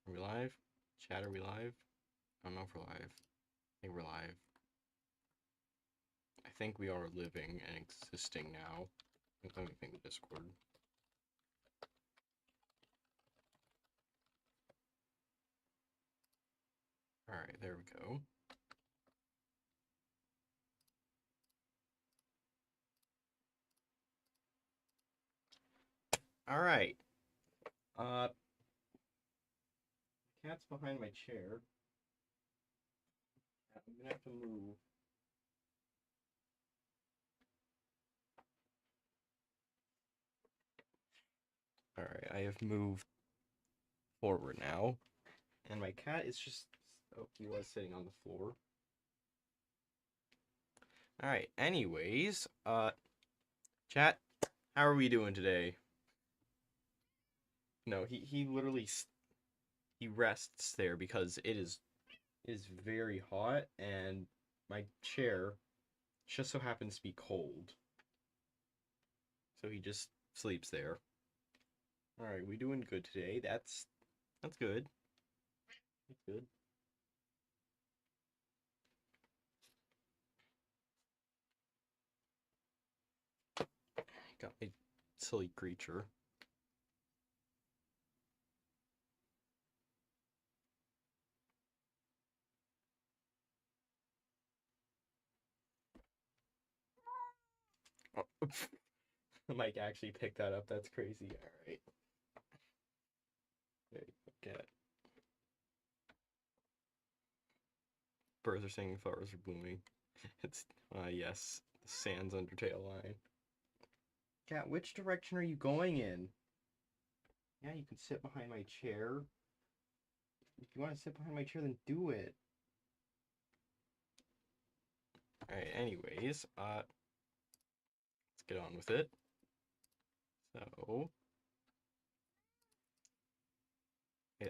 Are we live? Chat, are we live? I don't know if we're live. I think we're live. I think we are living and existing now. Let me think of Discord. Alright, there we go. Alright. Cat's behind my chair. I'm gonna have to move. Alright, I have moved forward now. And my cat is just... Oh, he was sitting on the floor. Alright, anyways, chat, how are we doing today? No, he literally... He rests there because it is very hot, and my chair just so happens to be cold. So he just sleeps there. Alright, we doing good today. That's good. That's good. Got my silly creature. Oh. Mike actually picked that up. That's crazy. Alright. There you go, cat. Birds are singing, flowers are blooming. It's, yes, the Sans Undertale line. Cat, which direction are you going in? Yeah, you can sit behind my chair. If you want to sit behind my chair, then do it. Alright, anyways, let's get on with it. So,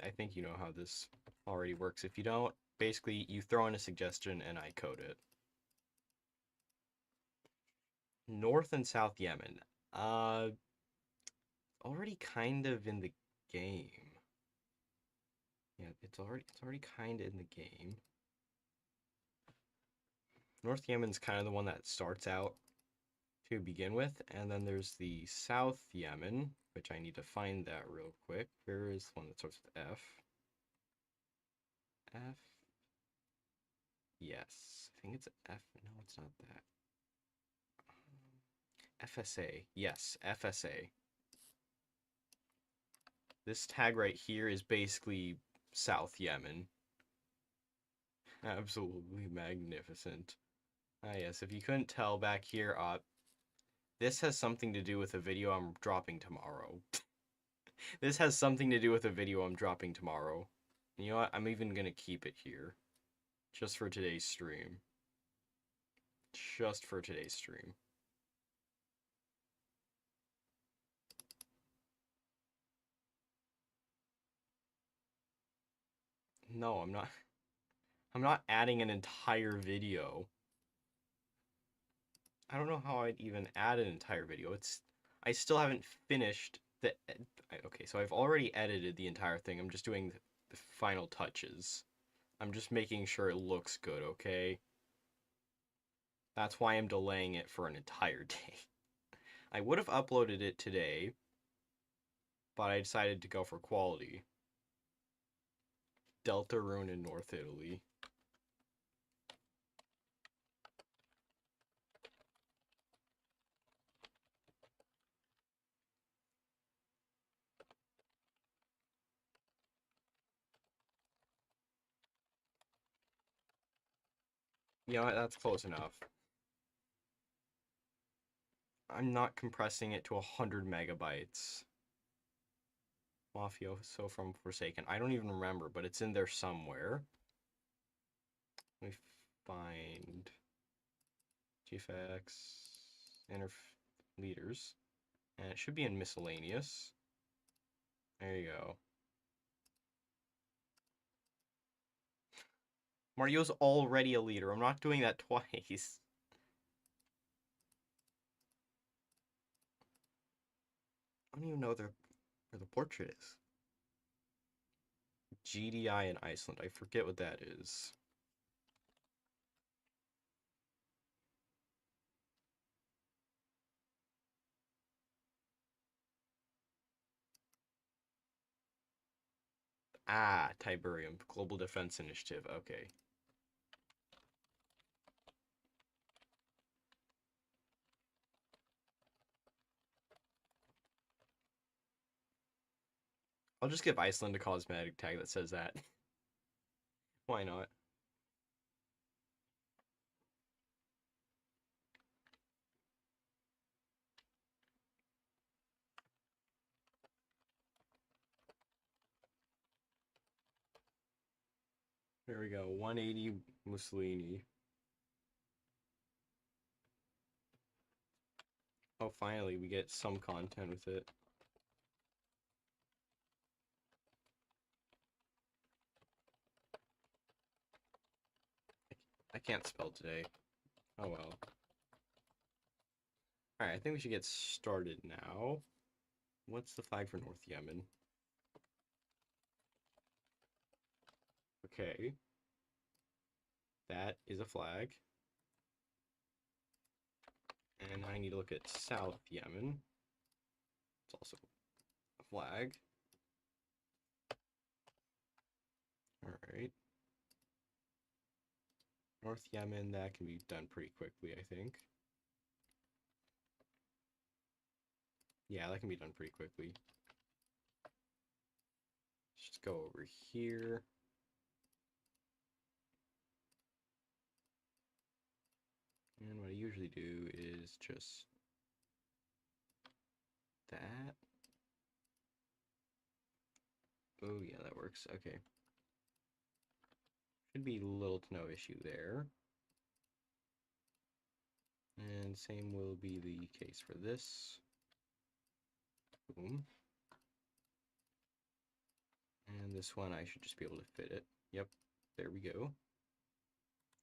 I think you know how this already works. If you don't, basically, you throw in a suggestion and I code it. North and South Yemen. Already kind of in the game. Yeah, it's already kind of in the game. North Yemen's kind of the one that starts out to begin with, and then there's the South Yemen, which I need to find that real quick. Where is the one that starts with F? F? Yes, I think it's F. No, it's not that. FSA. Yes, FSA. This tag right here is basically South Yemen. Absolutely magnificent. Yes, if you couldn't tell back here, this has something to do with a video I'm dropping tomorrow. This has something to do with a video I'm dropping tomorrow. You know what? I'm even gonna keep it here. Just for today's stream. Just for today's stream. No, I'm not. I'm not adding an entire video. I don't know how I'd even add an entire video. I still haven't finished the... Okay, so I've already edited the entire thing. I'm just doing the final touches. I'm just making sure it looks good, okay? That's why I'm delaying it for an entire day. I would have uploaded it today, but I decided to go for quality. Deltarune in North Italy. You know what, that's close enough. I'm not compressing it to 100 megabytes. Mafioso from Forsaken. I don't even remember, but it's in there somewhere. Let me find GFX inner leaders. And it should be in miscellaneous. There you go. Mario's already a leader. I'm not doing that twice. I don't even know where the portrait is. GDI in Iceland. I forget what that is. Ah, Tiberium. Global Defense Initiative. Okay. I'll just give Iceland a cosmetic tag that says that. Why not? There we go. 180 Mussolini. Oh, finally, we get some content with it. I can't spell today. Oh well. Alright, I think we should get started now. What's the flag for North Yemen? Okay. That is a flag. And I need to look at South Yemen. It's also a flag. Alright. North Yemen, that can be done pretty quickly, I think. Yeah, that can be done pretty quickly. Let's just go over here. And what I usually do is just that. Oh yeah, that works. Okay. Should be little to no issue there. And same will be the case for this. Boom. And this one, I should just be able to fit it. Yep, there we go.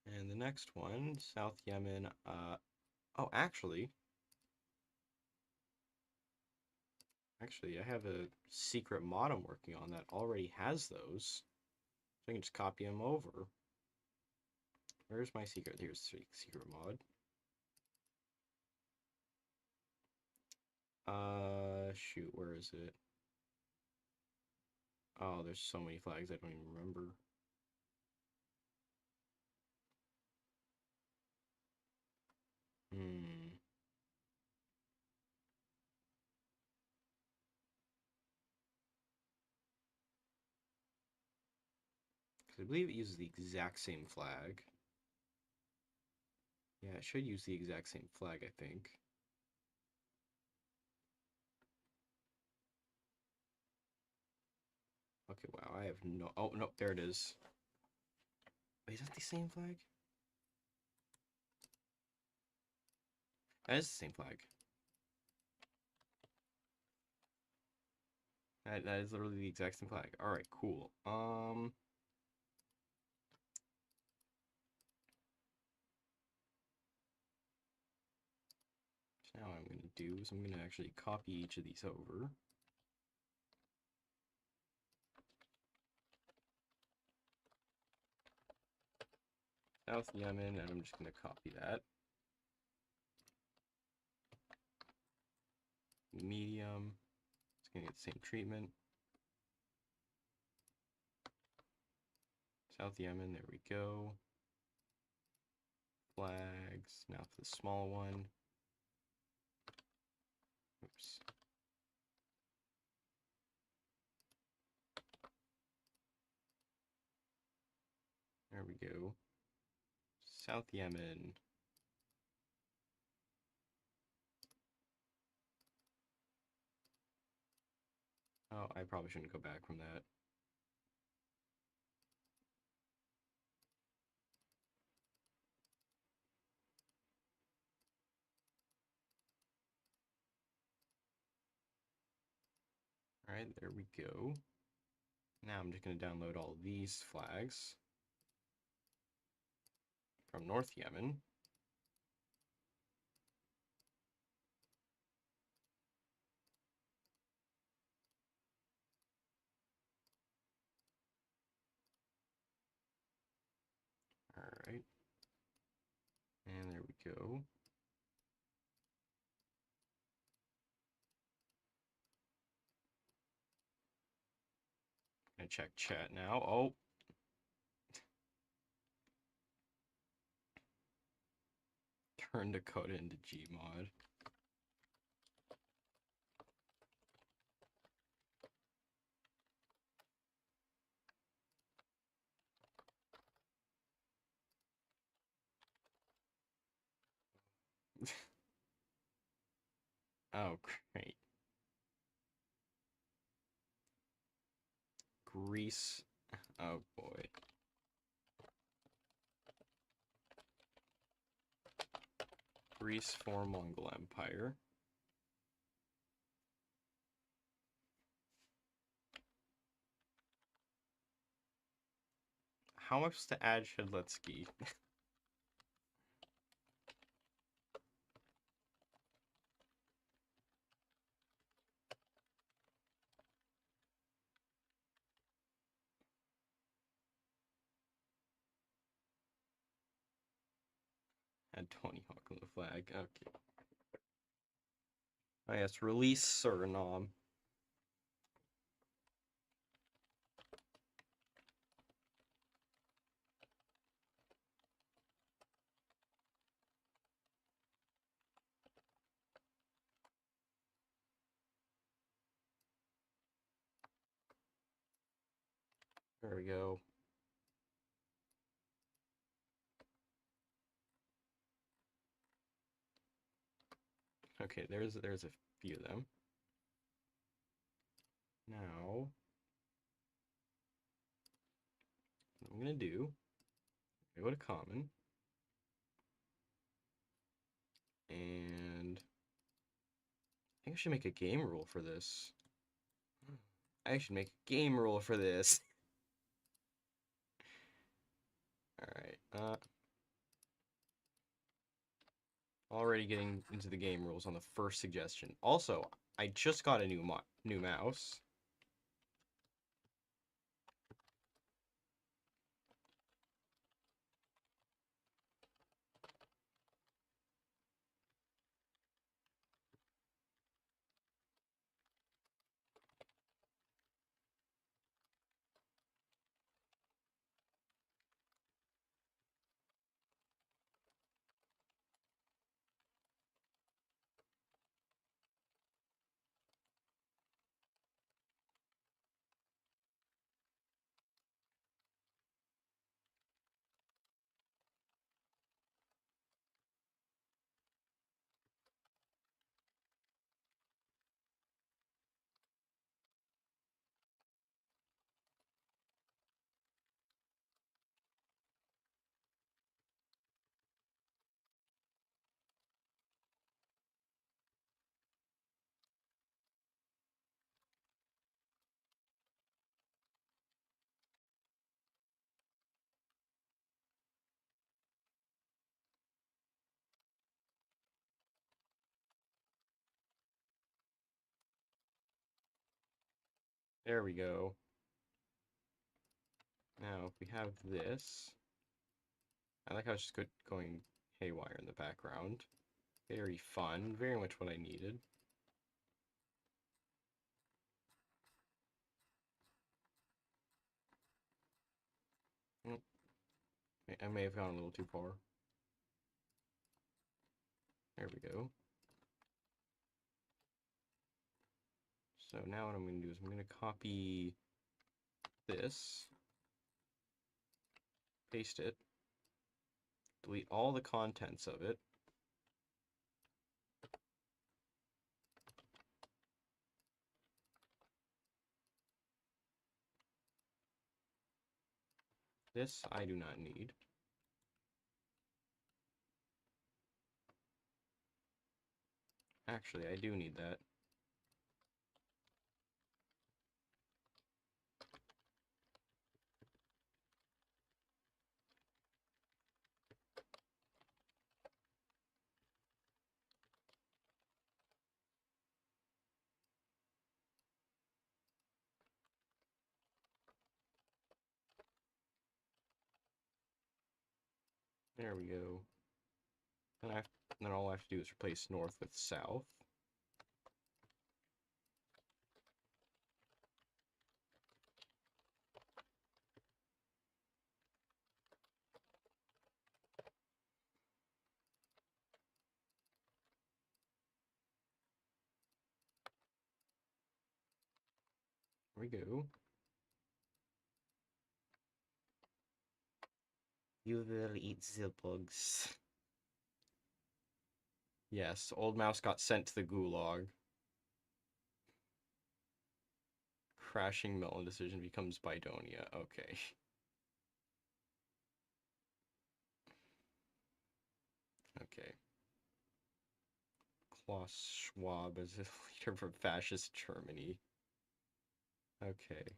And the next one, South Yemen, oh, actually, I have a secret mod I'm working on that already has those. So I can just copy them over. Where's my secret? Here's the secret mod. Shoot, where is it? Oh, there's so many flags I don't even remember. Because I believe it uses the exact same flag. Yeah, it should use the exact same flag, I think. Okay, wow, I have no... Oh, no, there it is. Wait, is that the same flag? That is the same flag. That is literally the exact same flag. Alright, cool. So now what I'm going to do is I'm going to actually copy each of these over. South Yemen, and I'm just going to copy that. Medium. It's going to get the same treatment. South Yemen, there we go. Flags. Now for the small one. Oops. There we go. South Yemen. Oh, I probably shouldn't go back from that. Alright, there we go. Now I'm just going to download all these flags from North Yemen. go. I check chat now. Oh. Turn Dakota into Gmod. Oh, great. Greece. Oh, boy. Greece for Mongol Empire. How much to add Shedletsky? Add 20 Hawk on the flag. Okay. Oh, yes, release Suriname. There we go. Okay, there's a few of them. Now, what I'm gonna do, go to common, and I think I should make a game rule for this. I should make a game rule for this. Alright, already getting into the game rules on the first suggestion. Also, I just got a new mouse. There we go. Now, if we have this, I like how it's just going haywire in the background. Very fun, very much what I needed. I may have gone a little too far. There we go. So now what I'm going to do is I'm going to copy this, paste it, delete all the contents of it. This I do not need. Actually, I do need that. There we go. And then all I have to do is replace north with south. There we go. You will eat the bugs. Yes, old mouse got sent to the gulag. Crashing melon decision becomes Bidonia. Okay. Okay. Klaus Schwab as a leader from fascist Germany. Okay.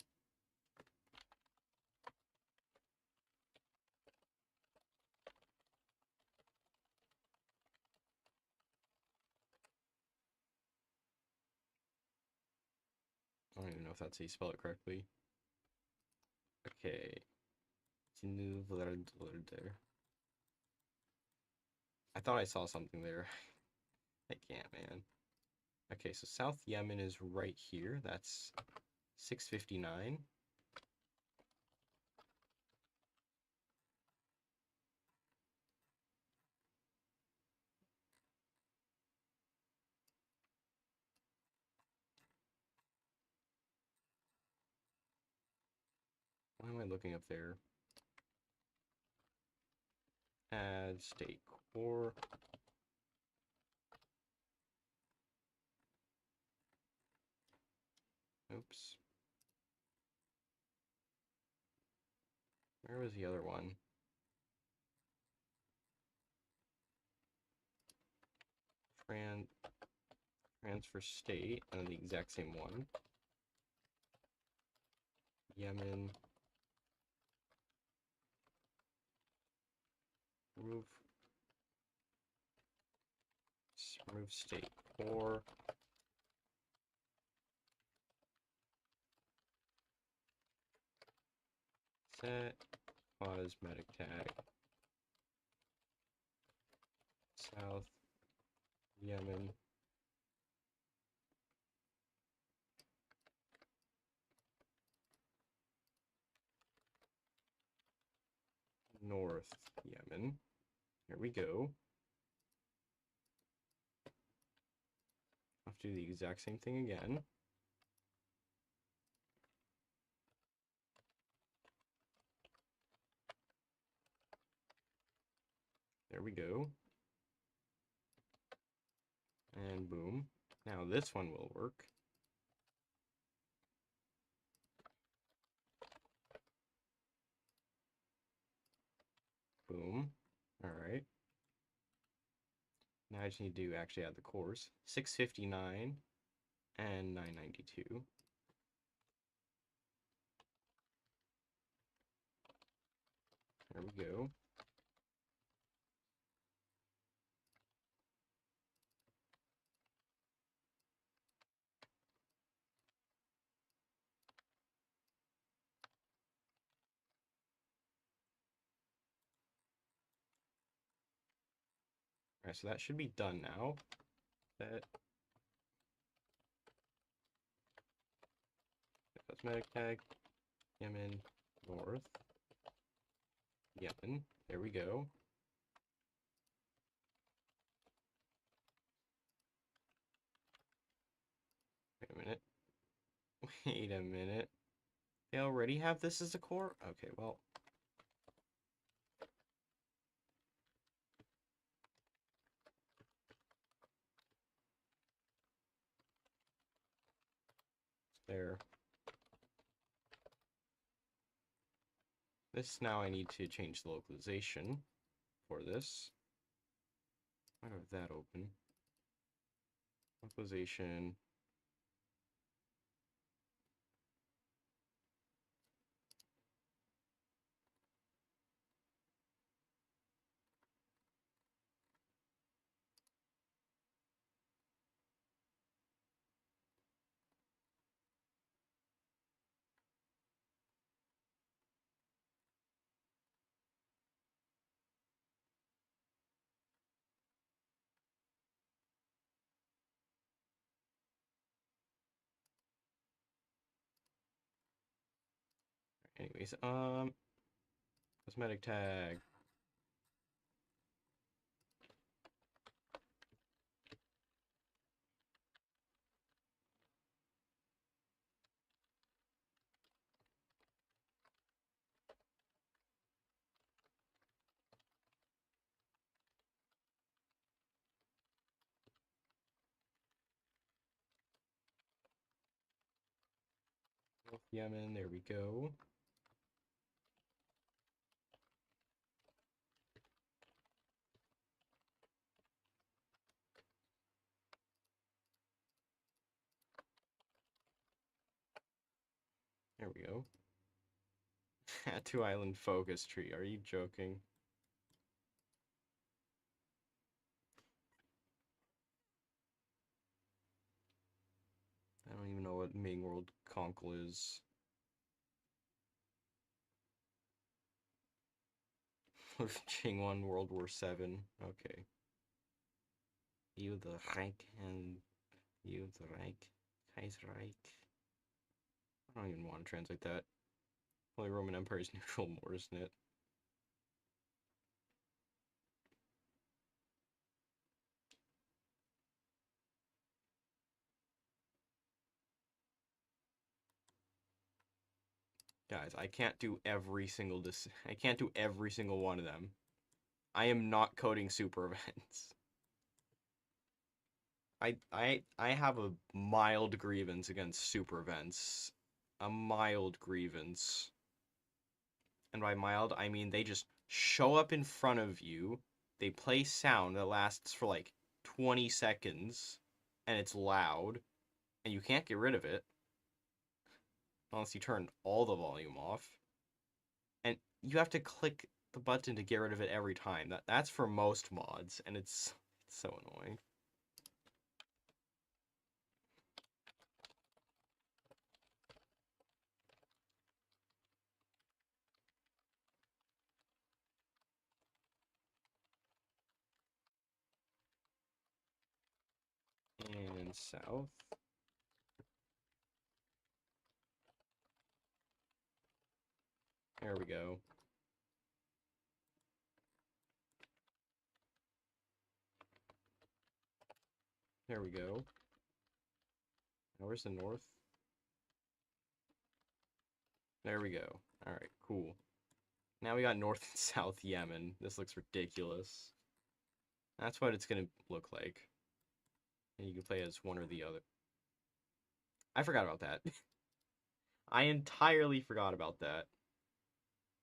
I don't even know if that's how you spell it correctly. Okay. I thought I saw something there. I can't, man. Okay, so South Yemen is right here. That's 659. Why am I looking up there? Add state core. Oops. Where was the other one? Transfer state, and the exact same one. Yemen. Remove state core. Set cosmetic tag. South Yemen. North Yemen. Here we go. I'll have to do the exact same thing again. There we go. And boom. Now this one will work. Boom. Alright. Now I just need to actually add the cores. 659 and 992. There we go. Alright, so that should be done now. That cosmetic tag, Yemen, North, Yemen. There we go. Wait a minute. Wait a minute. They already have this as a core? Okay, well. There. This now I need to change the localization for this. I have that open. Localization. Anyways, cosmetic tag. Yemen, there we go. There we go. Two island focus tree. Are you joking? I don't even know what Ming World Conkle is. Qingwan World War 7. Okay. You the Reich and you the Reich. Kaiserreich. I don't even want to translate that. Holy Roman Empire is neutral more, isn't it? Guys, I can't do every single I can't do every single one of them. I am not coding super events. I have a mild grievance against super events. A mild grievance. And by mild, I mean they just show up in front of you, they play sound that lasts for like 20 seconds, and it's loud, and you can't get rid of it unless you turn all the volume off. And you have to click the button to get rid of it every time. That's for most mods, and it's so annoying. And south. There we go. There we go. Now where's the north? There we go. Alright, cool. Now we got North and South Yemen. This looks ridiculous. That's what it's gonna look like. And you can play as one or the other. I forgot about that. I entirely forgot about that.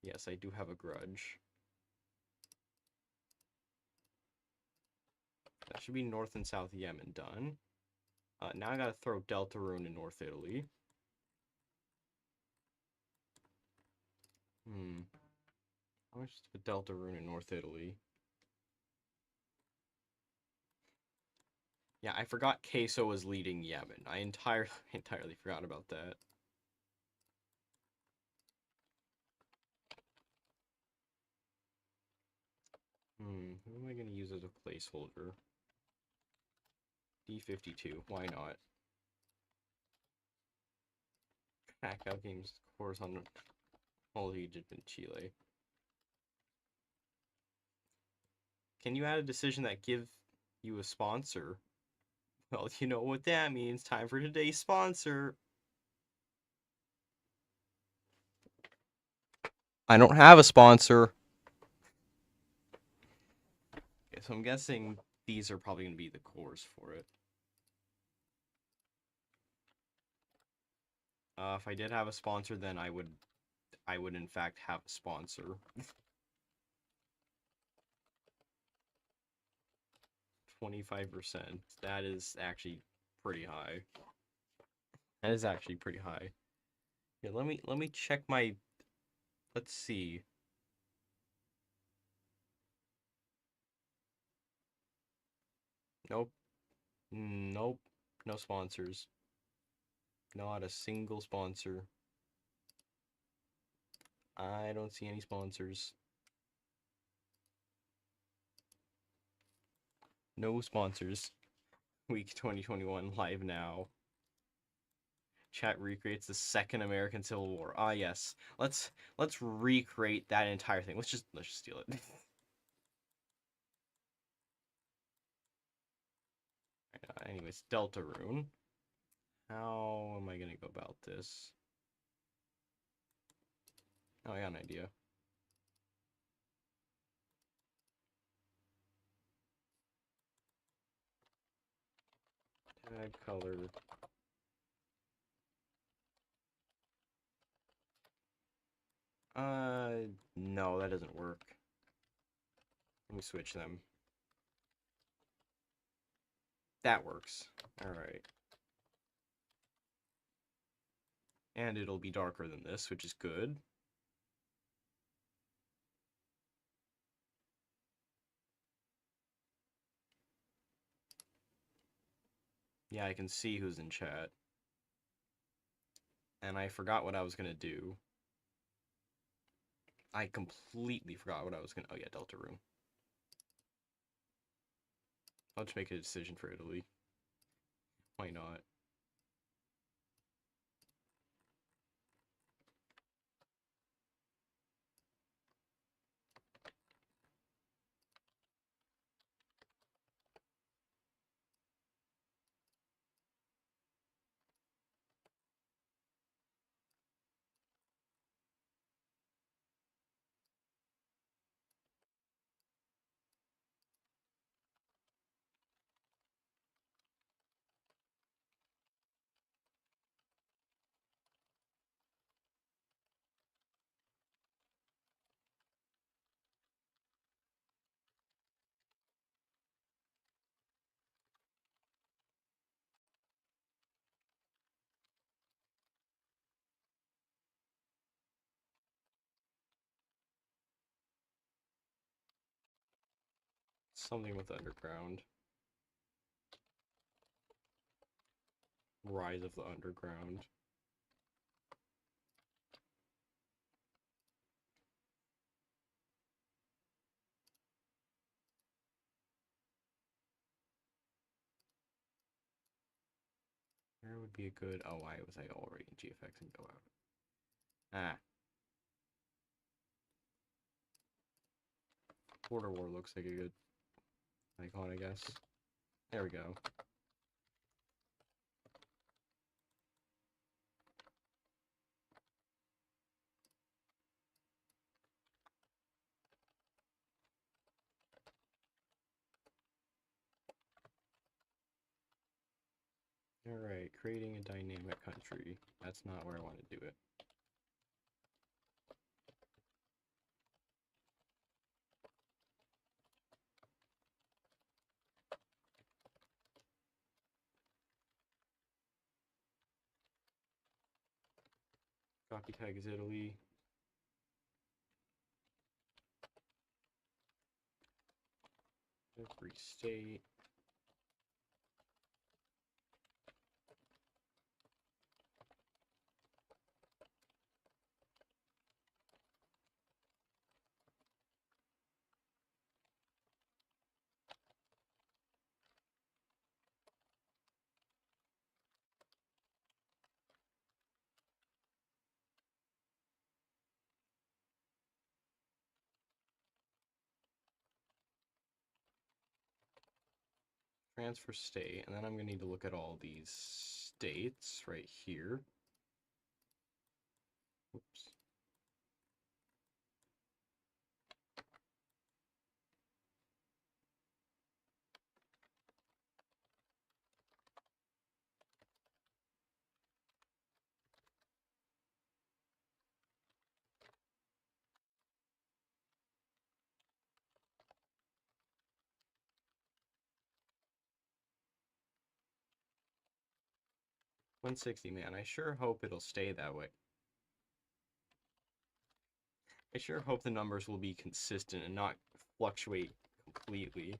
Yes, I do have a grudge. That should be North and South Yemen done. Now I gotta throw Deltarune in North Italy. How much is the Deltarune in North Italy? Yeah, I forgot Queso was leading Yemen. I entirely forgot about that. Who am I gonna use as a placeholder? D52, why not? Knockout games course on all Egypt and Chile. Can you add a decision that gives you a sponsor? Well, you know what that means. Time for today's sponsor. I don't have a sponsor. Okay, so I'm guessing these are probably going to be the cores for it. If I did have a sponsor, then I would in fact have a sponsor. 25%. That is actually pretty high. That is actually pretty high. Yeah, let me check my. Let's see. Nope. Nope. No sponsors. Not a single sponsor. I don't see any sponsors. No sponsors. Week 2021 live now. Chat recreates the Second American Civil War. Ah, yes. Let's recreate that entire thing. Let's just steal it. Anyways, Deltarune. How am I gonna go about this? Oh, I got an idea. Tag color. No, that doesn't work. Let me switch them. That works. Alright. And it'll be darker than this, which is good. Yeah, I can see who's in chat. And I forgot what I was gonna do. I completely forgot what I was gonna... Oh yeah, Deltarune. I'll just make a decision for Italy. Why not? Something with underground. Rise of the Underground. Where would be a good... Oh, why was I already in GFX and go out? Ah. Border War looks like a good icon, I guess. There we go. Alright, creating a dynamic country. That's not where I want to do it. Copy tag is Italy. Every state. Transfer state, and then I'm going to need to look at all these states right here. Oops. $160, man. I sure hope it'll stay that way. I sure hope the numbers will be consistent and not fluctuate completely.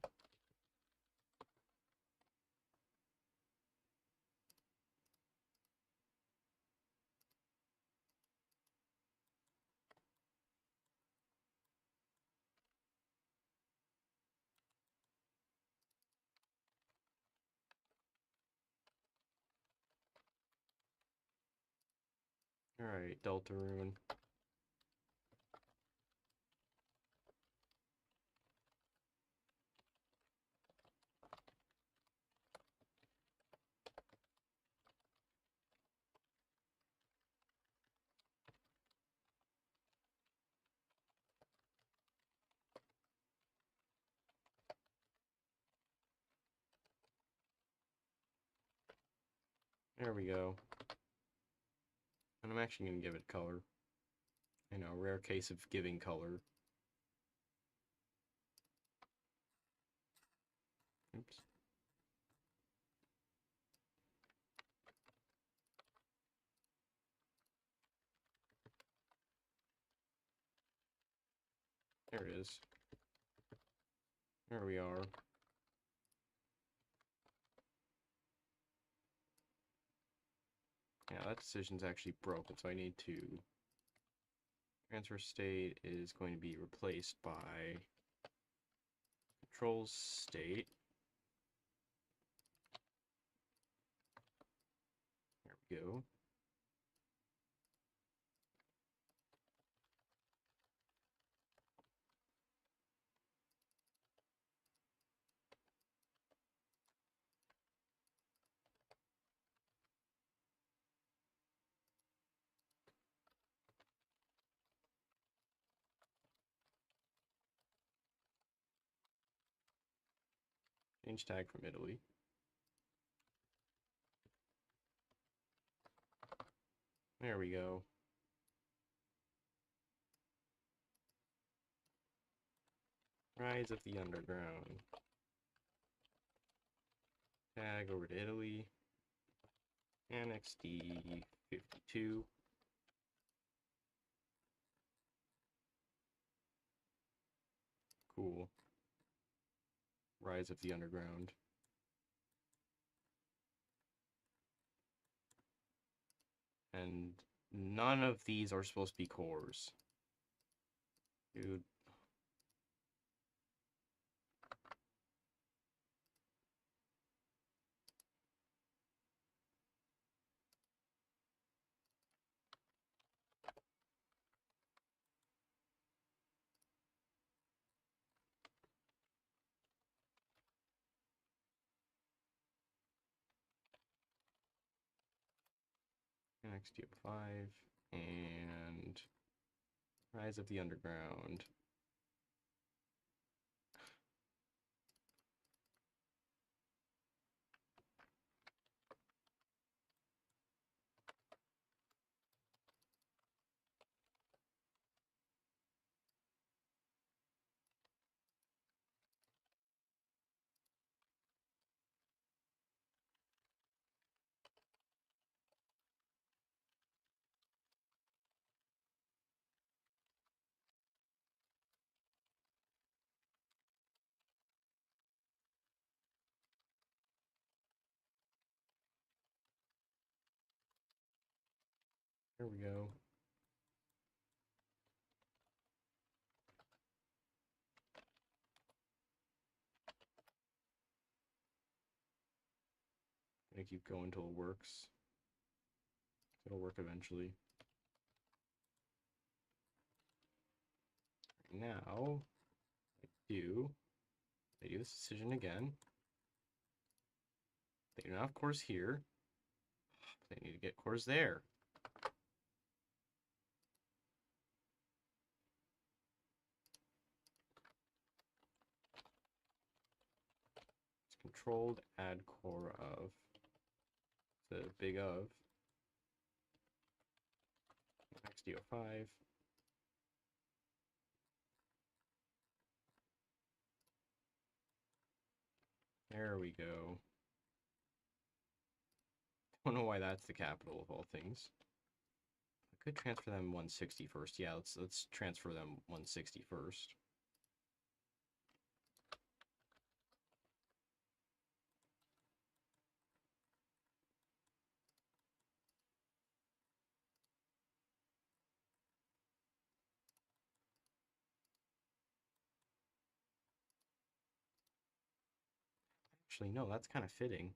Alright, Deltarune. There we go. And I'm actually going to give it color. I know, rare case of giving color. Oops. There it is. There we are. Yeah, that decision's actually broken, so I need to... Transfer state is going to be replaced by control state. There we go. Change tag from Italy. There we go. Rise of the Underground. Tag over to Italy. Annex D52. Cool. Rise of the Underground. And none of these are supposed to be cores. Dude. Next you have 5 and Rise of the Underground. There we go. Gonna keep going until it works. It'll work eventually. Now, they do this decision again. They do not have cores here. They need to get cores there. It's controlled add core of the big of XDO5. There we go. Don't know why that's the capital of all things. I could transfer them 160 first. Yeah, let's transfer them 160 first. Actually, no, that's kind of fitting.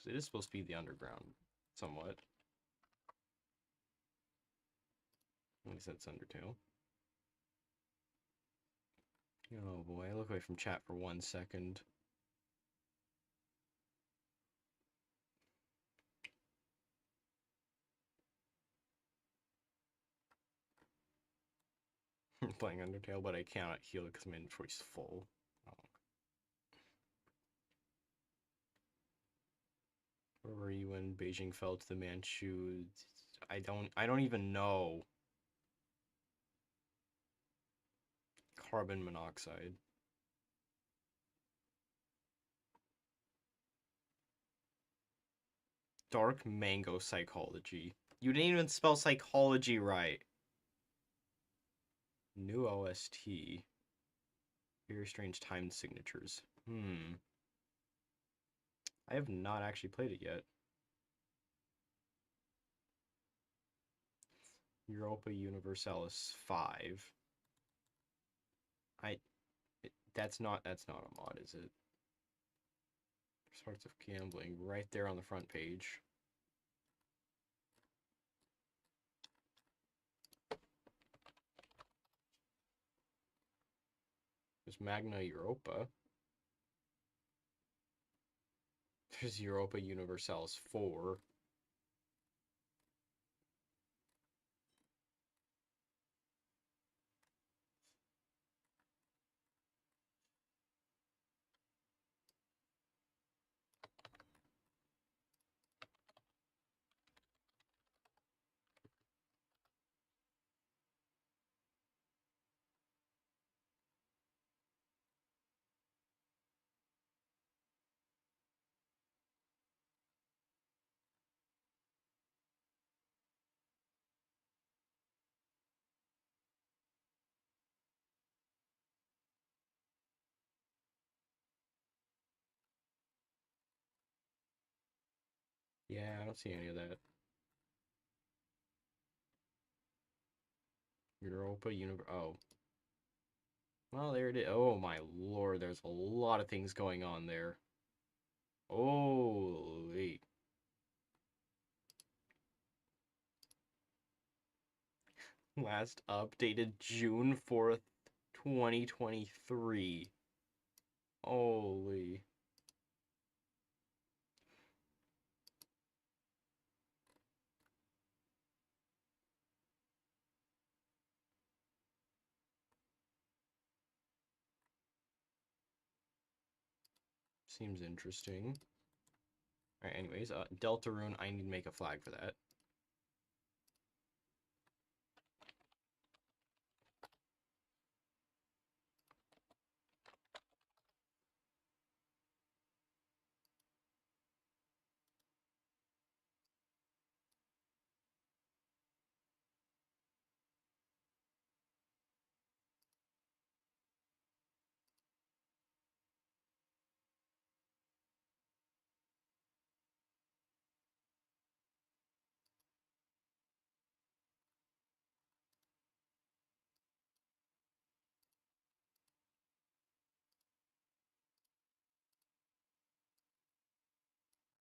it is supposed to be the underground, somewhat. At least that's Undertale. Oh boy, I look away from chat for 1 second. I'm playing Undertale, but I cannot heal it because my inventory's full. Oh. Where were you when Beijing fell to the Manchu? I don't even know. Carbon monoxide. Dark mango psychology. You didn't even spell psychology right. New OST. Very strange time signatures. I have not actually played it yet. Europa Universalis 5. That's not a mod, is it? Sorts of gambling right there on the front page. There's Magna Europa. There's Europa Universalis 4. Yeah, I don't see any of that. Europa Universe. Oh. Well, there it is. Oh my lord, there's a lot of things going on there. Holy. Last updated June 4th, 2023. Holy. Seems interesting. Alright, anyways, Deltarune, I need to make a flag for that.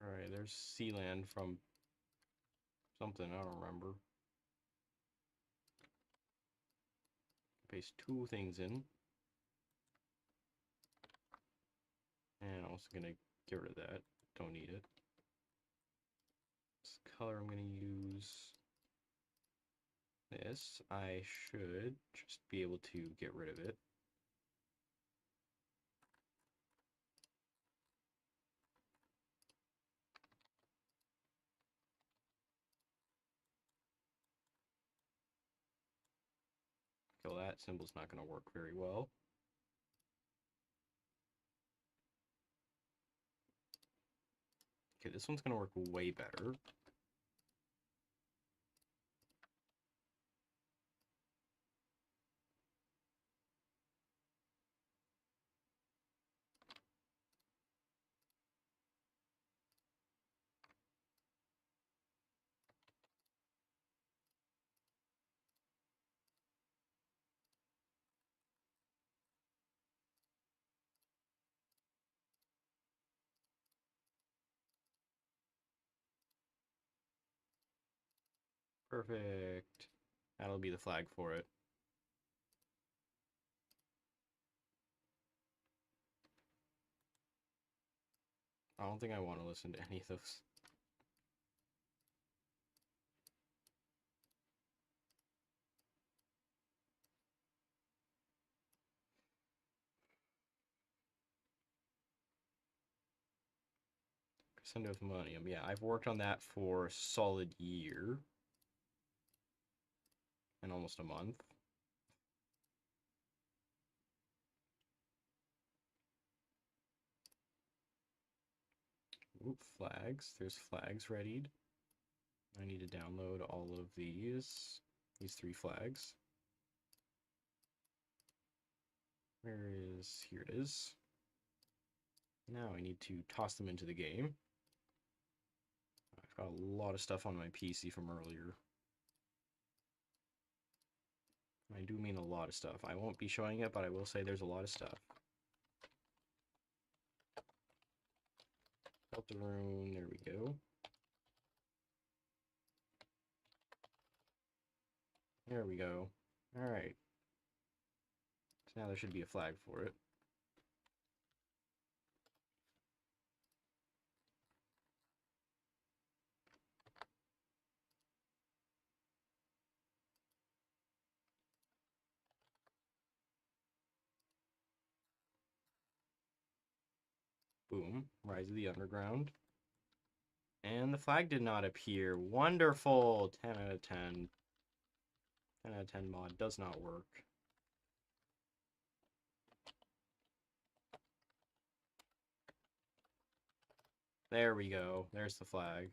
Alright, there's Sealand from something, I don't remember. Paste 2 things in. And I'm also gonna get rid of that. Don't need it. This color I'm gonna use this. I should just be able to get rid of it. Kill that. Symbol's not gonna work very well. Okay, this one's gonna work way better. Perfect. That'll be the flag for it. I don't think I want to listen to any of those. Crescendo of Millennium. Yeah, I've worked on that for a solid year. And almost a month. Oop, flags. There's flags readied. I need to download all of these 3 flags. Here it is. Now I need to toss them into the game. I've got a lot of stuff on my PC from earlier. I do mean a lot of stuff. I won't be showing it, but I will say there's a lot of stuff. Deltarune, there we go. There we go. Alright. So now there should be a flag for it. Boom. Rise of the Underground. And the flag did not appear. Wonderful! 10 out of 10. 10 out of 10 mod does not work. There we go. There's the flag.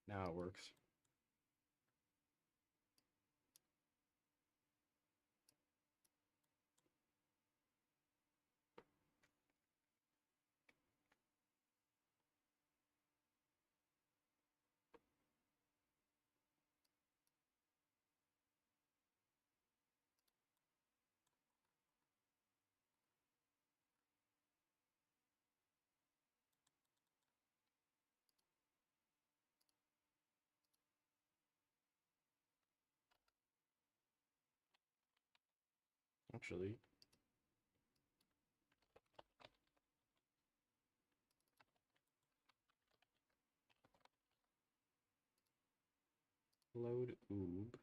Now it works. Actually. Load oob.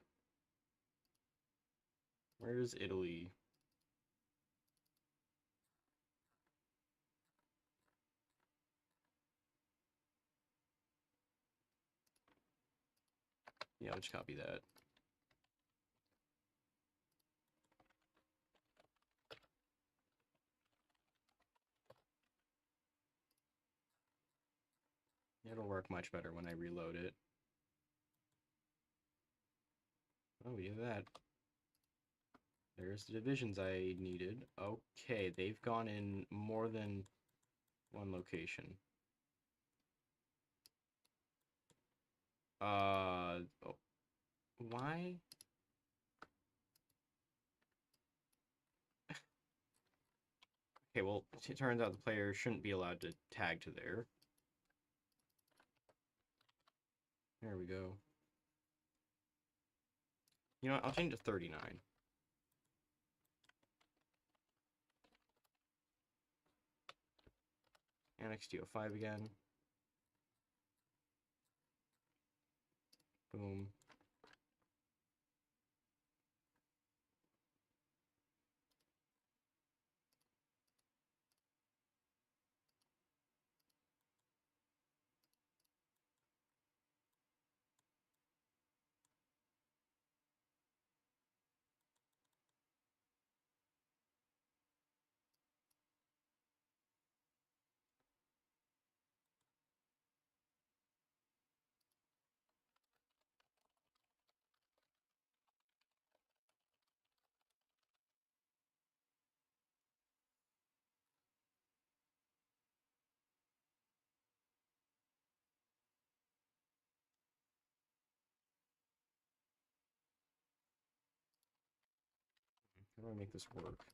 Where's Italy? Yeah, I'll just copy that. It'll work much better when I reload it. Oh, we have that. There's the divisions I needed. Okay, they've gone in more than one location. Oh, why? Okay, well, it turns out the player shouldn't be allowed to tag to there. There we go. You know what? I'll change to 39. Annex TO5 again. Boom. How do I make this work?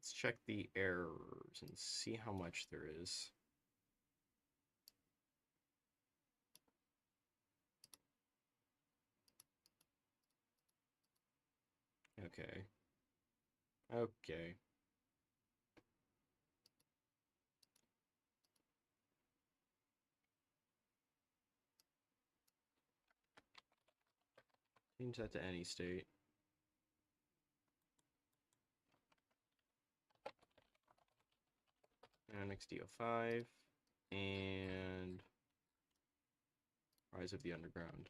Let's check the errors and see how much there is. Okay. Okay. Change that to any state. And XD05. And Rise of the Underground.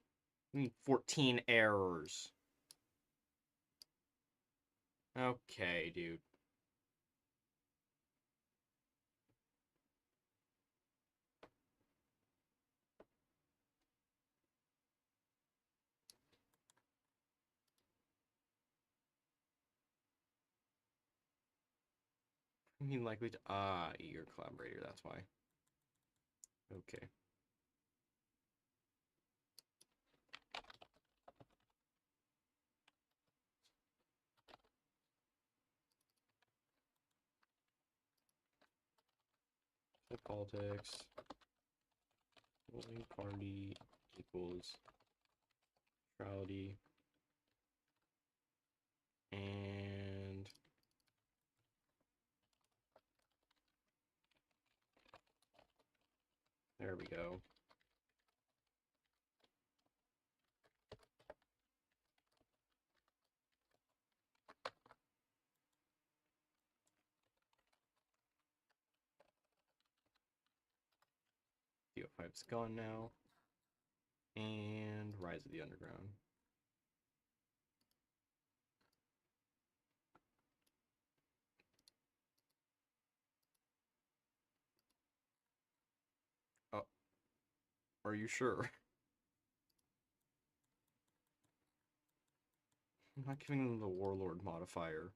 14 errors. Okay, dude. I mean, likely to... you're a collaborator, that's why. Okay. So politics. Ruling party equals neutrality. And... there we go. CO5's gone now. And Rise of the Underground. Oh, are you sure? I'm not giving them the Warlord modifier.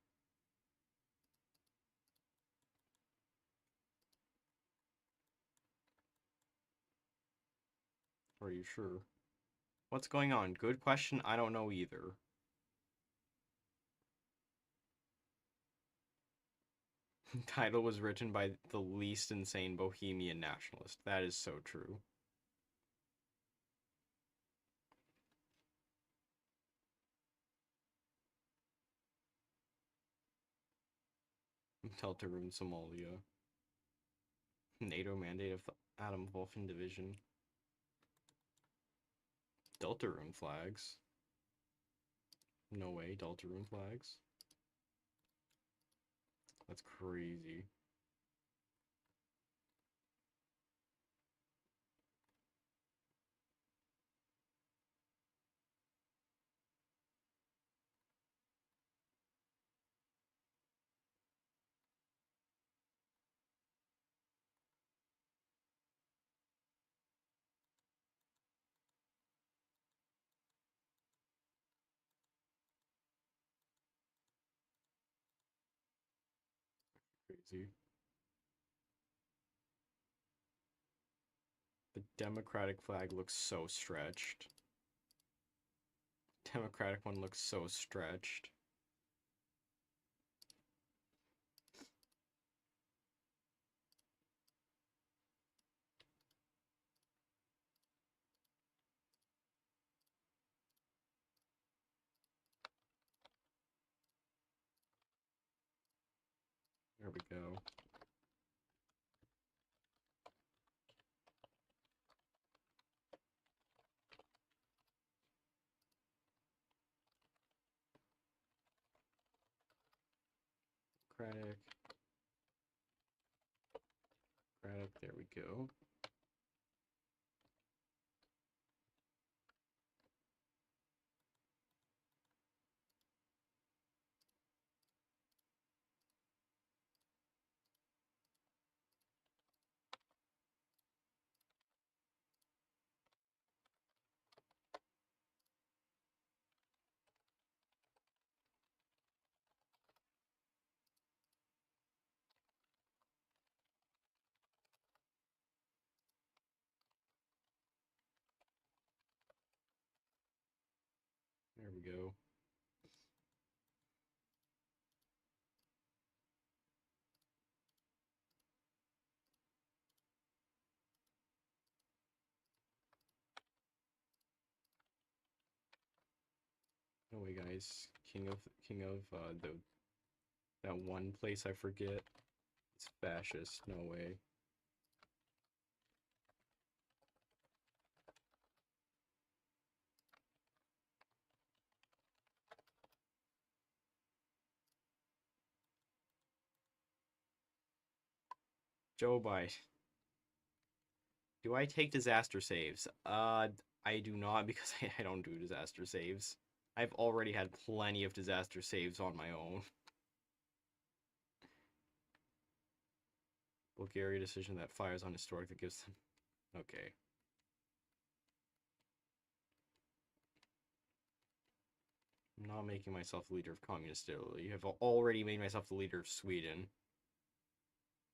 Are you sure? What's going on? Good question. I don't know either. Title was written by the least insane bohemian nationalist. That is so true. Deltarune, Somalia. NATO mandate of the Adam Wolfen Division. Deltarune flags. No way, Deltarune flags. That's crazy. Crazy. The Democratic flag looks so stretched. Democratic one looks so stretched. There we go. Democratic. Democratic, there we go. There we go. way, guys. King of that one place I forget. It's fascist. No way. Joe Biden. Do I take disaster saves? I do not because I don't do disaster saves. I've already had plenty of disaster saves on my own. Bulgaria decision that fires on historic that gives them... Okay. I'm not making myself the leader of Communist Italy. I've already made myself the leader of Sweden.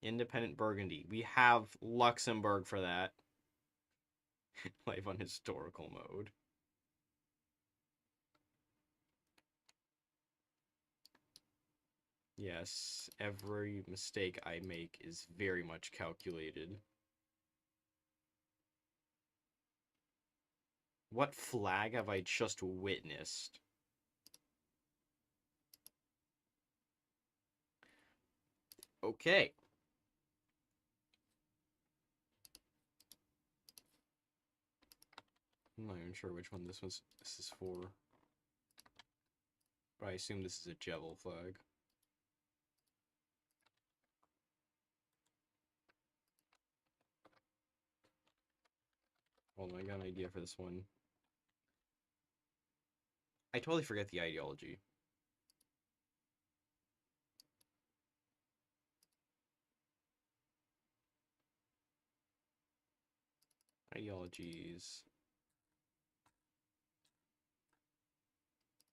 Independent Burgundy. We have Luxembourg for that. Life on historical mode. Yes, every mistake I make is very much calculated. What flag have I just witnessed? Okay. I'm not even sure which one this is for. But I assume this is a Jebel flag. Hold on, I got an idea for this one. I totally forget the ideology. Ideologies.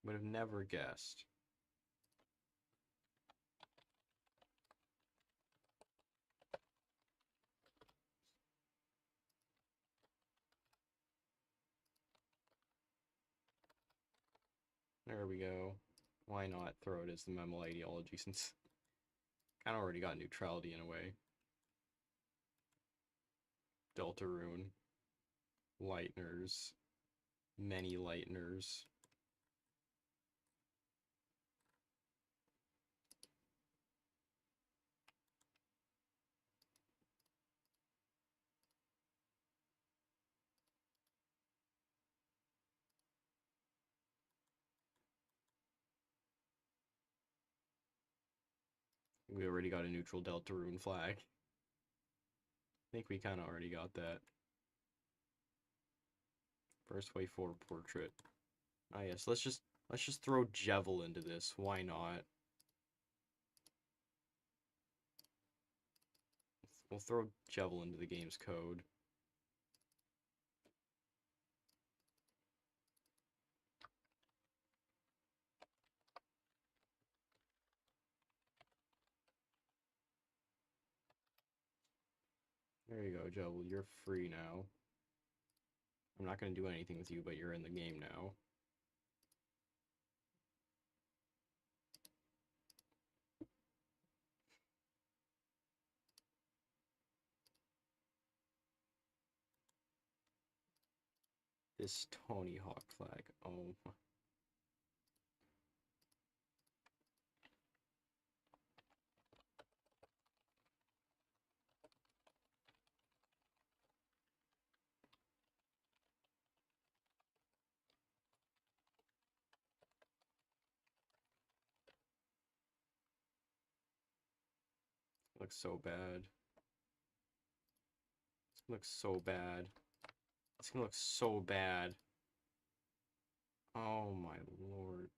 Would have never guessed. There we go. Why not throw it as the Memel ideology since kind of already got neutrality in a way. Deltarune. Lighteners. Many lighteners. We already got a neutral Deltarune flag. I think we kind of already got that. First way forward portrait. Ah yes, let's just throw Jevil into this. Why not? We'll throw Jevil into the game's code. There you go, Jevil. You're free now. I'm not going to do anything with you, but you're in the game now. This Tony Hawk flag. Oh. Looks so bad. This looks so bad. It's gonna look so bad. Oh my lord.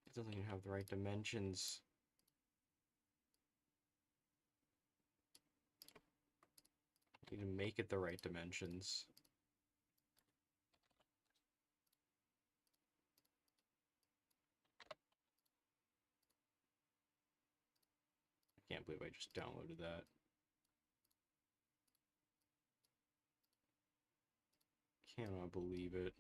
It doesn't even have the right dimensions. I need to make it the right dimensions. I can't believe I just downloaded that. Cannot believe it.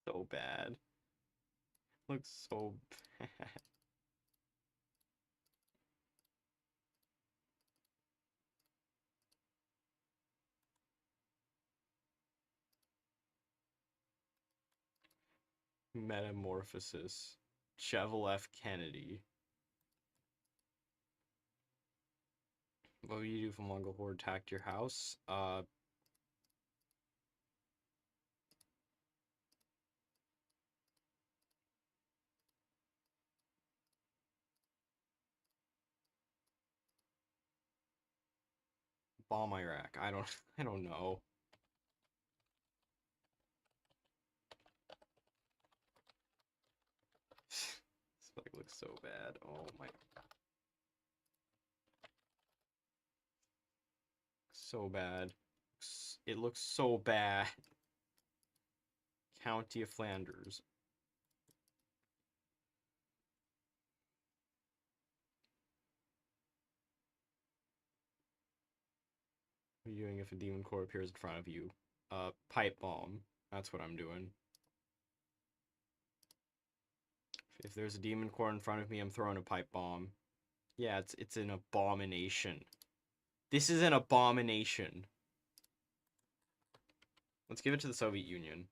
So bad. Looks so bad. Metamorphosis. Cheval F. Kennedy. What would you do if a Mongol horde attacked your house? Bomb Iraq. I don't know. This like looks so bad. Oh my. So bad. It looks so bad. County of Flanders. What are you doing if a demon core appears in front of you? Pipe bomb. That's what I'm doing. If there's a demon core in front of me, I'm throwing a pipe bomb. Yeah, it's an abomination. This is an abomination. Let's give it to the Soviet Union.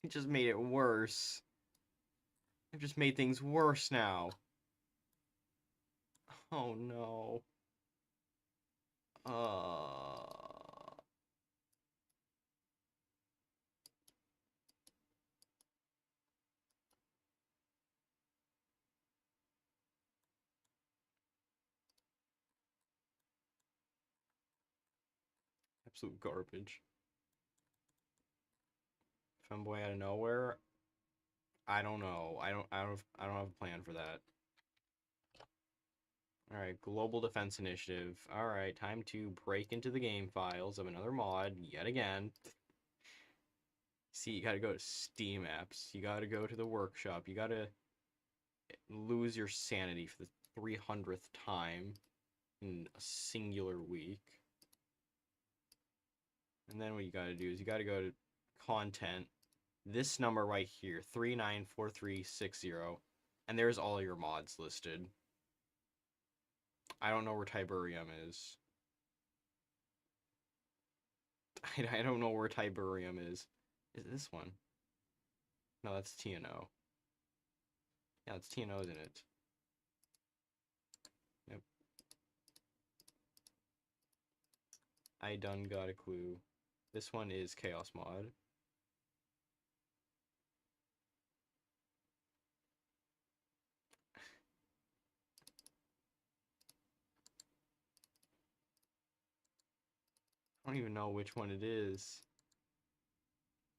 It just made it worse. I've just made things worse now. Oh no. Absolute garbage. Femboy out of nowhere. I don't know. I don't have a plan for that. Alright, Global Defense Initiative. Alright, time to break into the game files of another mod yet again. See, you gotta go to Steam apps. You gotta go to the workshop. You gotta lose your sanity for the 300th time in a singular week. And then what you gotta do is you gotta go to content. This number right here, 394360. And there's all your mods listed. I don't know where Tiberium is. I don't know where Tiberium is. Is it this one? No, that's TNO. Yeah, it's TNO, isn't it? Yep. I done got a clue. This one is Chaos Mod. I don't even know which one it is.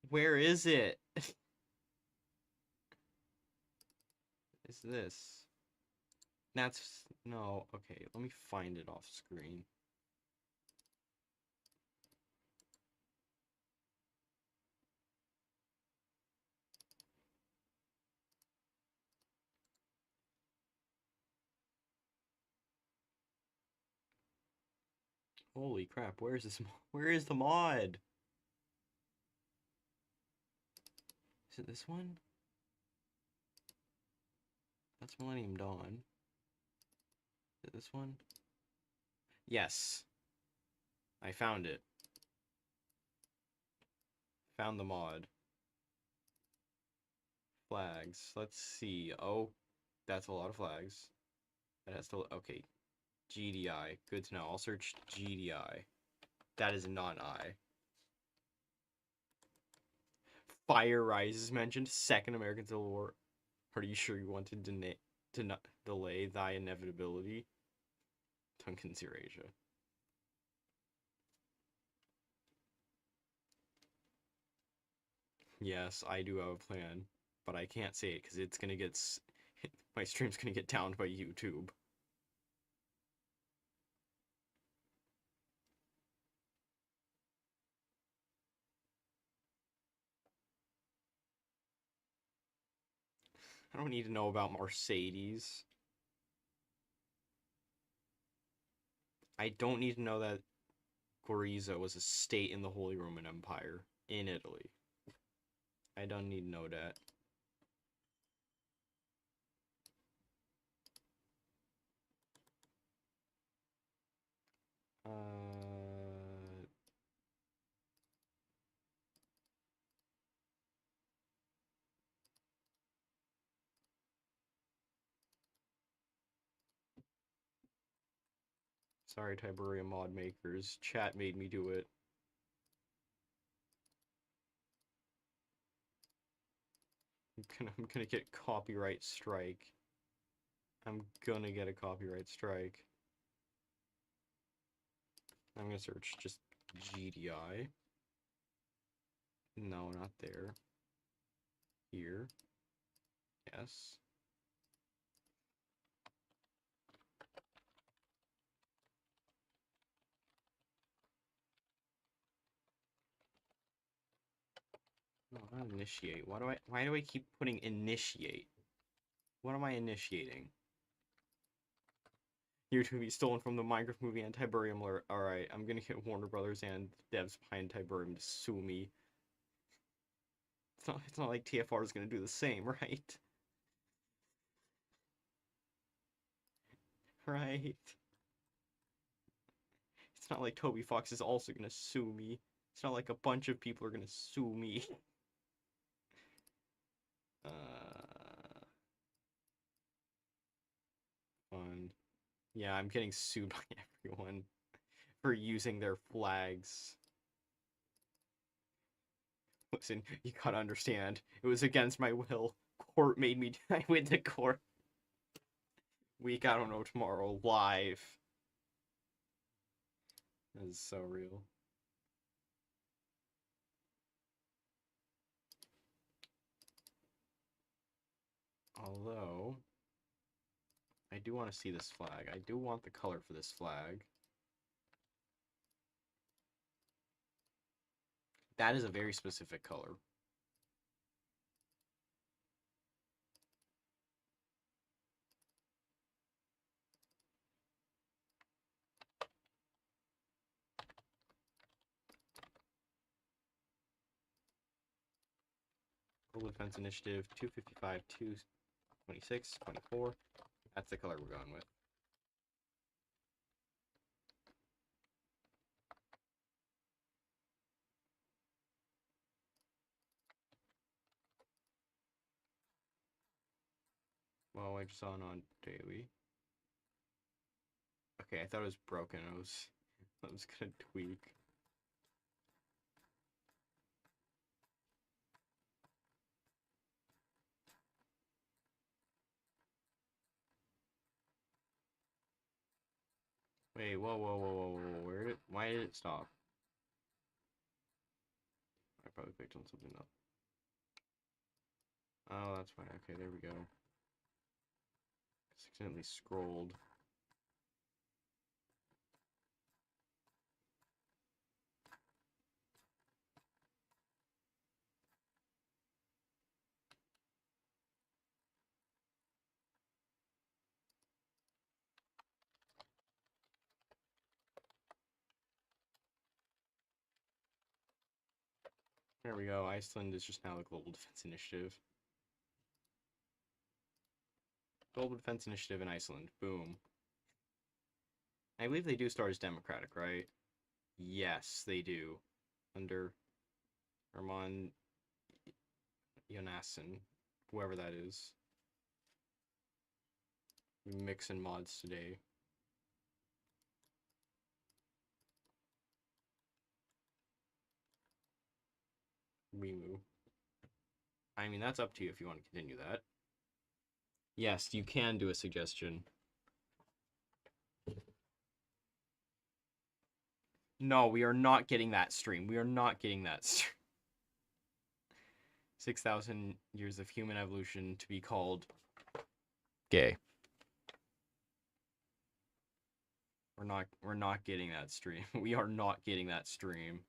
Where is it? Is this? That's... No, okay, let me find it off screen. Holy crap, where is this? Where is the mod? Is it this one? That's Millennium Dawn. Is it this one? Yes. I found it. Found the mod. Flags. Let's see. Oh, that's a lot of flags. That has to... Okay. GDI. Good to know. I'll search GDI. That is not an I. Fire Rise is mentioned. Second American Civil War. Are you sure you want to delay thy inevitability? Tunkin's Eurasia. Yes, I do have a plan, but I can't say it because it's gonna get... My stream's gonna get downed by YouTube. I don't need to know about Mercedes. I don't need to know that Gorizia was a state in the Holy Roman Empire in Italy. I don't need to know that. Sorry, Tiberium mod makers. Chat made me do it. I'm gonna get copyright strike. I'm gonna get a copyright strike. I'm gonna search just GDI. No, not there. Here. Yes. No, not initiate. Why do I keep putting initiate? What am I initiating? Here to be stolen from the Minecraft movie and Tiberium alert. Alright, I'm gonna get Warner Brothers and devs behind Tiberium to sue me. It's not like TFR is gonna do the same, right? Right? It's not like Toby Fox is also gonna sue me. It's not like a bunch of people are gonna sue me. Fun. Yeah, I'm getting sued by everyone for using their flags. Listen, you gotta understand, it was against my will. Court made me. I went to court. Week, I don't know, tomorrow, live. This is so real. Although, I do want to see this flag. I do want the color for this flag. That is a very specific color. Global Defense Initiative 255, 226, 24. That's the color we're going with. Well, I just saw it on daily. Okay, I thought it was broken. I was gonna tweak. Wait, whoa, why did it stop? I probably picked on something else. Oh, that's fine. Okay, there we go. Accidentally scrolled. There we go. Iceland is just now the Global Defense Initiative. Global Defense Initiative in Iceland. Boom. I believe they do start as democratic, right? Yes, they do. Under Herman Jonassen, whoever that is. Mixing mods today. Rimu. I mean, that's up to you if you want to continue that. Yes, you can do a suggestion. No, we are not getting that stream. We are not getting that stream. 6,000 years of human evolution to be called gay. We're not getting that stream. We are not getting that stream.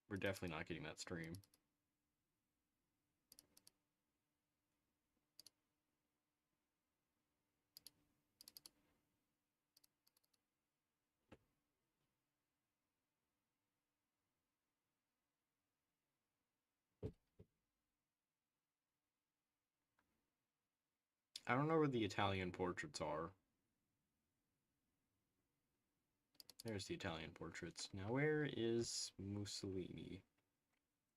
We're definitely not getting that stream. I don't know where the Italian portraits are. There's the Italian portraits. Now where is Mussolini?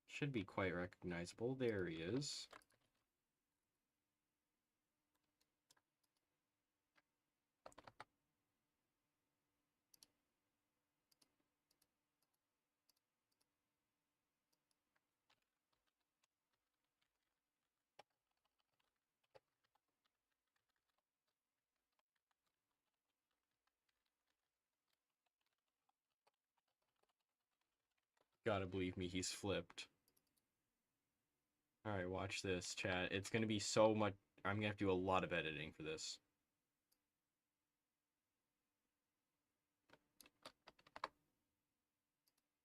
Should be quite recognizable. There he is. Gotta believe me, he's flipped. Alright, watch this, chat. It's gonna be so much... I'm gonna have to do a lot of editing for this.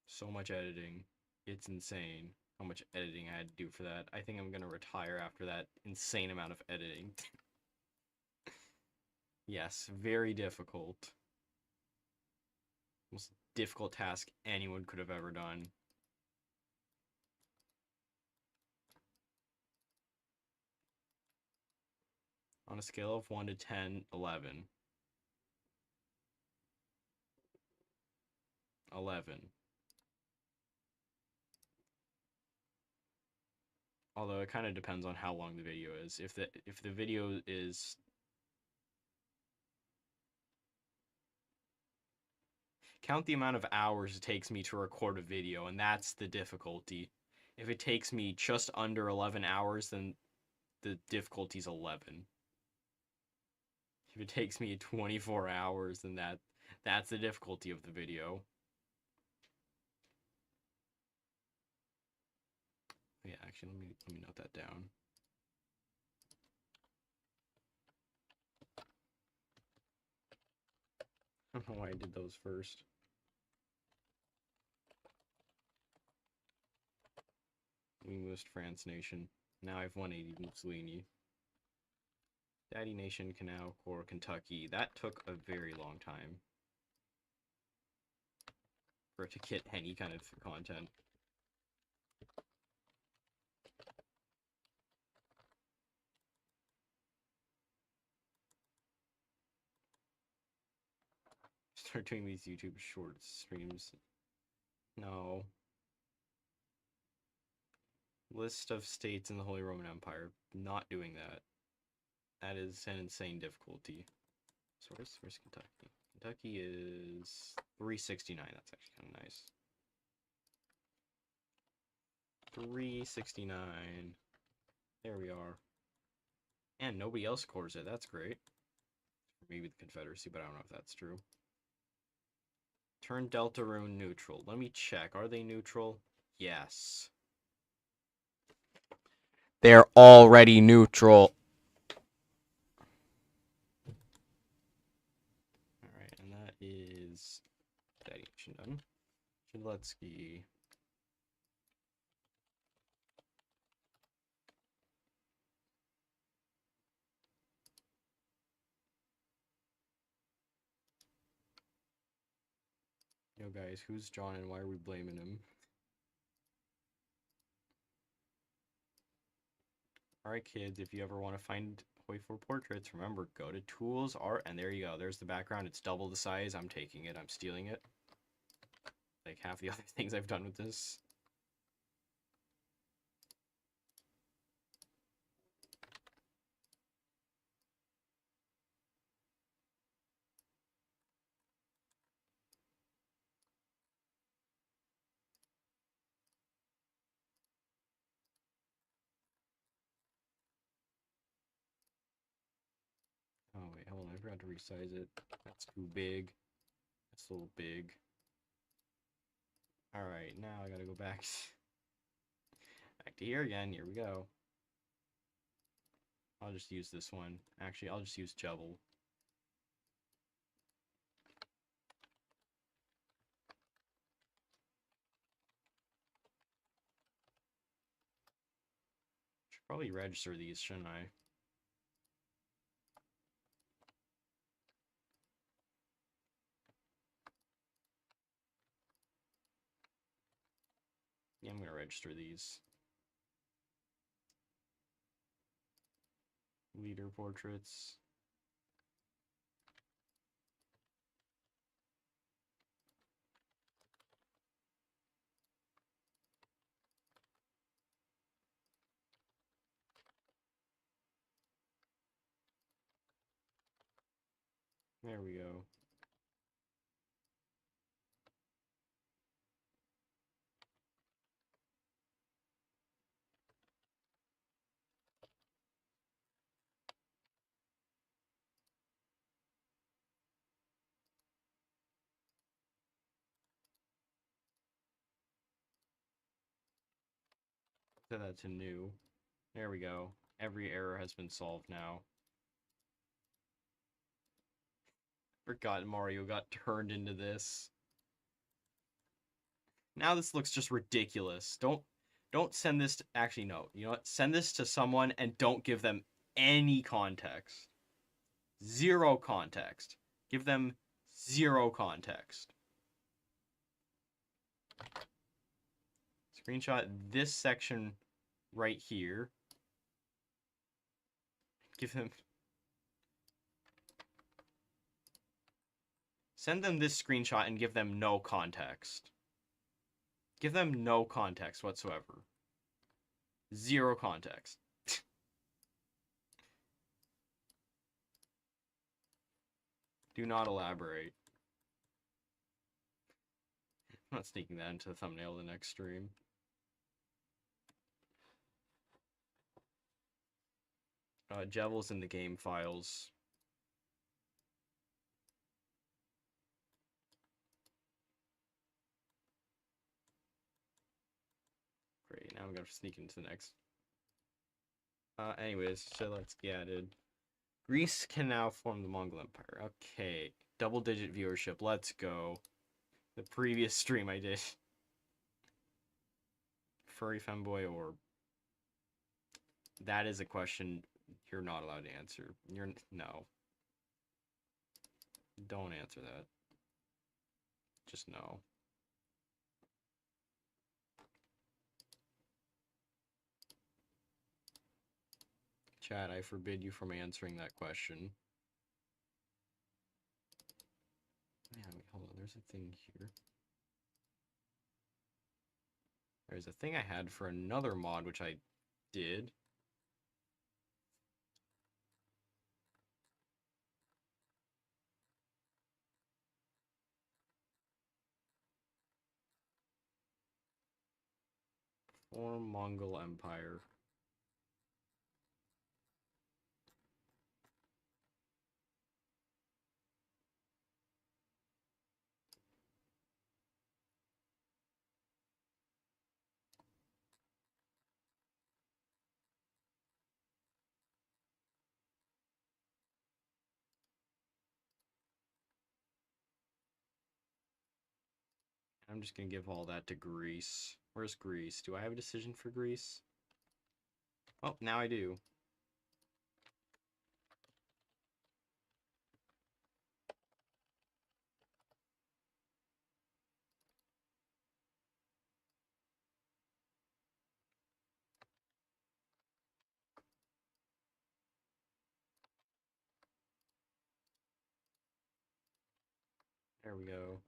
So much editing. It's insane how much editing I had to do for that. I think I'm gonna retire after that insane amount of editing. Yes, very difficult. Most difficult task anyone could have ever done. On a scale of 1 to 10, 11. 11. Although it kind of depends on how long the video is. If the video is... Count the amount of hours it takes me to record a video, and that's the difficulty. If it takes me just under 11 hours, then the difficulty's 11. If it takes me 24 hours, then that's the difficulty of the video. Yeah, actually, let me note that down. I don't know why I did those first. We moved France Nation. Now I have 180 Mussolini. Daddy Nation, Canal Corps, Kentucky. That took a very long time for it to get any kind of content. Start doing these YouTube short streams. No. List of states in the Holy Roman Empire. Not doing that. That is an insane difficulty. So where's Kentucky? Kentucky is 369. That's actually kind of nice. 369. There we are. And nobody else cores it. That's great. Maybe the Confederacy, but I don't know if that's true. Turn Deltarune neutral. Let me check. Are they neutral? Yes. They're already neutral. Alright, and that is that action done. Chiletsky. Yo guys, who's John and why are we blaming him? Alright kids, if you ever want to find Hoi4 portraits, remember, go to Tools, Art, and there you go. There's the background. It's double the size. I'm taking it. I'm stealing it. Like half the other things I've done with this. Oh wait, hold on, I forgot to resize it. That's too big. That's a little big. Alright, now I gotta go back. Back to here again, here we go. I'll just use this one. Actually, I'll just use Jubble. Should probably register these, shouldn't I? Yeah, I'm gonna register these. Leader portraits. There we go. Set that to new. There we go. Every error has been solved now. Forgot Mario got turned into this. Now this looks just ridiculous. Don't send this to, actually no. You know what? Send this to someone and don't give them any context. Zero context. Give them zero context. Screenshot this section right here. Give them... Send them this screenshot and give them no context. Give them no context whatsoever. Zero context. Do not elaborate. I'm not sneaking that into the thumbnail of the next stream. Jevel's in the game files. Great, now I'm gonna sneak into the next. Anyways, so let's get added. Greece can now form the Mongol Empire. Okay, double-digit viewership. Let's go. The previous stream I did. Furry femboy or... That is a question you're not allowed to answer. No. Don't answer that. Just no. Chat, I forbid you from answering that question. Yeah, wait, hold on. There's a thing here. There's a thing I had for another mod, which I did. Form Mongol Empire. I'm just gonna give all that to Greece. Where's Greece? Do I have a decision for Greece? Oh, now I do. There we go.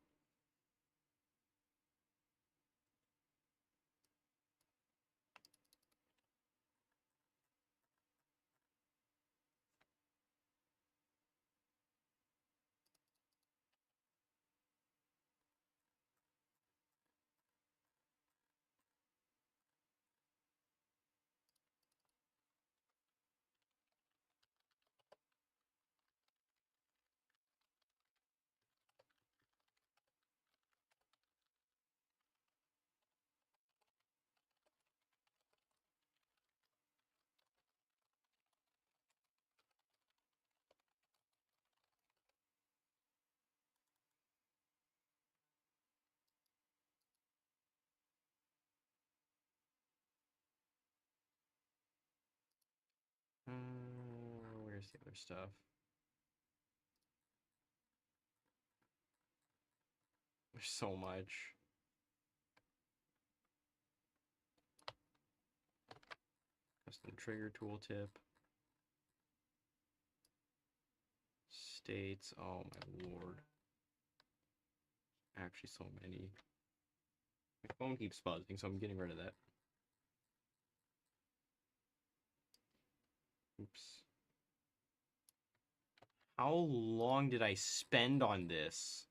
Where's the other stuff? There's so much. Custom trigger tooltip. states. Oh my lord. Actually, so many. My phone keeps buzzing, so I'm getting rid of that. Oops. How long did I spend on this?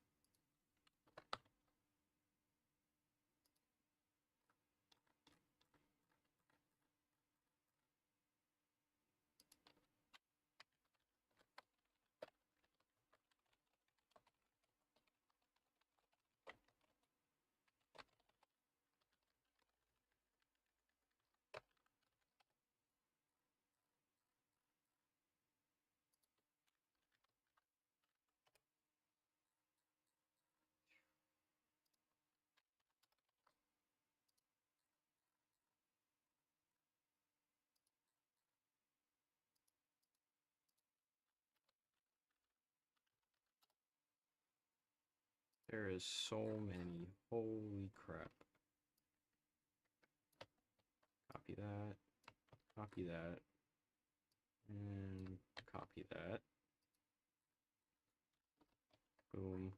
There is so many. Holy crap. Copy that. Copy that. And copy that. Boom.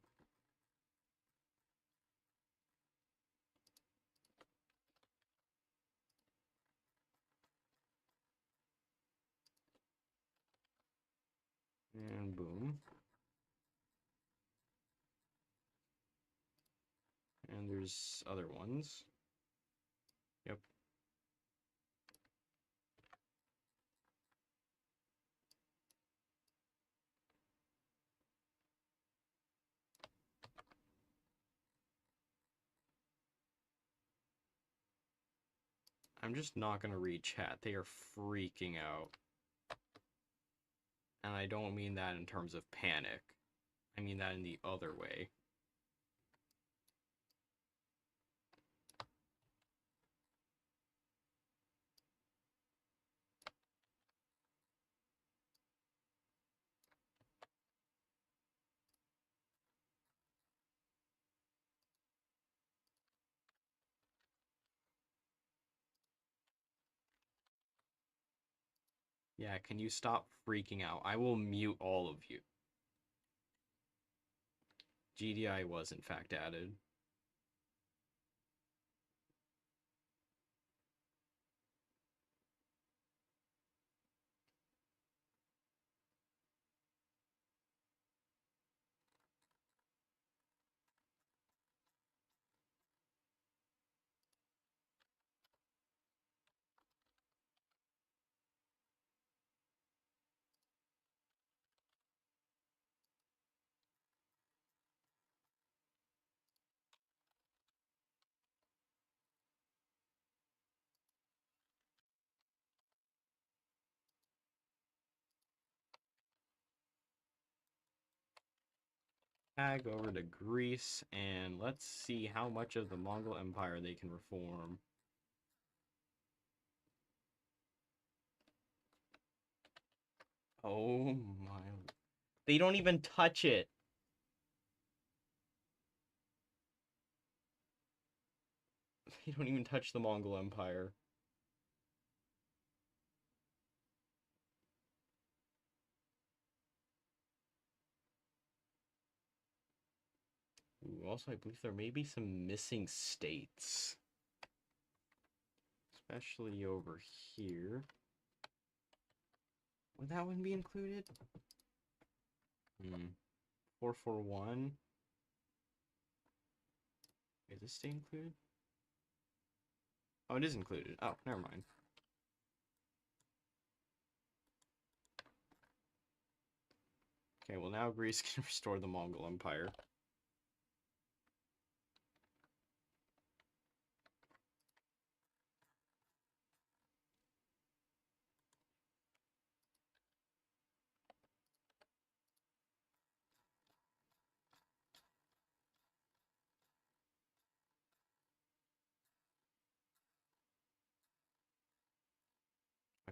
And boom. And there's other ones. Yep. I'm just not gonna read chat. They are freaking out. And I don't mean that in terms of panic. I mean that in the other way. Yeah, can you stop freaking out? I will mute all of you. GDI was in fact added. Tag over to Greece, and let's see how much of the Mongol Empire they can reform. Oh my. They don't even touch it. They don't even touch the Mongol Empire. Ooh, also, I believe there may be some missing states. Especially over here. Would that one be included? 441. Is this state included? Oh, it is included. Oh, never mind. Okay, well now Greece can restore the Mongol Empire.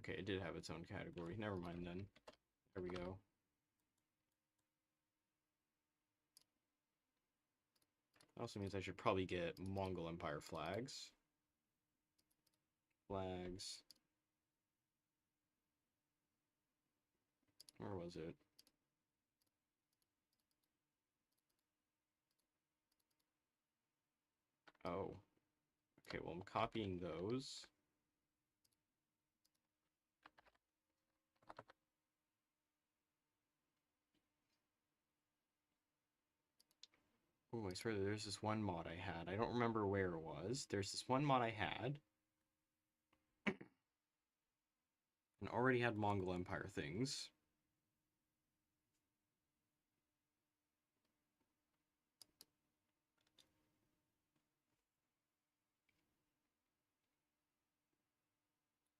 Okay, it did have its own category. Never mind then. There we go. Also means I should probably get Mongol Empire flags. Flags. Where was it? Oh. Okay, well, I'm copying those. Oh, I swear there's this one mod I had. I don't remember where it was. There's this one mod I had. And already had Mongol Empire things.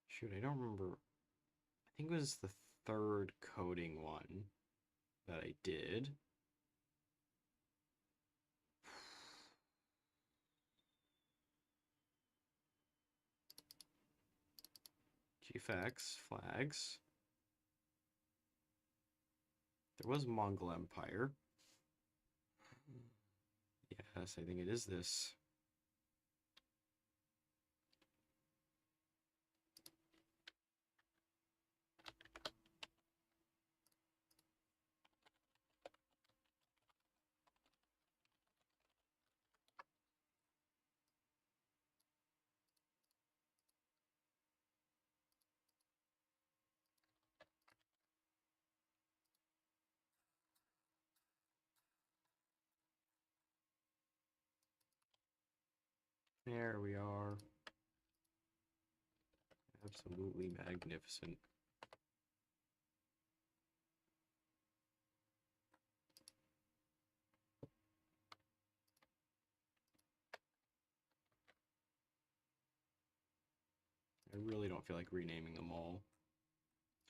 Shoot, I don't remember. I think it was the third coding one that I did. GFX, flags. There was Mongol Empire. Yes, I think it is this. There we are. Absolutely magnificent. I really don't feel like renaming them all.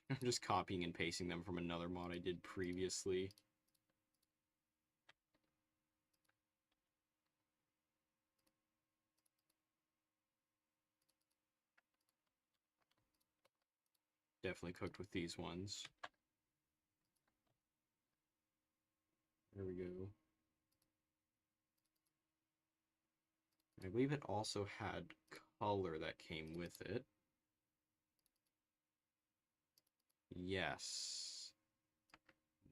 I'm just copying and pasting them from another mod I did previously. Definitely cooked with these ones. There we go. I believe it also had color that came with it. Yes.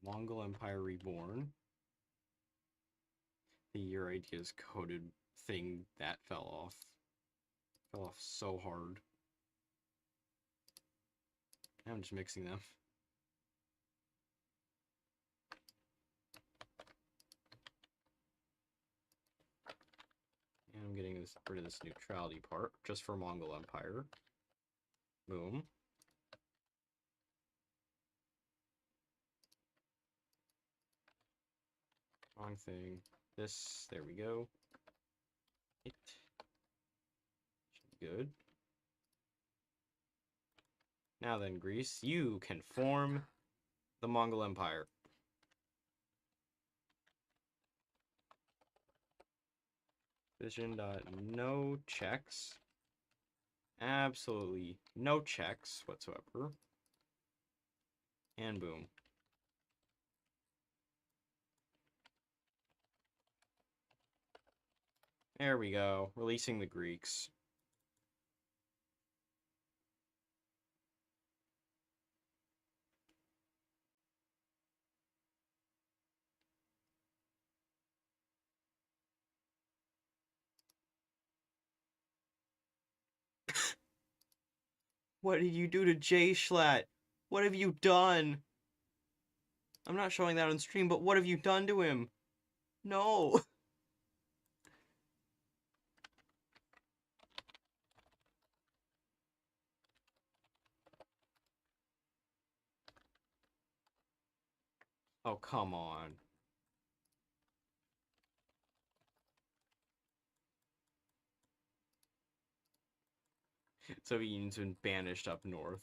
Mongol Empire Reborn. The Your Ideas coded thing that fell off. Fell off so hard. I'm just mixing them. And I'm getting rid of this neutrality part, just for Mongol Empire. Boom. Wrong thing. This, there we go. It should be good. Now then, Greece, you can form the Mongol Empire. Vision.no checks. Absolutely no checks whatsoever. And boom. There we go. Releasing the Greeks. What did you do to J-Schlatt? What have you done? I'm not showing that on stream, but what have you done to him? No. Oh, come on. Soviet Union's been banished up north.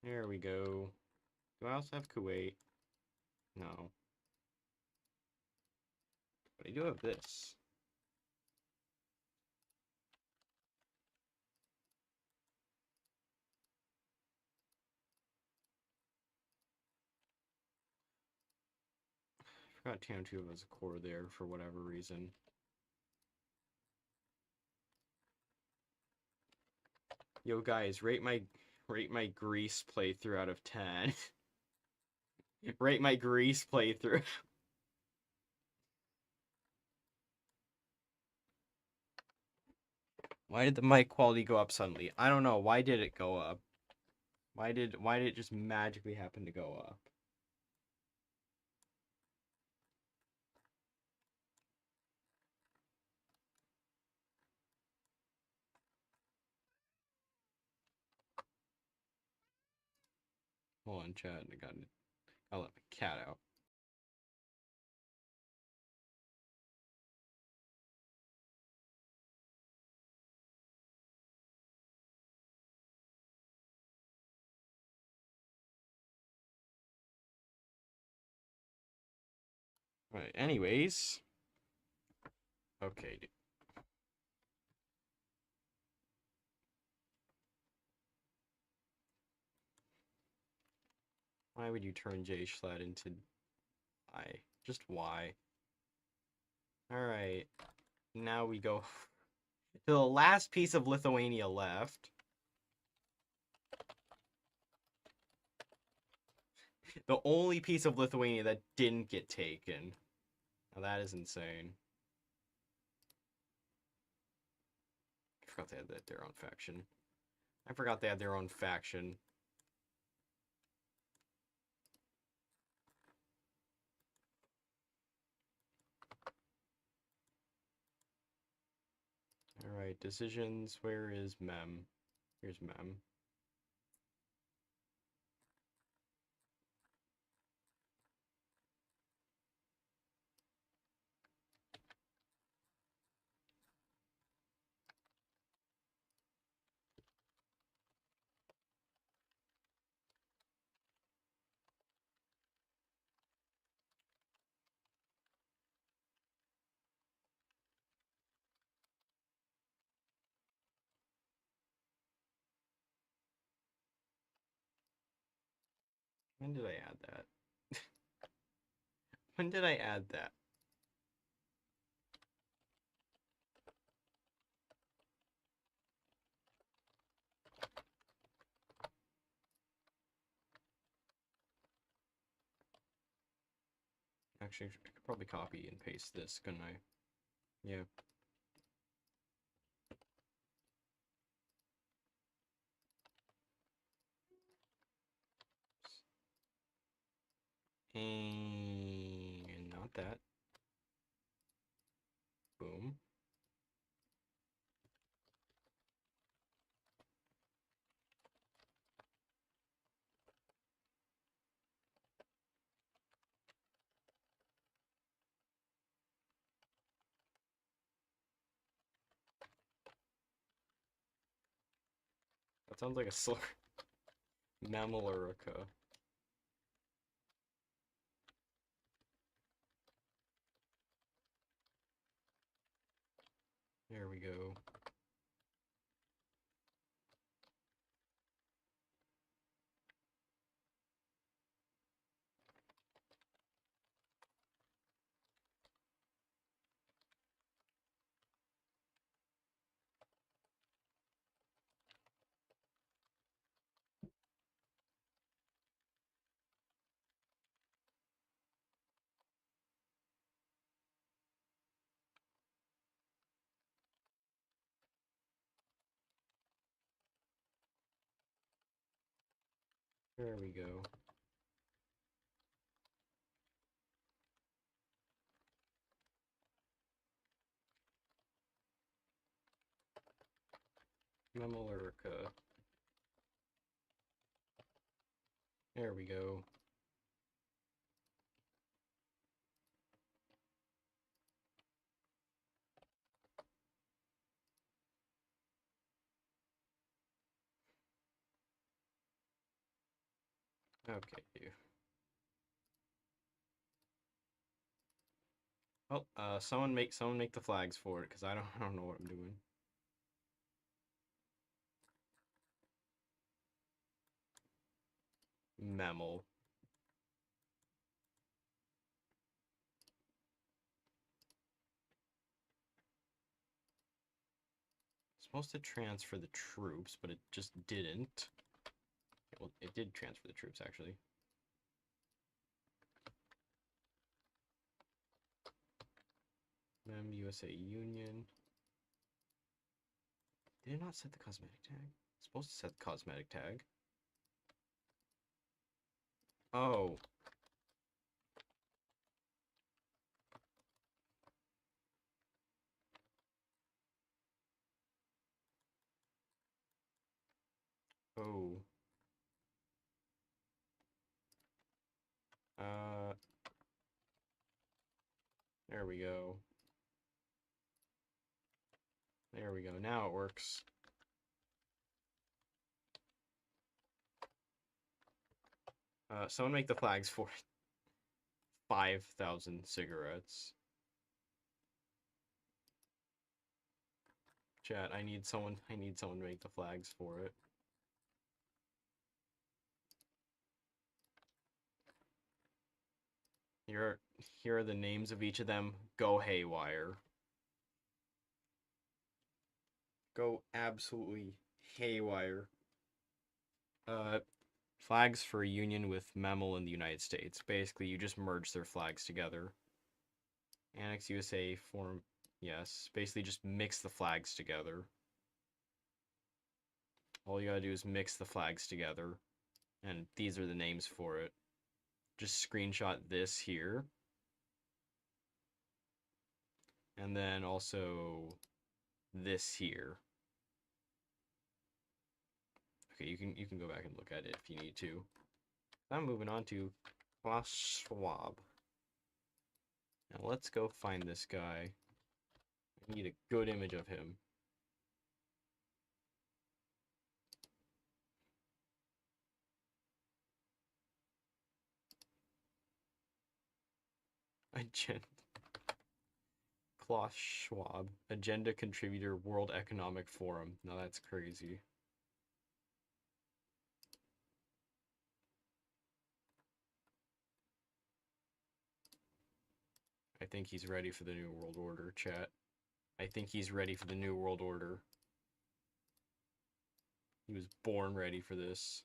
There we go. Do I also have Kuwait? No. But I do have this. Forgot TM2 was a core there for whatever reason. Yo guys, rate my Greece playthrough out of 10. Rate my Greece playthrough. Why did the mic quality go up suddenly? I don't know. Why did it go up? Why did it just magically happen to go up? Hold on, chat. I'll let my cat out. Right, anyways. Okay, dude. Why would you turn J Schlatt into I? Just why? Alright. Now we go to the last piece of Lithuania left. The only piece of Lithuania that didn't get taken. Now that is insane. I forgot they had their own faction. I forgot they had their own faction. Alright, decisions. Where is Mem? Here's Mem. When did I add that? When did I add that? Actually, I could probably copy and paste this, couldn't I? Yeah. And not that. Boom. That sounds like a slur. Mammalica. There we go. There we go. Mammalica. There we go. Okay. Oh, someone make the flags for it, because I don't know what I'm doing. Mammal. supposed to transfer the troops, but it just didn't. Well, it did transfer the troops, actually. USA Union. Did it not set the cosmetic tag? It's supposed to set the cosmetic tag. Oh. Oh. There we go. There we go. Now it works. Someone make the flags for 5,000 cigarettes. Chat, I need someone to make the flags for it. Here are the names of each of them. Go haywire. Go absolutely haywire. Flags for a union with Memel in the United States. Basically, you just merge their flags together. Annex USA form, yes. Basically, just mix the flags together. All you gotta do is mix the flags together. And these are the names for it. Just screenshot this here. And then also this here. Okay, you can go back and look at it if you need to. I'm moving on to Klaus Schwab. Now let's go find this guy. I need a good image of him. Klaus Schwab, agenda contributor, World Economic Forum. Now that's crazy. I think he's ready for the New World Order, chat. I think he's ready for the New World Order. He was born ready for this.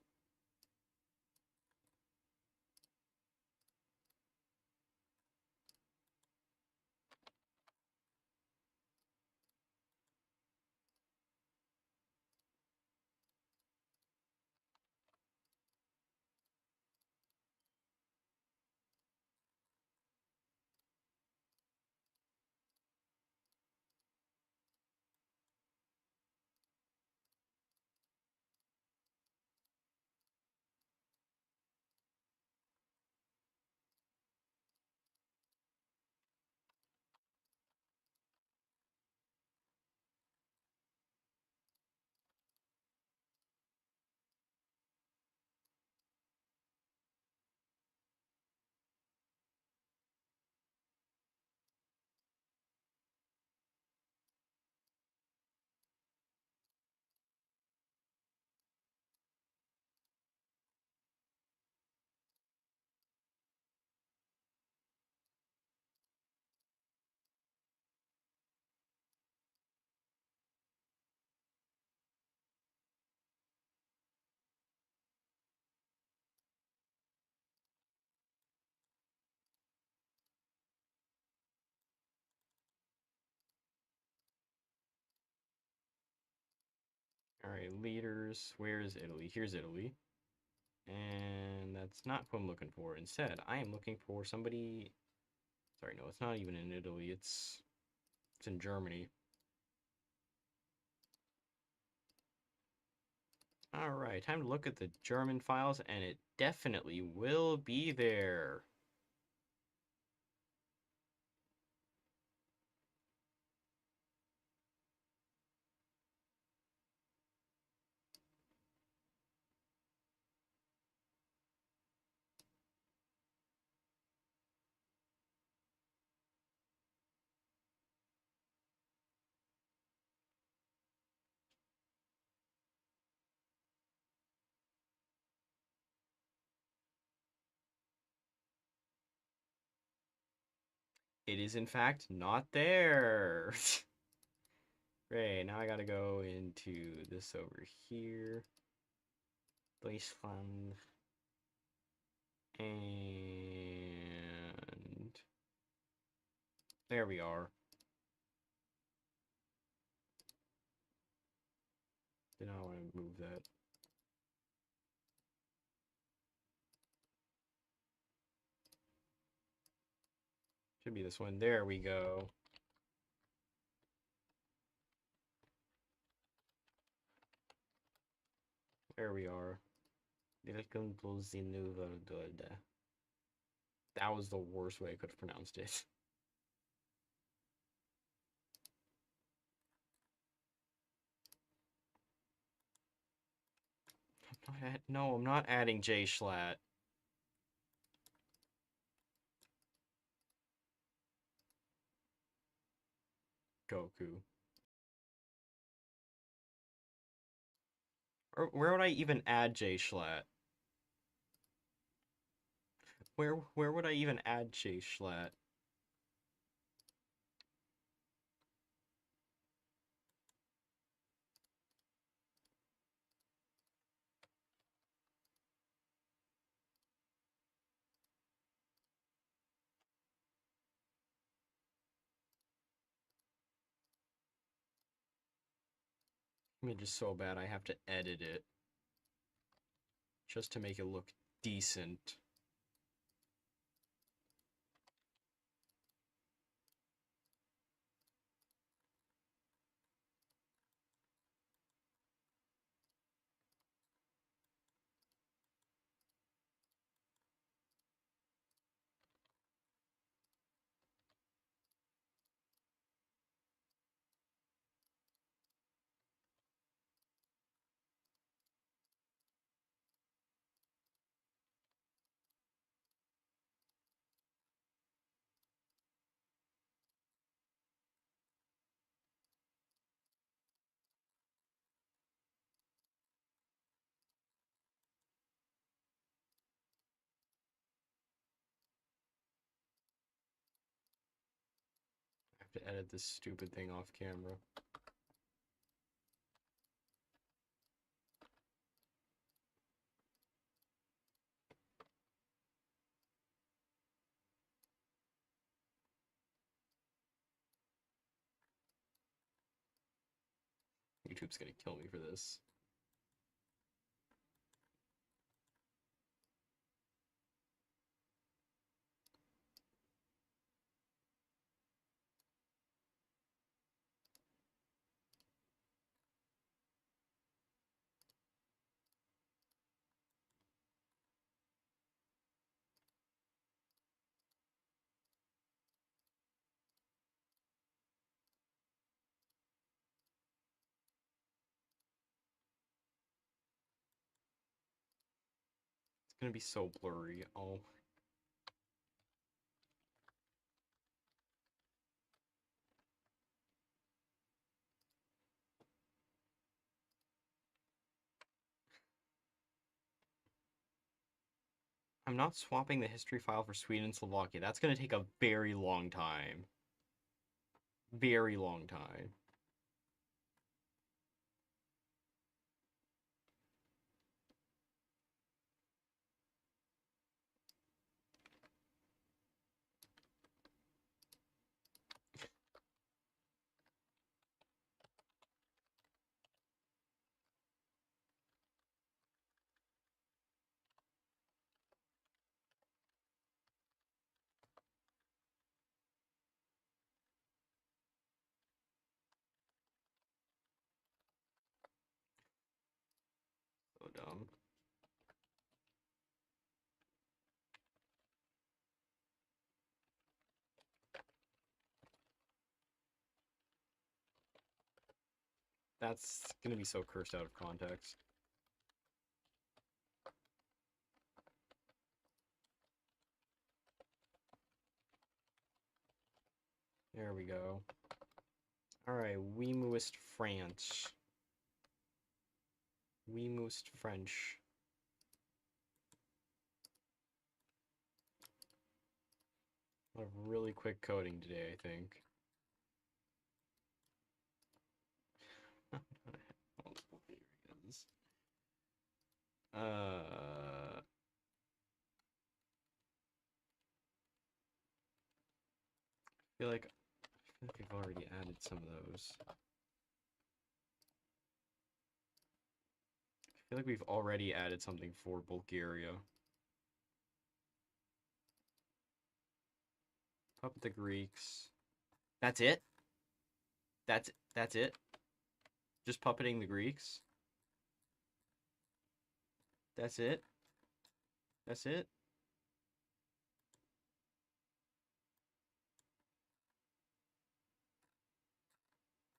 Alright, leaders. Where is Italy? Here's Italy. And that's not who I'm looking for. Instead, I am looking for somebody... Sorry, no, it's not even in Italy. It's in Germany. Alright, time to look at the German files, and it definitely will be there. It is, in fact, not there. Great, now I gotta go into this over here. Deutschland. And there we are. Did not want to move that. Should be this one. There we go. There we are. That was the worst way I could have pronounced it. No, I'm not adding J Schlatt. Goku. Or where would I even add J Schlatt? Where would I even add J Schlatt? I mean, just so bad I have to edit it just to make it look decent. I have to edit this stupid thing off camera. YouTube's gonna kill me for this. It's gonna be so blurry. Oh. I'm not swapping the history file for Sweden and Slovakia. That's gonna take a very long time. Very long time. So dumb. That's gonna be so cursed out of context. There we go. Alright, we moust France. We moust French. A really quick coding today, I think. feel like I've already added some of those. I feel like we've already added something for Bulgaria. Puppet the Greeks. That's it? That's it? Just puppeting the Greeks? That's it? That's it?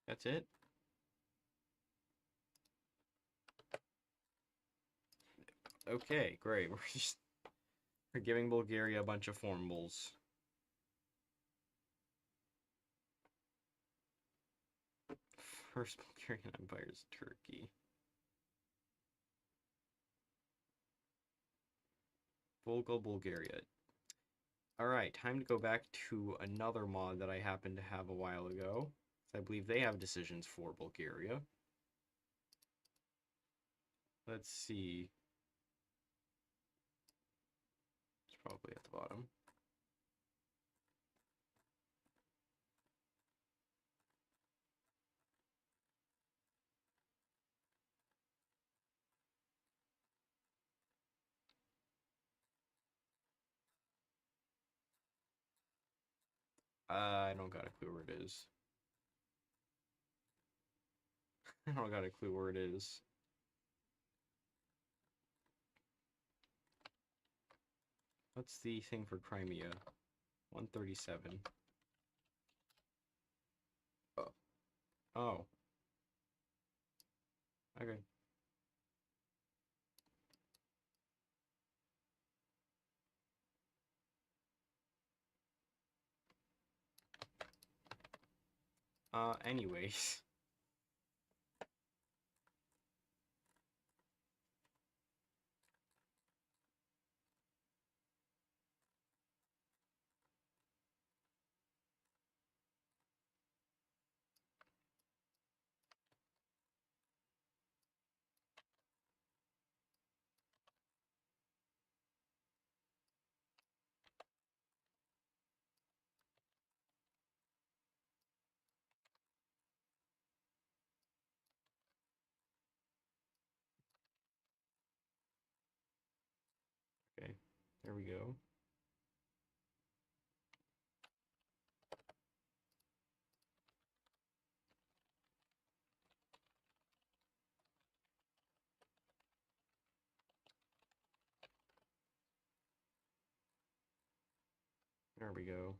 That's it? Okay, great. We're giving Bulgaria a bunch of formables. First Bulgarian Empire is Turkey. Bulgaria. Alright, time to go back to another mod that I happened to have a while ago. I believe they have decisions for Bulgaria. Let's see. It's probably at the bottom. I don't got a clue where it is. I don't got a clue where it is. What's the thing for Crimea? 137. Oh. Oh. Okay. Anyways. Okay. There we go. There we go.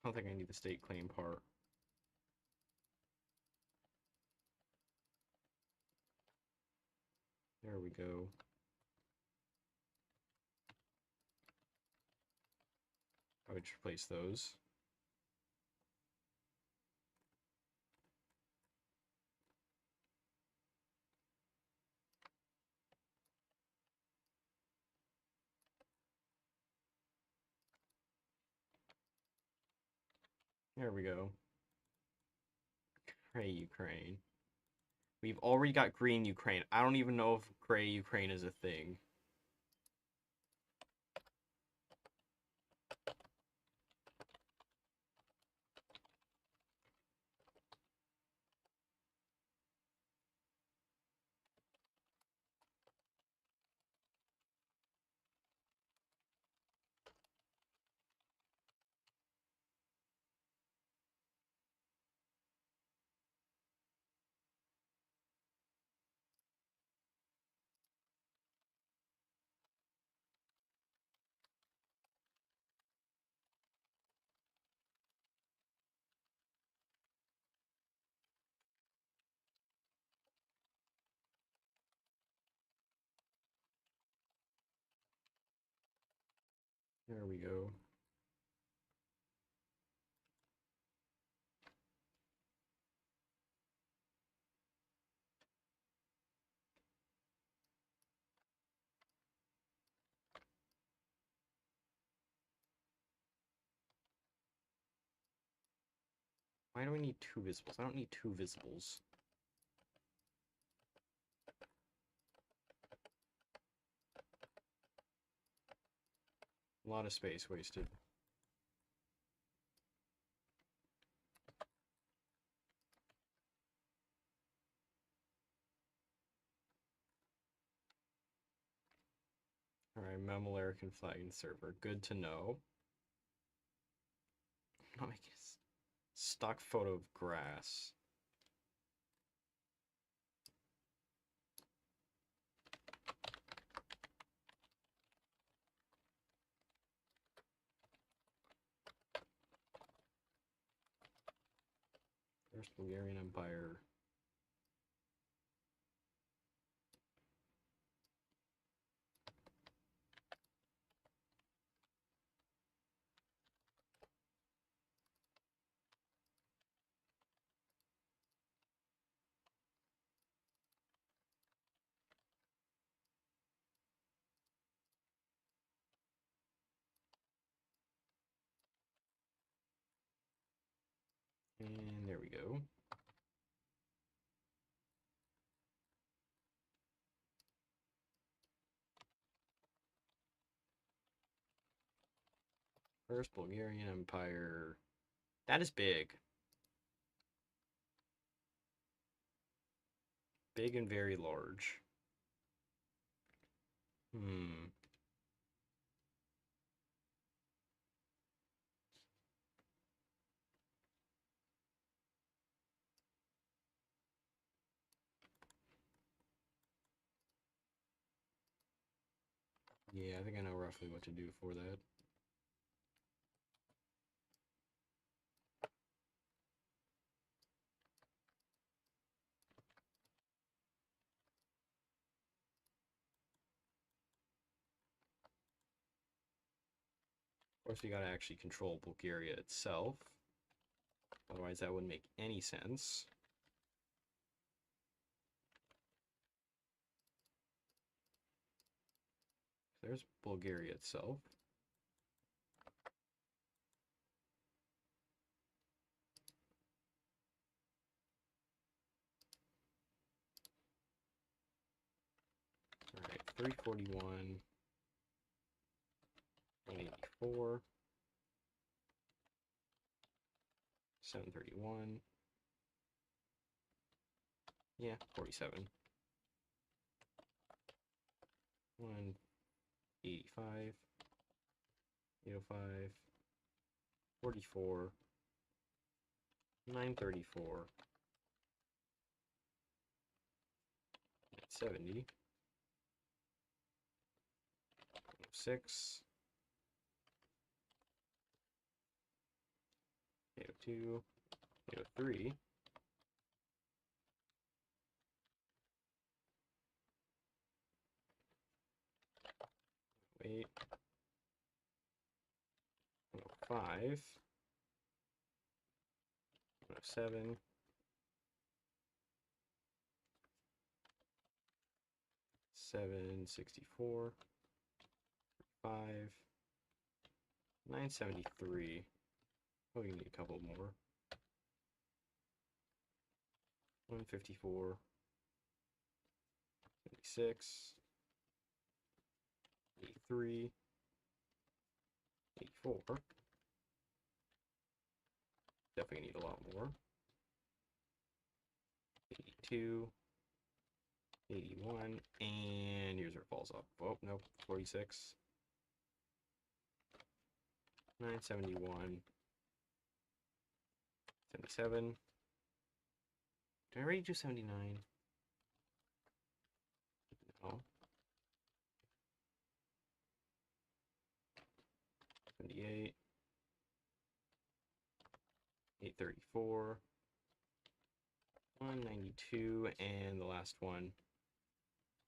I don't think I need the state claim part. There we go. I would replace those. There we go. Gray Ukraine. We've already got green Ukraine. I don't even know if gray Ukraine is a thing. There we go. Why do I need two visibles? I don't need two visibles. A lot of space wasted. Alright, American flag and server. Good to know. Not make a stock photo of grass. First Bulgarian Empire. And there we go. First Bulgarian Empire. That is big. Big and very large. Yeah, I think I know roughly what to do for that. Of course, we gotta actually control Bulgaria itself. Otherwise, that wouldn't make any sense. There's Bulgaria itself. Alright, 341, 184, 731. Yeah, 47. 185, 805, 44, 934, 70, 6, 802, 803, 8, 105, 107, 764, 5, 973. Oh, you need a couple more. 154, 76, 83, 84. Definitely need a lot more. 82, 81, and here's where it falls off. Oh, nope, 46, 971, 77. Did I already do 79? No. 78, 834, 192, and the last one,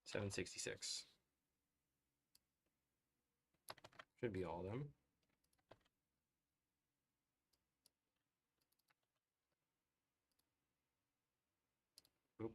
766. Should be all of them. Oop.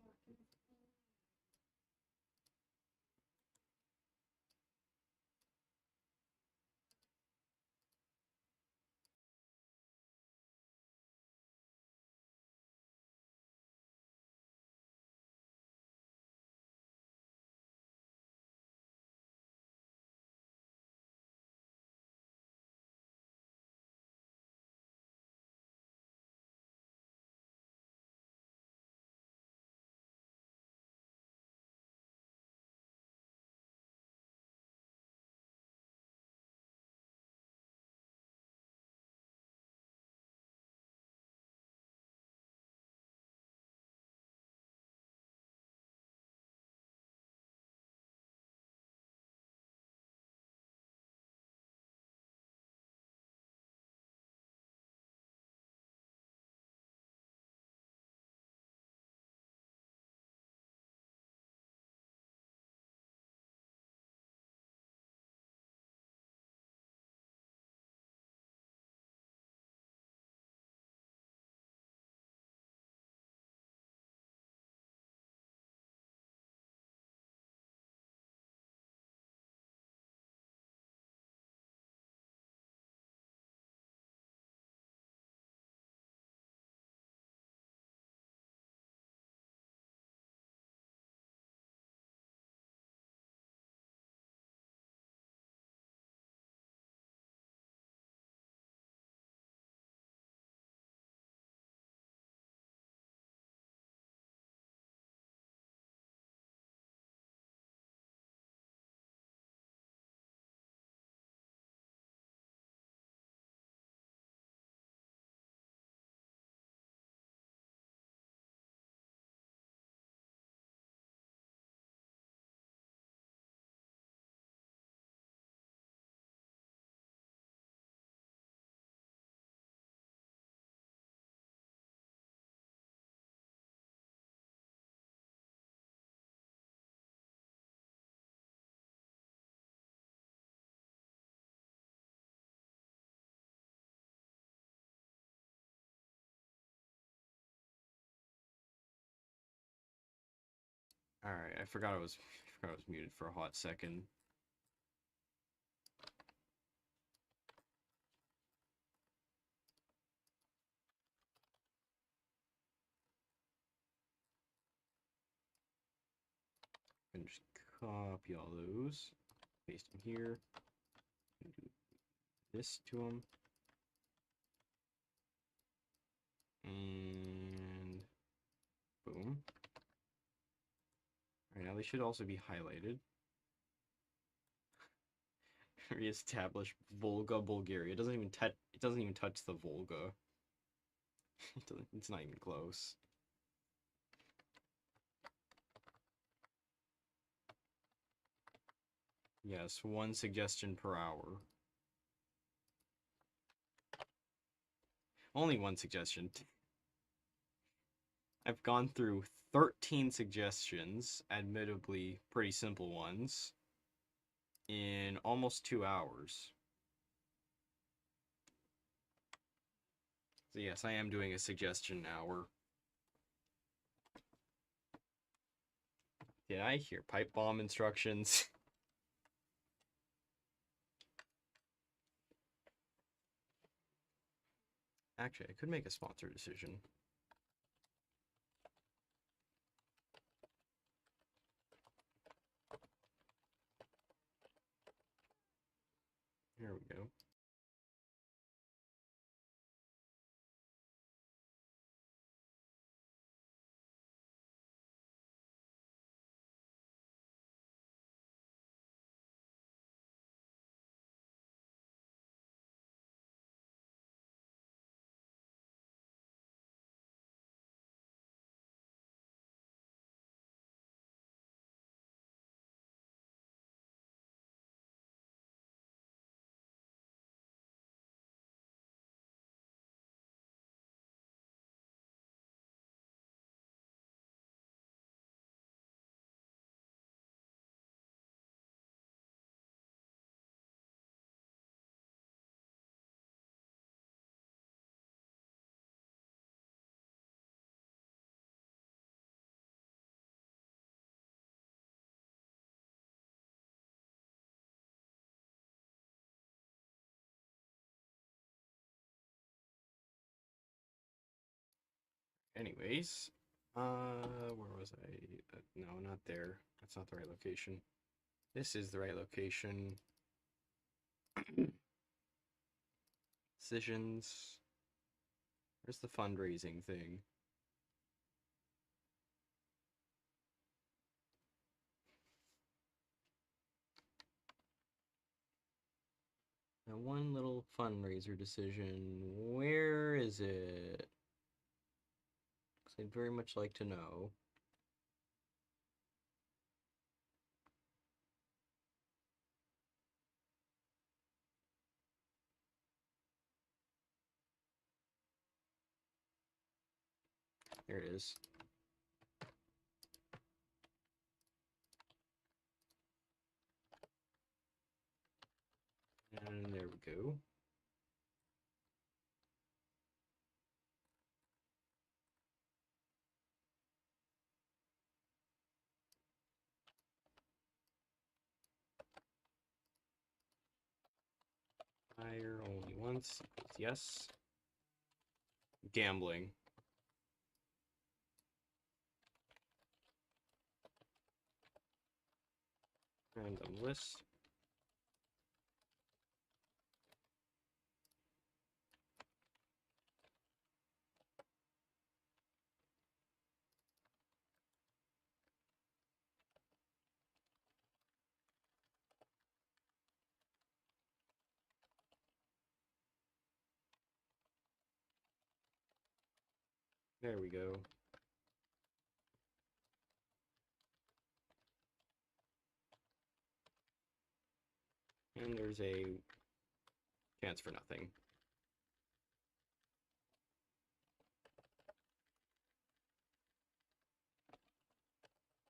Alright, I forgot I was muted for a hot second. And just copy all those, paste them here, and do this to them, and boom. Alright, now they should also be highlighted. Reestablish Volga, Bulgaria. It doesn't even touch the Volga. It's not even close. Yes, 1 suggestion per hour. Only 1 suggestion. I've gone through 13 suggestions, admittedly pretty simple ones, in almost 2 hours. So yes, I am doing a suggestion hour. Did I hear pipe bomb instructions? Actually, I could make a sponsor decision. Here we go. Anyways, where was I? No, not there. That's not the right location. This is the right location. Decisions. Where's the fundraising thing? Now, one little fundraiser decision. Where is it? Because I'd very much like to know. There it is. And there we go. Hire only once. Yes. Gambling. Random list. There we go. And there's a chance for nothing.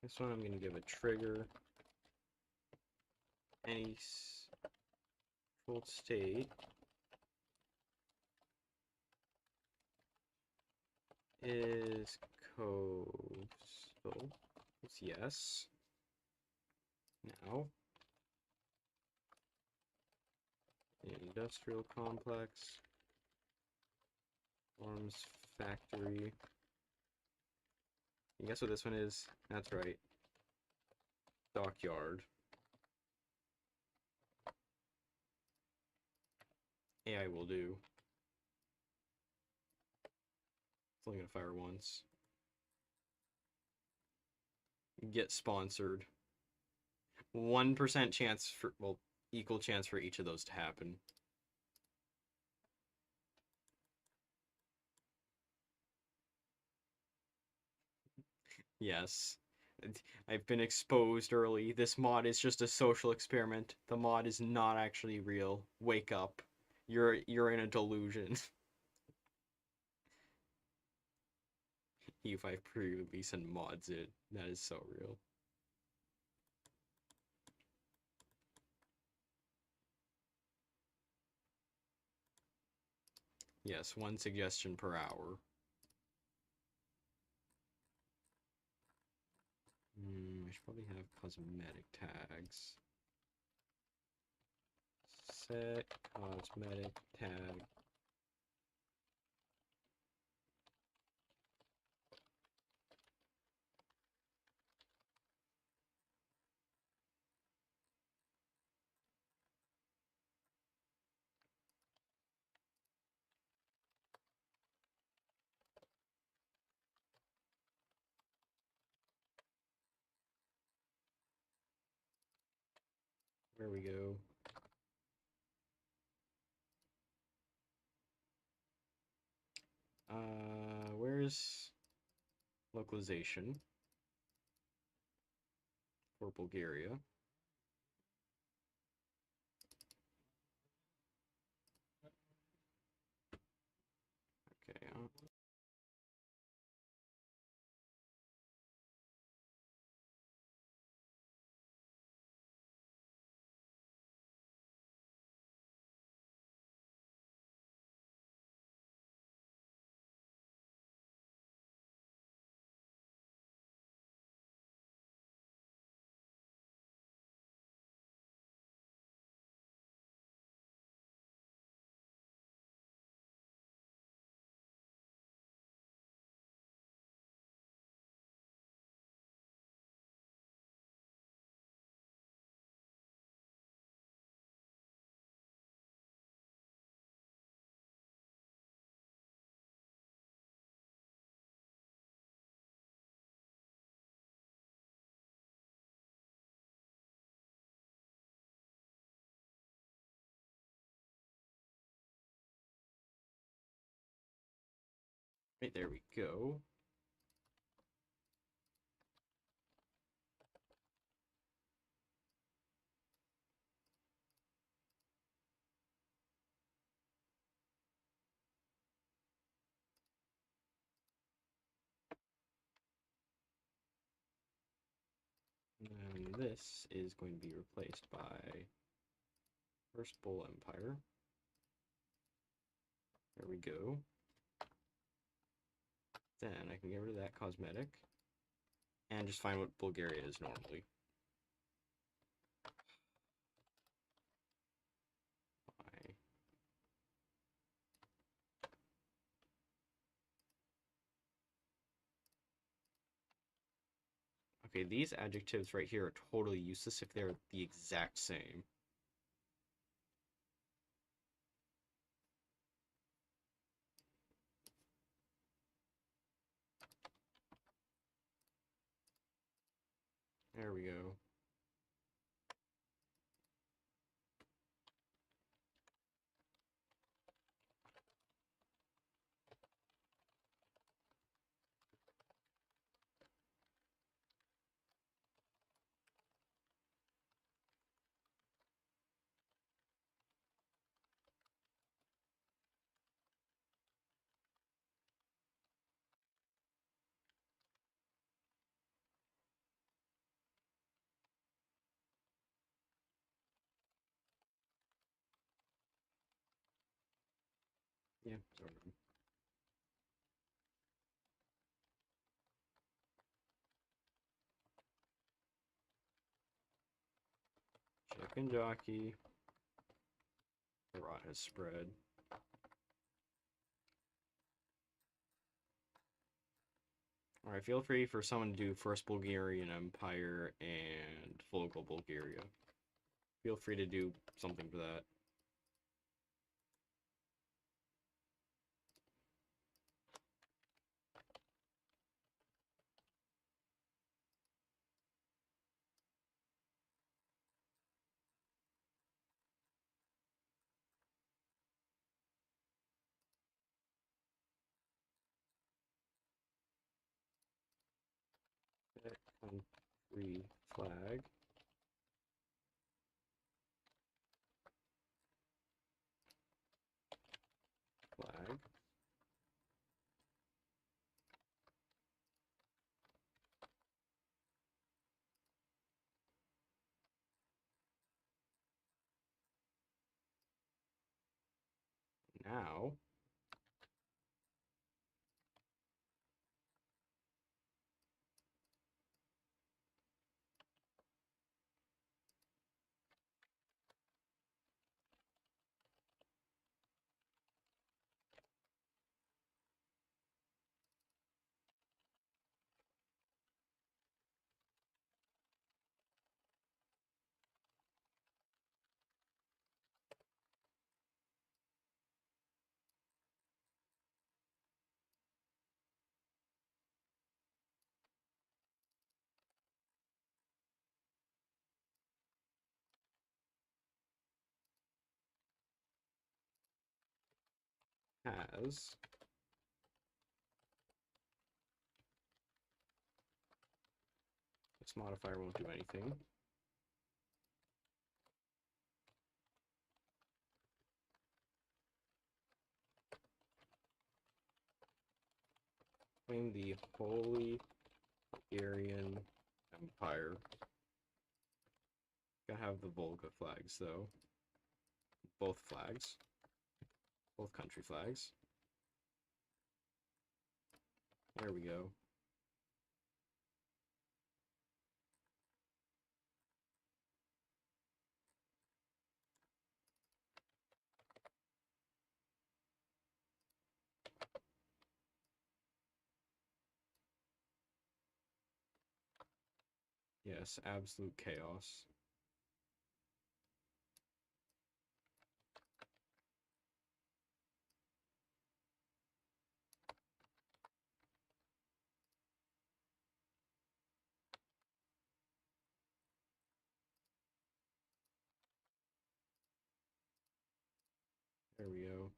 This one I'm going to give a trigger. Any controlled state is coastal. It's yes. Now, industrial complex, arms factory. You guess what this one is? That's right. Dockyard. AI will do. It's only gonna fire once. Get sponsored. 1% chance for, well, equal chance for each of those to happen. Yes. I've been exposed early. This mod is just a social experiment. The mod is not actually real. Wake up. You're in a delusion. EU5 pre-release and mods it. That is so real. Yes, 1 suggestion per hour. I should probably have cosmetic tags. Set cosmetic tag. There we go. Where's localization for Bulgaria? Okay. Right, there we go. And this is going to be replaced by First Bull Empire. There we go. Then I can get rid of that cosmetic and just find what Bulgaria is normally. Why? Okay, these adjectives right here are totally useless if they're the exact same. There we go. Yeah, sort of. Second jockey. The rot has spread. Alright, feel free for someone to do First Bulgarian Empire and Volga Bulgaria. Feel free to do something for that. Country flag. Flag. Now, has this modifier won't do anything. Claim the Holy Bulgarian Empire. Gotta have the Volga flags though. Both flags. Both country flags. There we go. Yes, absolute chaos. There we go.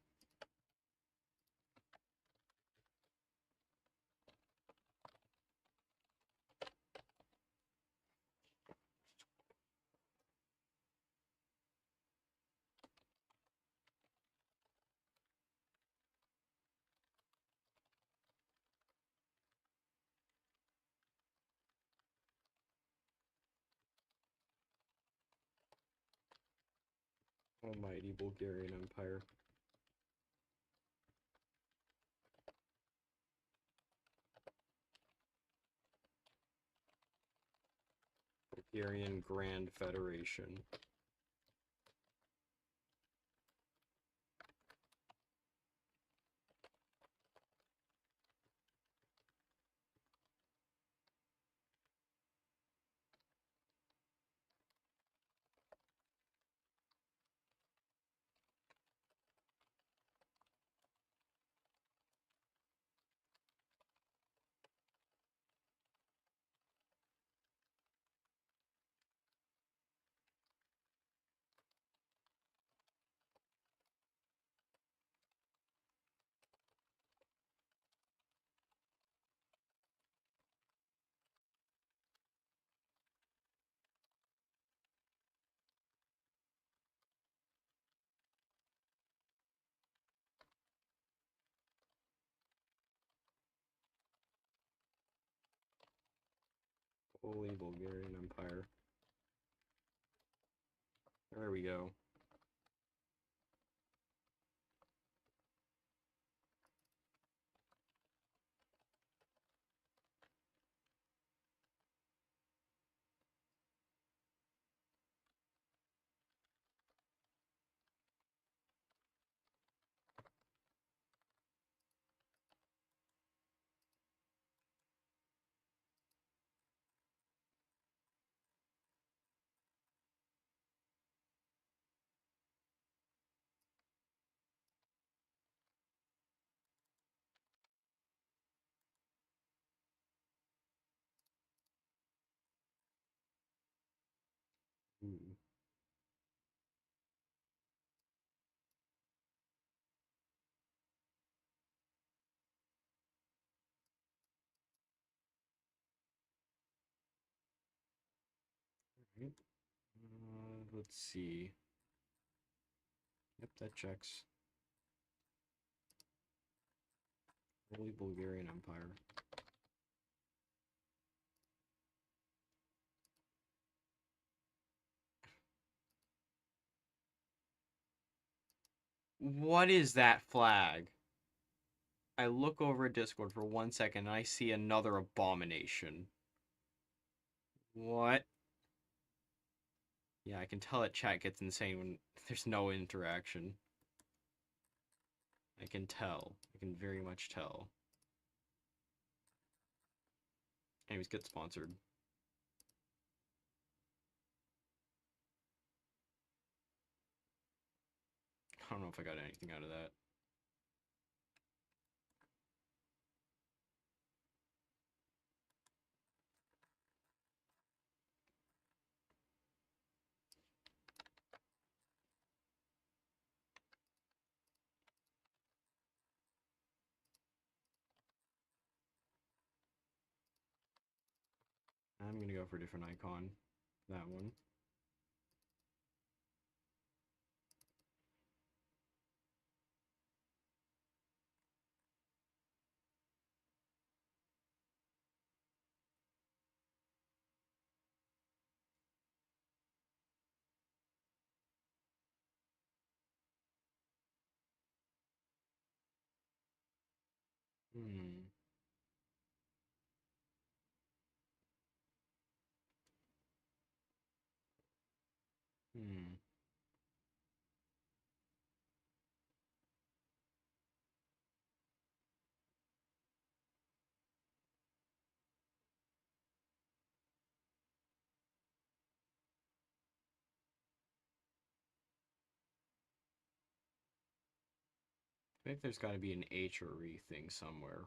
Almighty Bulgarian Empire. Bulgarian Grand Federation. Holy Bulgarian Empire. There we go. let's see. Yep, that checks. Holy Bulgarian Empire. What is that flag? I look over at Discord for 1 second and I see another abomination. What? Yeah, I can tell that chat gets insane when there's no interaction. I can tell. I can very much tell. Anyways, get sponsored. I don't know if I got anything out of that. I'm gonna go for a different icon. That one. Hmm. Hmm. I think there's gotta be an HRE thing somewhere.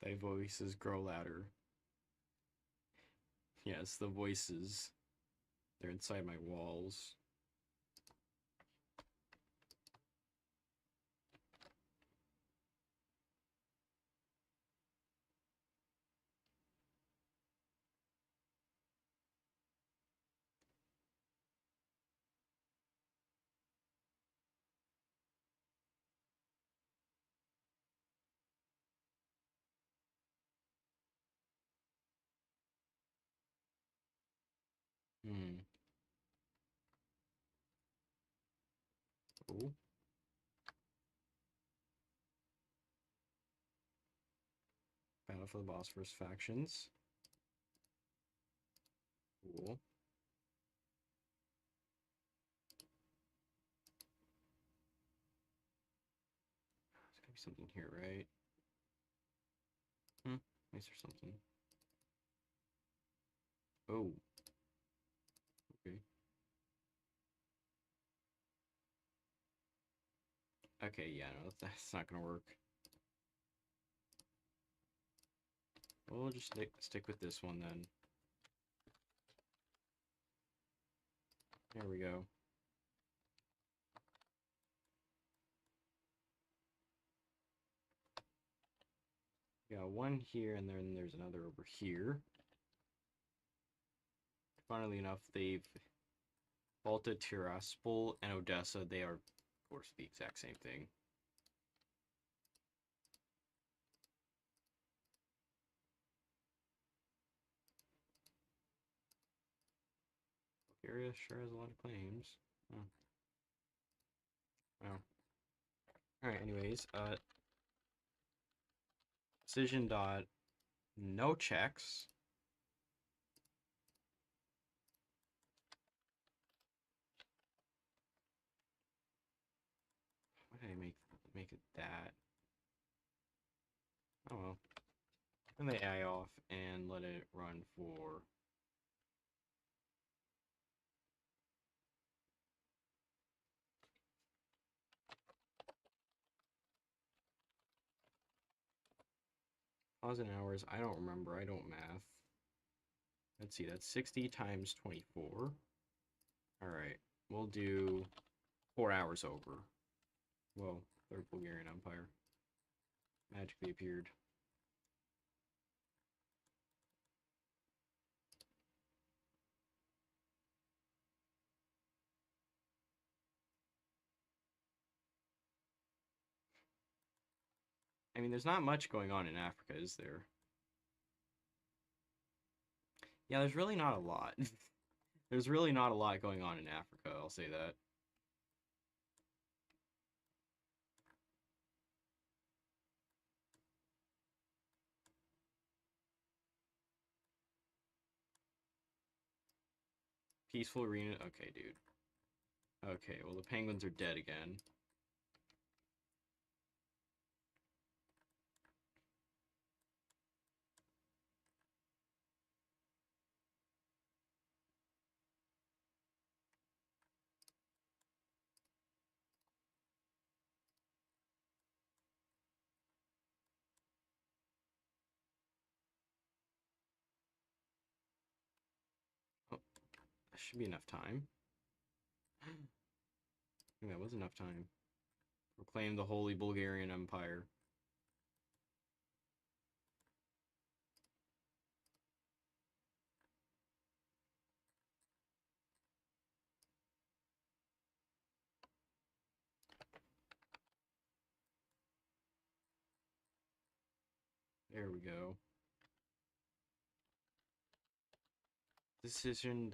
Thy voices grow louder. Yes, the voices. They're inside my walls. Hmm. Oh. Battle for the Bosphorus factions. Cool. There's gotta be something here, right? Hmm. Is there something? Oh. Okay. Okay, yeah, no, that's not gonna work. We'll just stick with this one then. There we go. Got one here, and then there's another over here. Funnily enough, they've Balta, Tiraspol, and Odessa. They are, of course, the exact same thing. Bulgaria sure has a lot of claims. Oh. Wow. Alright, anyways, decision dot, no checks. Why did I make it that? Oh well. And the AI off, and let it run for... Pause in hours, I don't remember, I don't math. Let's see, that's 60 times 24. Alright, we'll do 4 hours over. Whoa, Third Bulgarian Empire. Magically appeared. I mean, there's not much going on in Africa, is there? Yeah, there's really not a lot. There's really not a lot going on in Africa, I'll say that. Peaceful arena? Okay, dude. Okay, well, the penguins are dead again. Oh, that should be enough time. I think that was enough time. Proclaim the Holy Bulgarian Empire. There we go. Decision,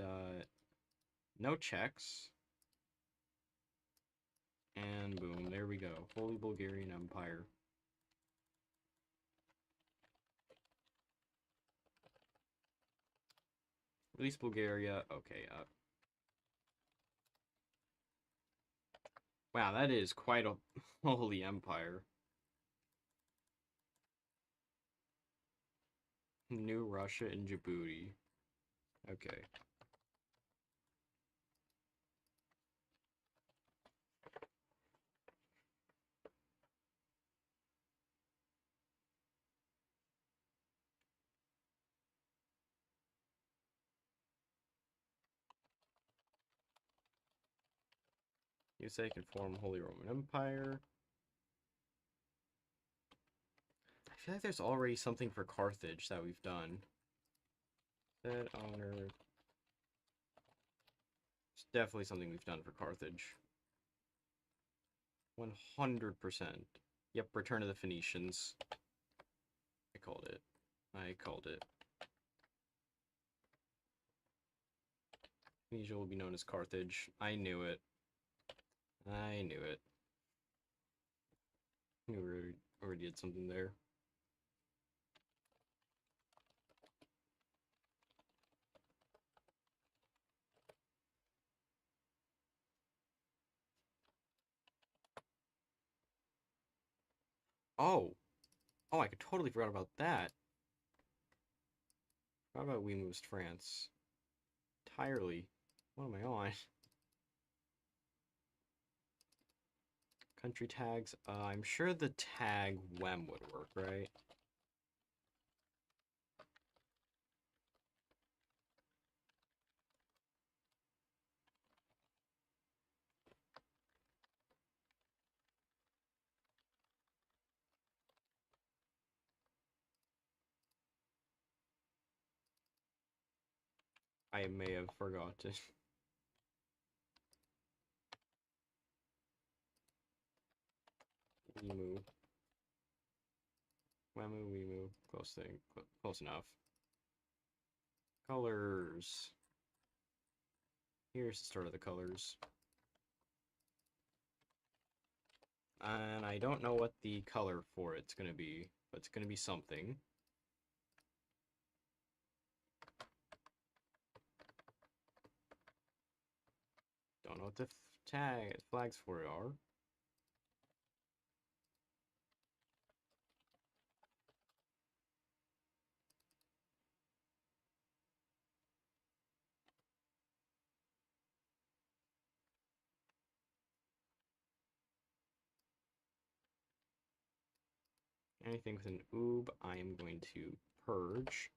no checks. And boom, there we go. Holy Bulgarian Empire. Release Bulgaria. Okay, wow, that is quite a holy empire. New Russia and Djibouti. Okay. You say can form Holy Roman Empire. I feel like there's already something for Carthage that we've done. Said honor. It's definitely something we've done for Carthage. 100%. Yep, Return of the Phoenicians. I called it. I called it. Phoenicia will be known as Carthage. I knew it. I knew it. I knew we already did something there. Oh! Oh, I totally forgot about that. Forgot about We Moves France. Entirely. What am I on? Country tags. I'm sure the tag WEM would work, right? I may have forgotten. Wemu. Wemu, Wemu. Close thing. Close enough. Colors. Here's the start of the colors. And I don't know what the color for it's gonna be, but it's gonna be something. Don't know what the flags for it are. Anything with an oob, I am going to purge.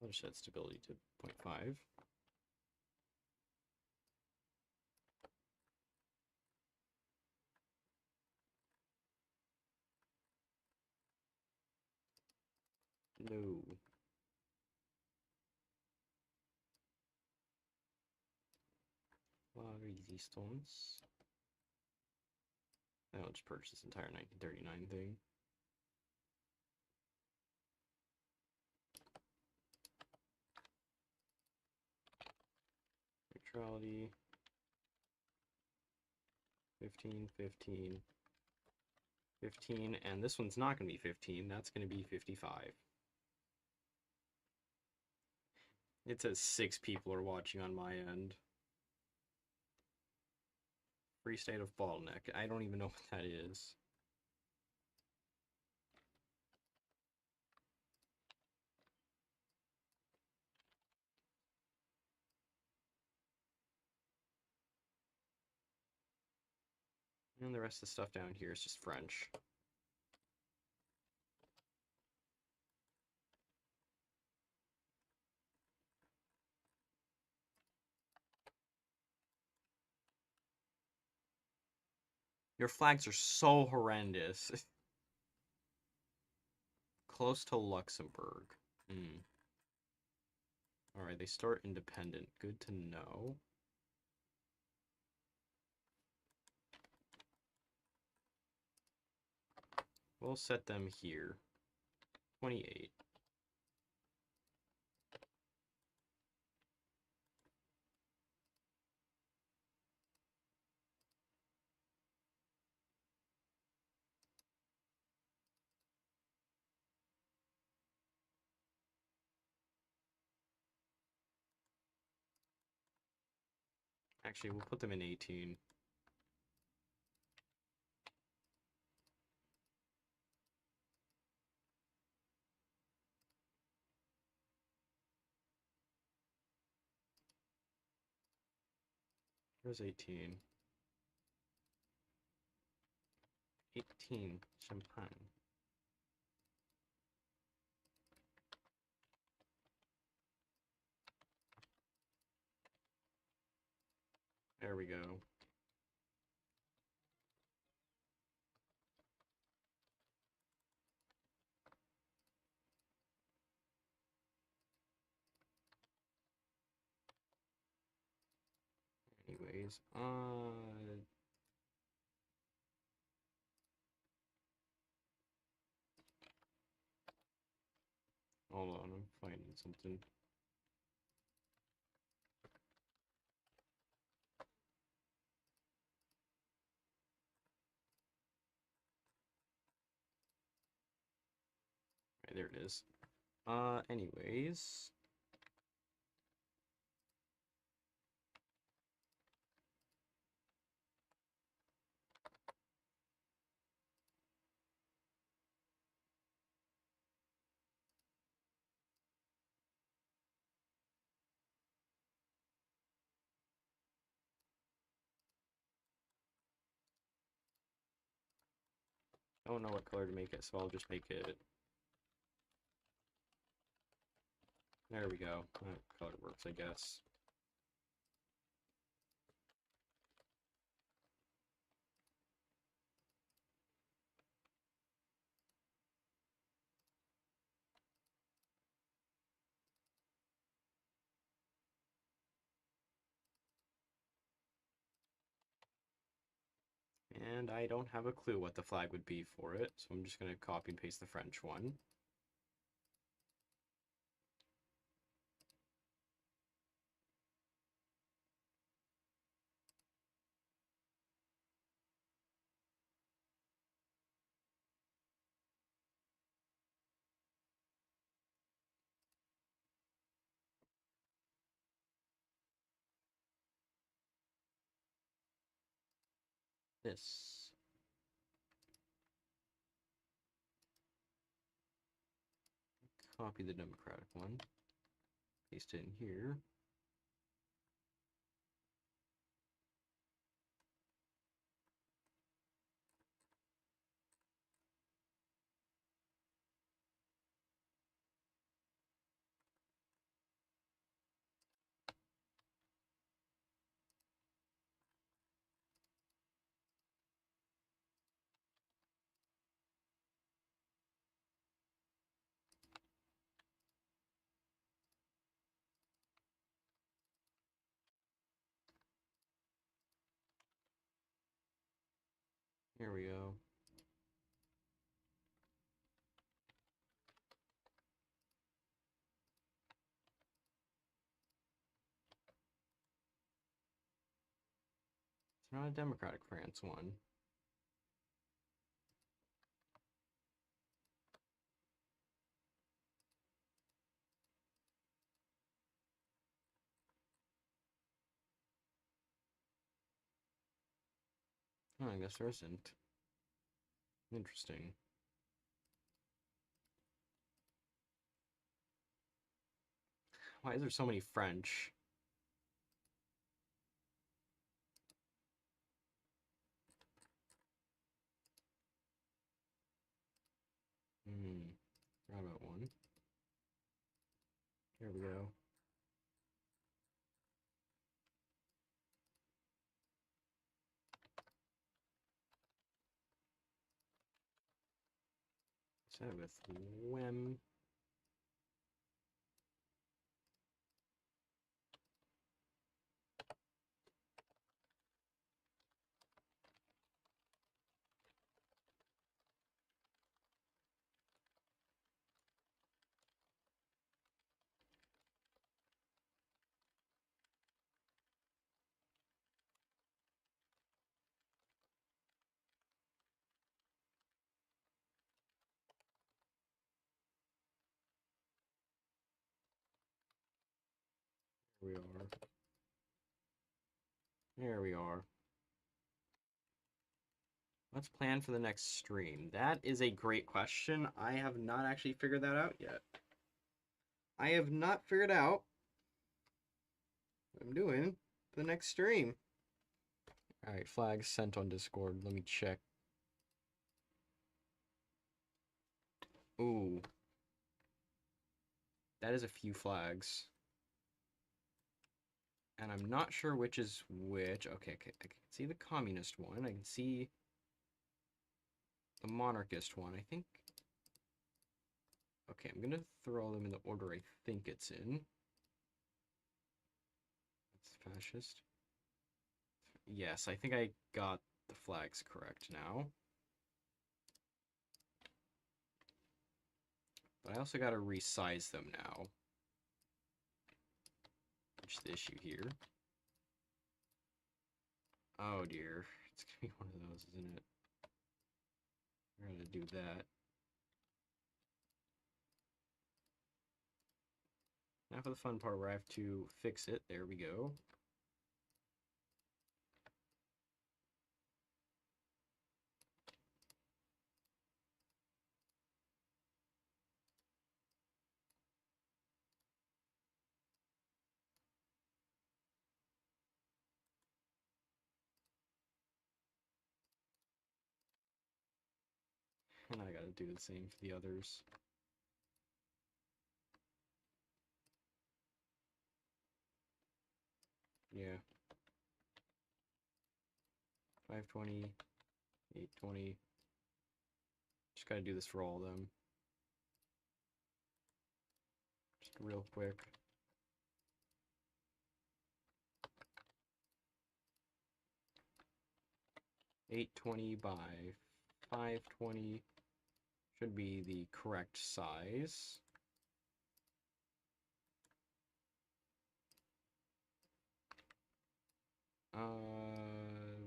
I'll just set stability to 0.5. No. La resistance. I'll just purge this entire 1939 thing. Neutrality. 15, 15, 15, and this one's not going to be 15, that's going to be 55. It says 6 people are watching on my end. Free state of bottleneck. I don't even know what that is. And the rest of the stuff down here is just French. Your flags are so horrendous. Close to Luxembourg. Alright, they start independent. Good to know. We'll set them here. 28. Actually, we'll put them in 18. Where's 18? 18. Champagne. There we go. Anyways, hold on, I'm finding something. Right, there it is. Anyways. I don't know what color to make it, so I'll just make it. There we go. That color works, I guess. And I don't have a clue what the flag would be for it, so I'm just going to copy and paste the French one. this. Copy the Democratic one. Paste it in here. Here we go. It's not a Democratic France one. Oh, I guess there isn't. Interesting. Why is there so many French? Forgot about one. Here we go. Set it with Wem. Here we are. There we are. Let's plan for the next stream. That is a great question. I have not actually figured that out yet. I have not figured out what I'm doing for the next stream. Alright, flags sent on Discord. Let me check. Ooh. That is a few flags. And I'm not sure which is which. Okay, I can see the communist one. I can see the monarchist one, I think. Okay, I'm gonna throw them in the order I think it's in. That's fascist. Yes, I think I got the flags correct now. But I also gotta resize them now. Which is the issue here. Oh dear. It's gonna be one of those, isn't it? We're gonna do that. Now for the fun part where I have to fix it. There we go. And I gotta do the same for the others. Yeah. 520, 820. Just gotta do this for all of them. Just real quick. $820 by 520 should be the correct size.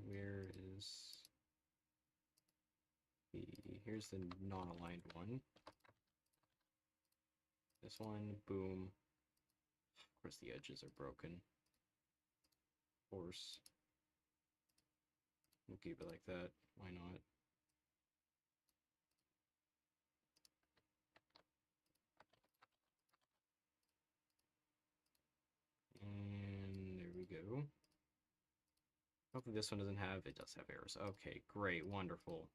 Where is here's the non-aligned one. This one, boom. Of course the edges are broken. Of course. We'll keep it like that. Why not? And there we go. Hopefully this one doesn't have, it does have errors. Okay, great, wonderful.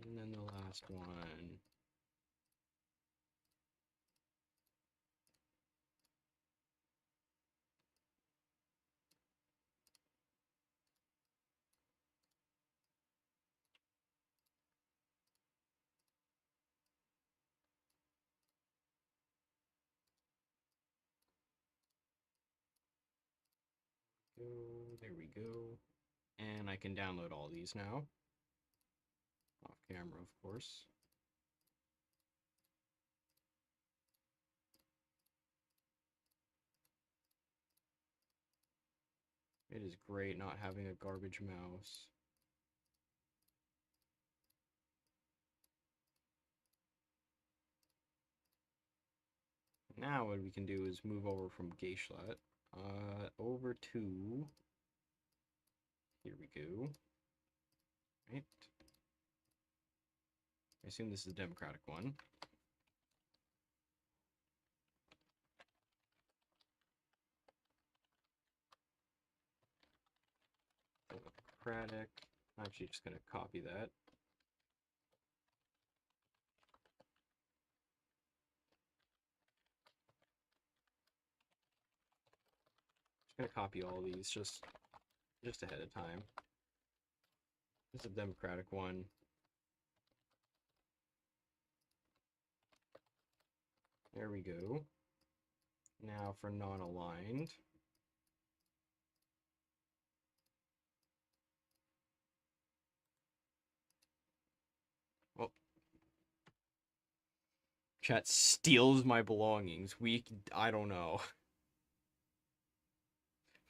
And then the last one. Go, there we go. And I can download all these now. Off camera, of course. It is great not having a garbage mouse. Now what we can do is move over from Geschlat over to, here we go. Right. I assume this is the Democratic one. Democratic. I'm actually just going to copy that. Just going to copy all these just ahead of time. This is a Democratic one. There we go. Now for non-aligned. Oh. Chat steals my belongings. I don't know.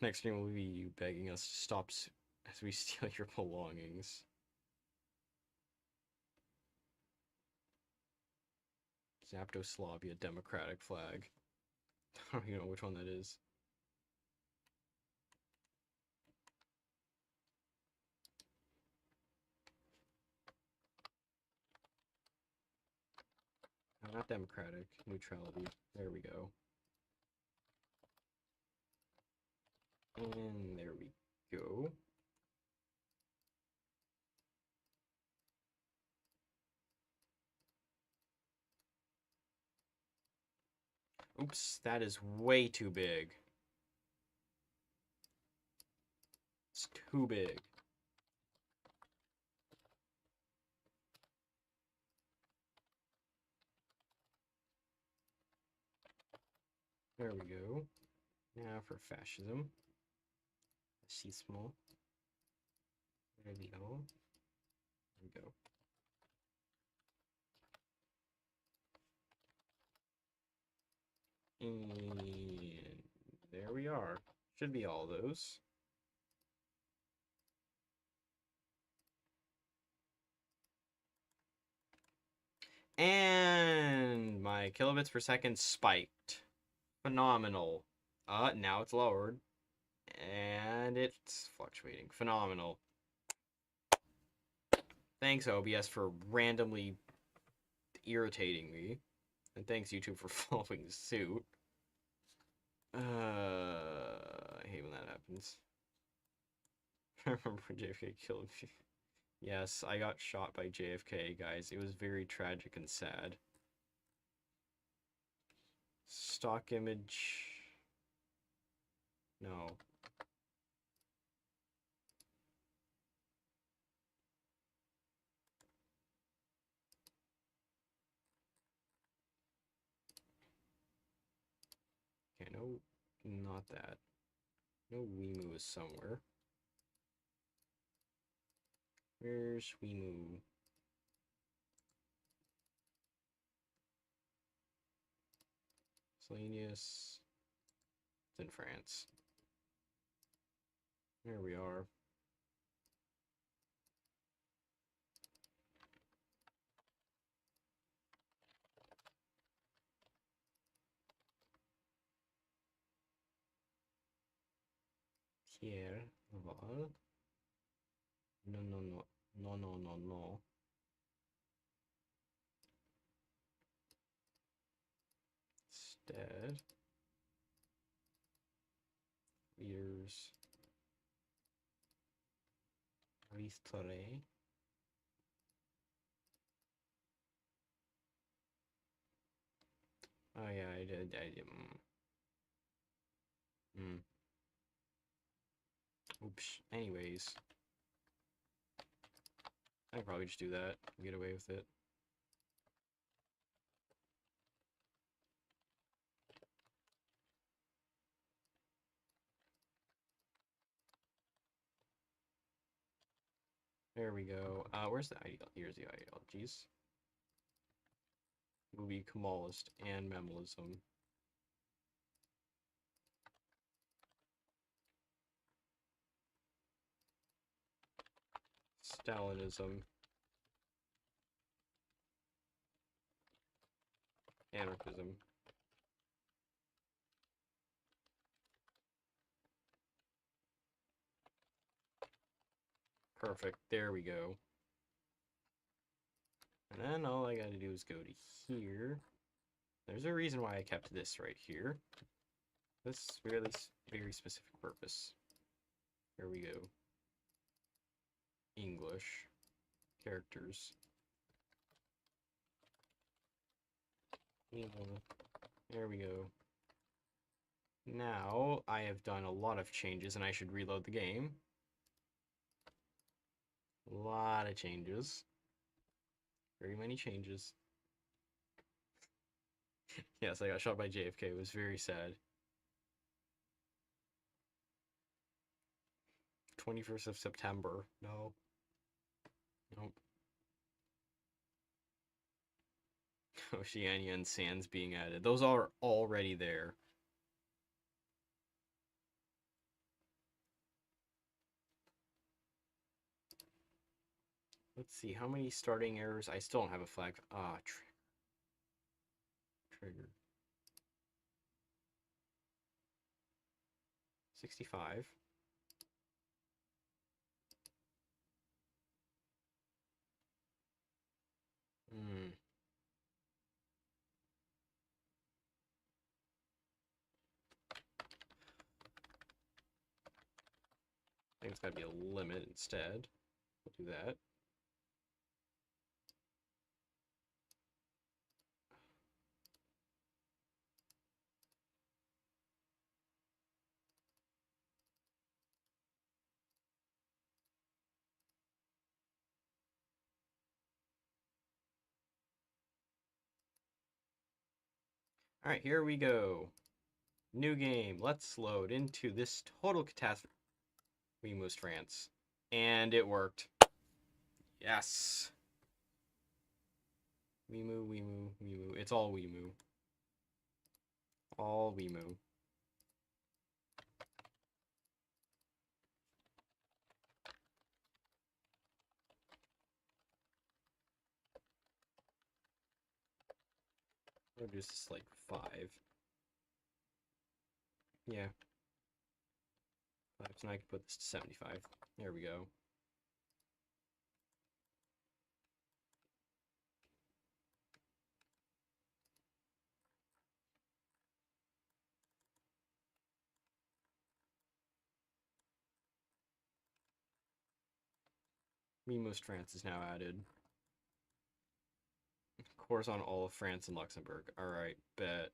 Next stream will be you begging us to stop as we steal your belongings. Zaptoslavia Democratic flag. I don't even know which one that is. No, not democratic. Neutrality. There we go. And there we go. Oops, that is way too big. It's too big. There we go. Now for fascism. Fascismo. There we go. There we go. And there we are. Should be all those. And my kilobits per second spiked. Phenomenal. Now it's lowered. And it's fluctuating. Phenomenal. Thanks, OBS, for randomly irritating me. And thanks, YouTube, for following suit. I hate when that happens. I remember when JFK killed me. Yes, I got shot by JFK, guys. It was very tragic and sad. Stock image. No. Okay, no, not that. No Wemu is somewhere. Where's Wemu? Slanius. It's in France. There we are. Here. Val. No, no, no. No, no, no, no. Instead, here's restore. Oh yeah, I did. Oops. Anyways, I can probably just do that. Get away with it. There we go. Where's the ideal? Here's the ideologies. Will be Kemalist and Memalism. Stalinism. Anarchism. Perfect. There we go. And then all I gotta do is go to here. There's a reason why I kept this right here. This really very specific purpose. Here we go. English. Characters. There we go. Now, I have done a lot of changes and I should reload the game. A lot of changes. Very many changes. Yes, I got shot by JFK. It was very sad. 21st of September. No. Nope. Oceania and Sands being added. Those are already there. Let's see, how many starting errors? I still don't have a flag. Ah, trigger. 65. I think it's gotta be a limit instead. We'll do that. Alright, here we go. New game. Let's load into this total catastrophe. We moved France. And it worked. Yes. Wemu. It's all Wemu. All Wemu. We'll reduce this like 5. Yeah. 5, so now I can put this to 75. There we go. Most France is now added. Of course, on all of France and Luxembourg. Alright, bet.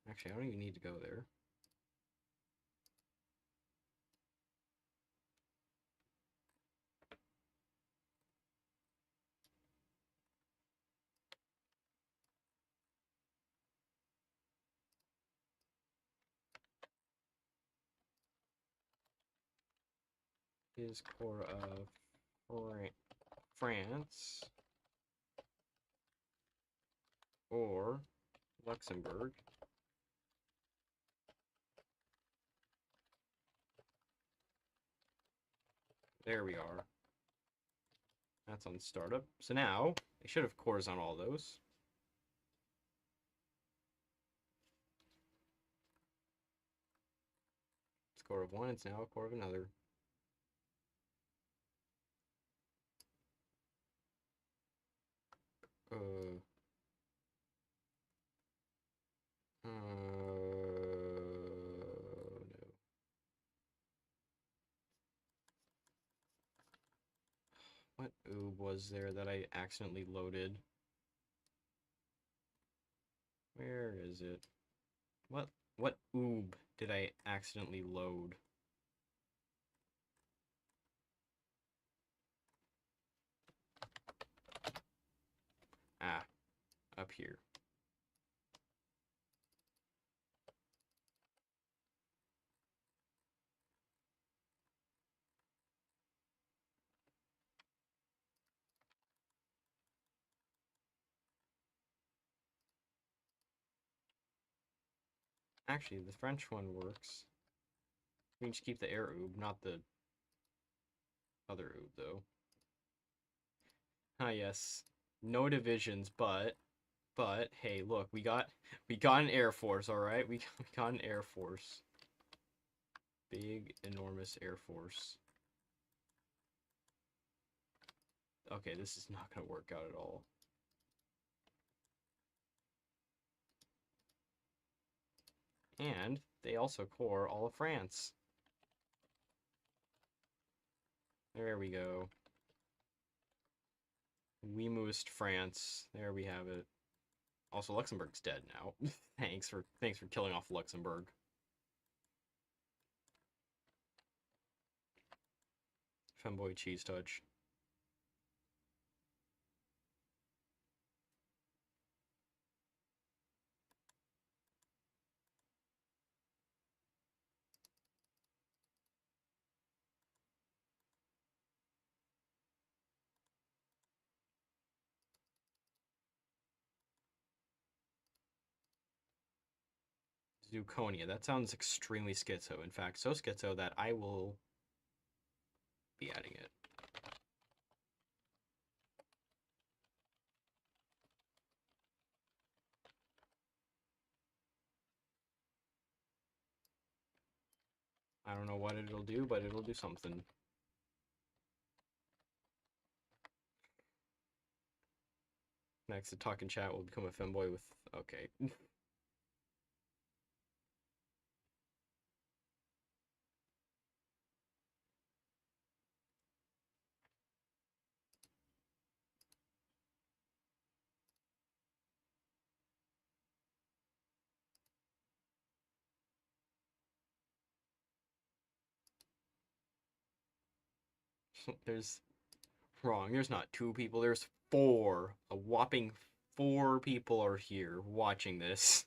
Actually, I don't even need to go there. Is core of France or Luxembourg. There we are. That's on startup. So now, they should have cores on all those. core of one, it's now a core of another. No. What oob was there that I accidentally loaded? Where is it? What oob did I accidentally load? Ah, up here. Actually, the French one works. We can just keep the air oob, not the other oob, though. Ah, yes. No divisions, but hey, look, we got an Air Force, all right? We got an Air Force. Big, enormous Air Force. Okay, this is not going to work out at all. And they also core all of France. There we go. We moosed France. There we have it. Also, Luxembourg's dead now. thanks for killing off Luxembourg. Femboy cheese touch. Zirconia. That sounds extremely schizo. In fact, so schizo that I will be adding it. I don't know what it'll do, but it'll do something. Next, the talk and chat will become a femboy with... Okay. There's... Wrong. There's not 2 people. There's 4. A whopping 4 people are here watching this.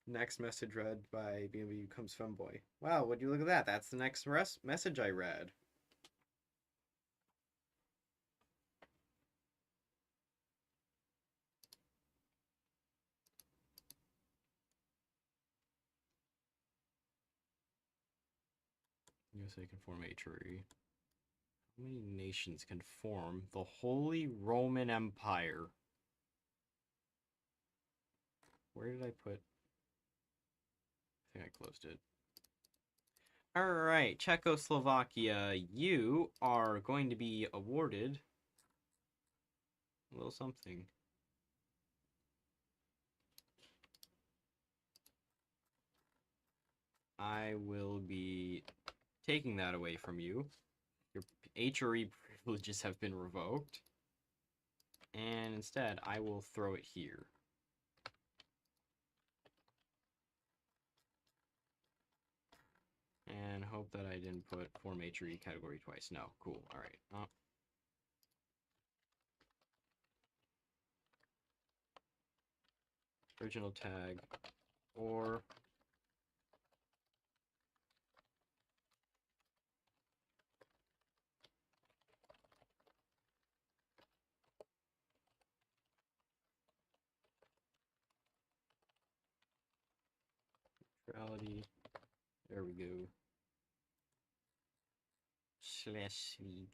Next message read by BMW Becomes Femboy. Wow, would you look at that? That's the next message I read. USA can form HRE. How many nations can form the Holy Roman Empire? Where did I put... I think I closed it. Alright, Czechoslovakia, you are going to be awarded a little something. I will be taking that away from you. Your HRE privileges have been revoked. And instead, I will throw it here. And hope that I didn't put form HRE category twice. No, cool. Alright. Original tag or neutrality. There we go. Schleswig.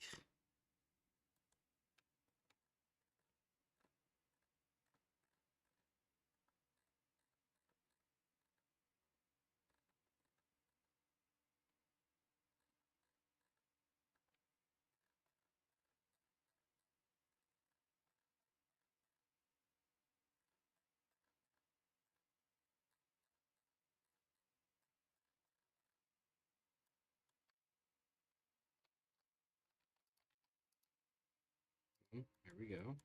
we go.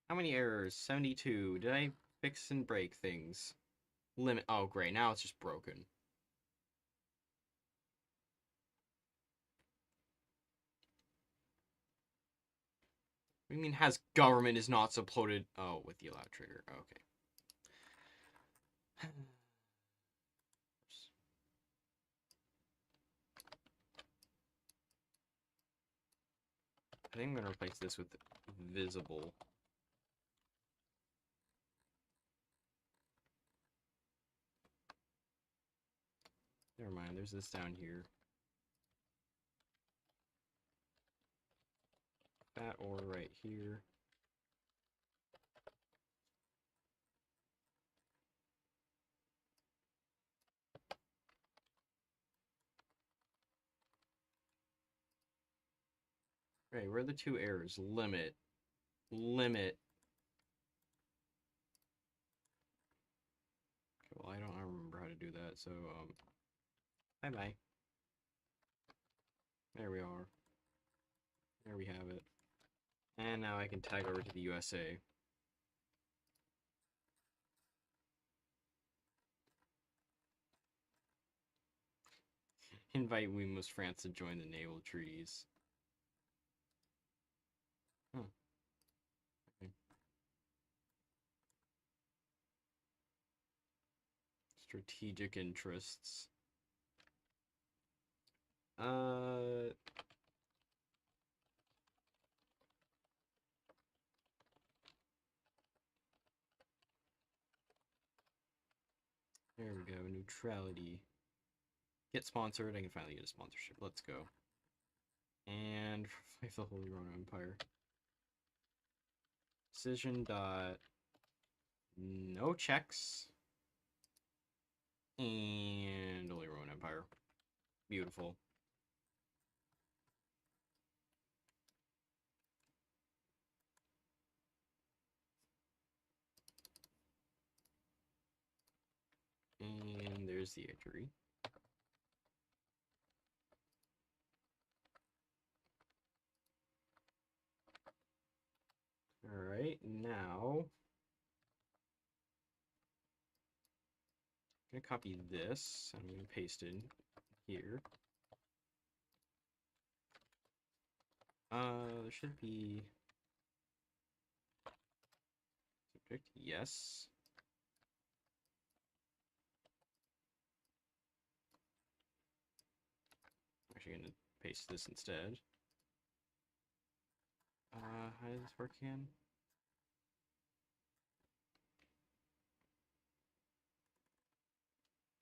How many errors? 72. Did I fix and break things? Limit. Oh, great. Now it's just broken. What do you mean has government is not supported? Oh, with the allow trigger. Okay. I think I'm gonna replace this with visible. Never mind, there's this down here. That or right here. Okay, where are the two errors? Limit. Limit. Okay, well, I don't remember how to do that, so, bye-bye. There we are. There we have it. And now I can tag over to the USA. Invite Weemos France to join the naval treaties. Huh. Okay. Strategic interests. There we go, neutrality. Get sponsored, I can finally get a sponsorship. Let's go. And fight the Holy Roman Empire. Decision dot no checks. And Holy Roman Empire. Beautiful. And there's the HRE. Alright, now I'm gonna copy this, I'm gonna paste it in here. There should be subject, yes. I'm actually gonna paste this instead. How does this work again?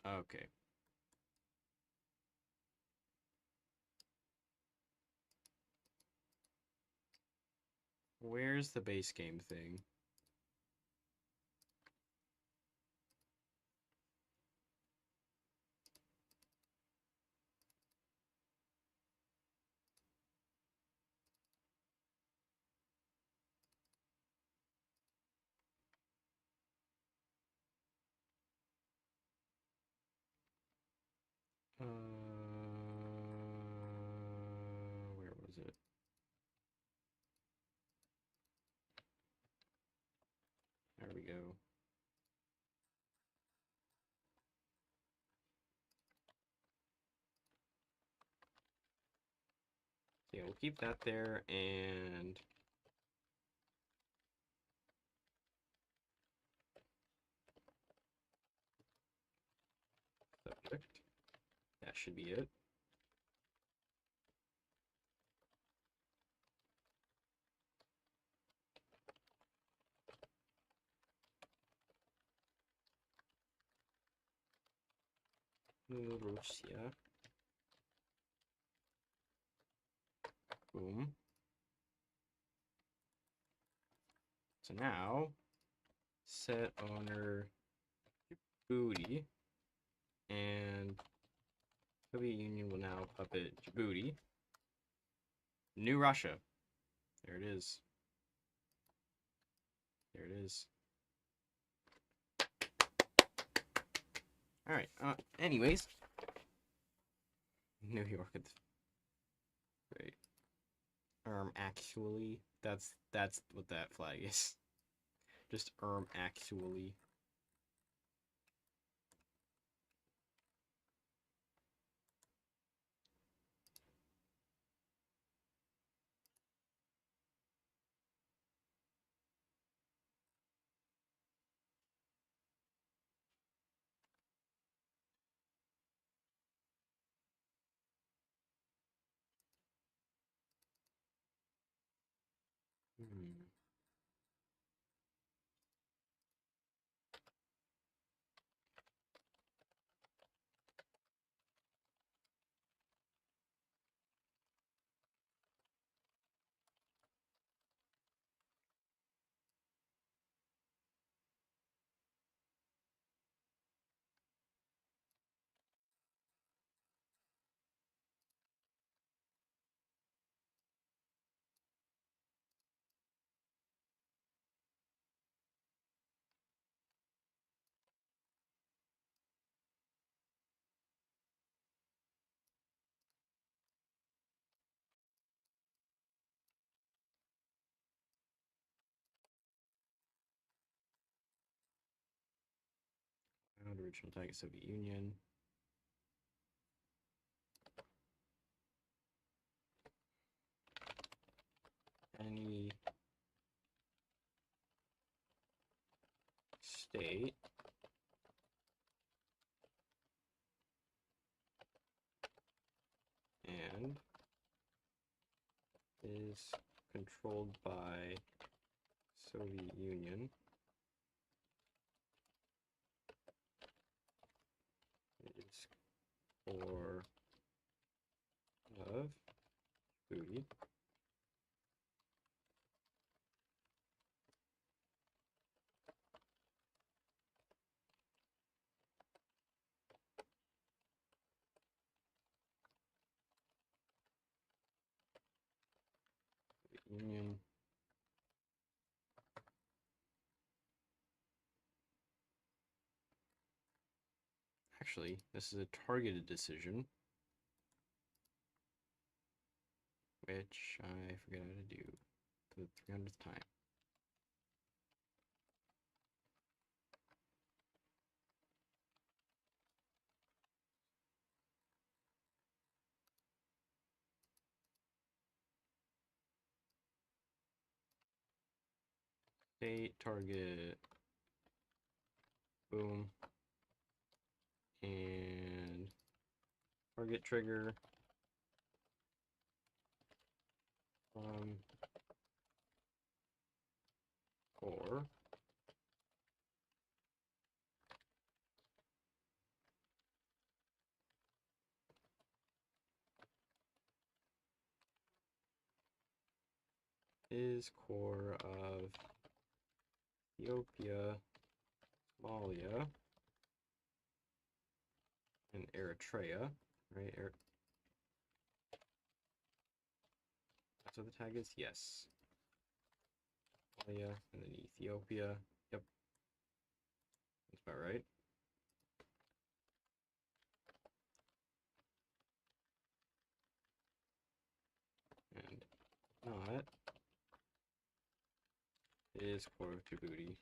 Okay. Where's the base game thing? Where was it? There we go. So yeah, we'll keep that there and subject. That should be it. Russia. Boom. So now, set owner Djibouti, and Soviet Union will now puppet Djibouti. New Russia. There it is. There it is. Alright, anyways. New York. Right. Actually, That's what that flag is. Just actually. Hmm. Original tag is Soviet Union. Any state and is controlled by Soviet Union is core of booty. Union. Actually, this is a targeted decision, which I forget how to do for the 300th time. State, target, boom, and target trigger core is core of Ethiopia, Somalia, and Eritrea, right? That's what the tag is? Yes. Somalia, and then Ethiopia. Yep. That's about right. And not is core of Djibouti.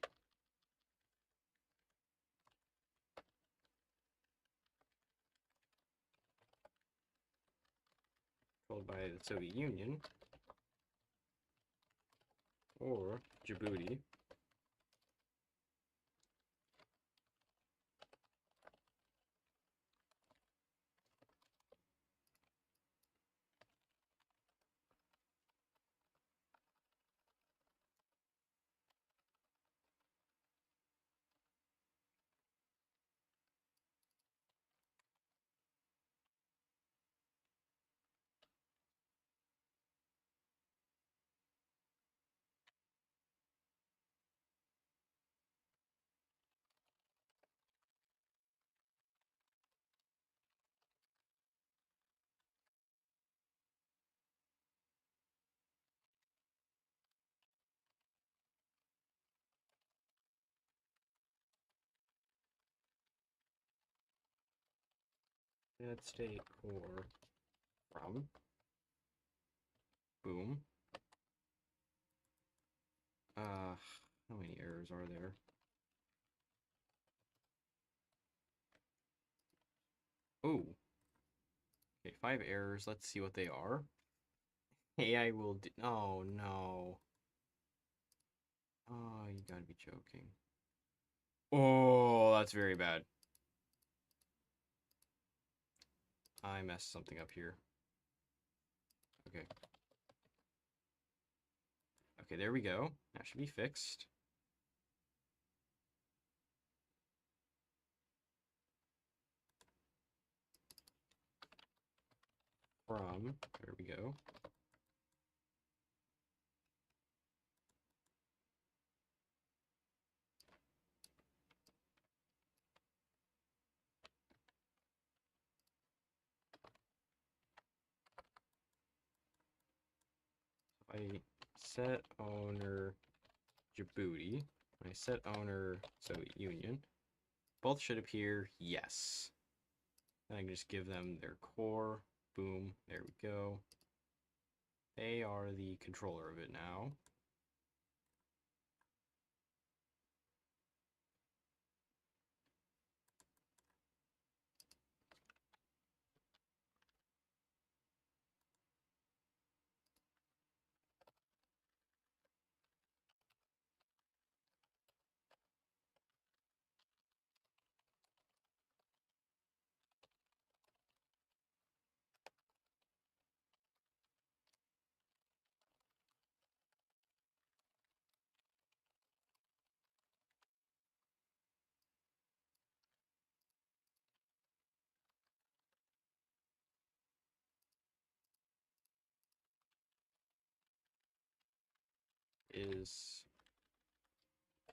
Controlled by the Soviet Union or Djibouti. That state core from boom errors are there? Oh. Okay, 5 errors. Let's see what they are. AI will do. Oh, no. Oh, you gotta be joking. Oh, that's very bad. I messed something up here. Okay. Okay, there we go. That should be fixed. There we go. I set owner Djibouti. I set owner Soviet Union. Both should appear yes. And I can just give them their core. Boom. There we go. They are the controller of it now. Is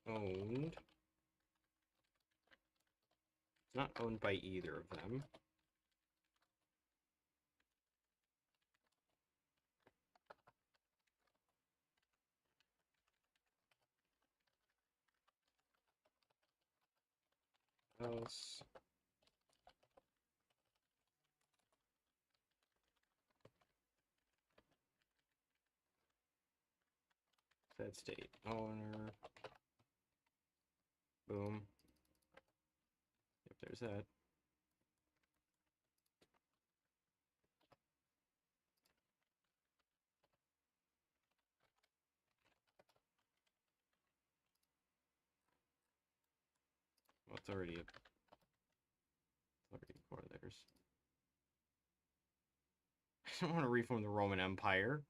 owned. It's not owned by either of them. Else. Set state owner. Boom. Yep, there's that. Well, it's already core theirs. I don't want to reform the Roman Empire.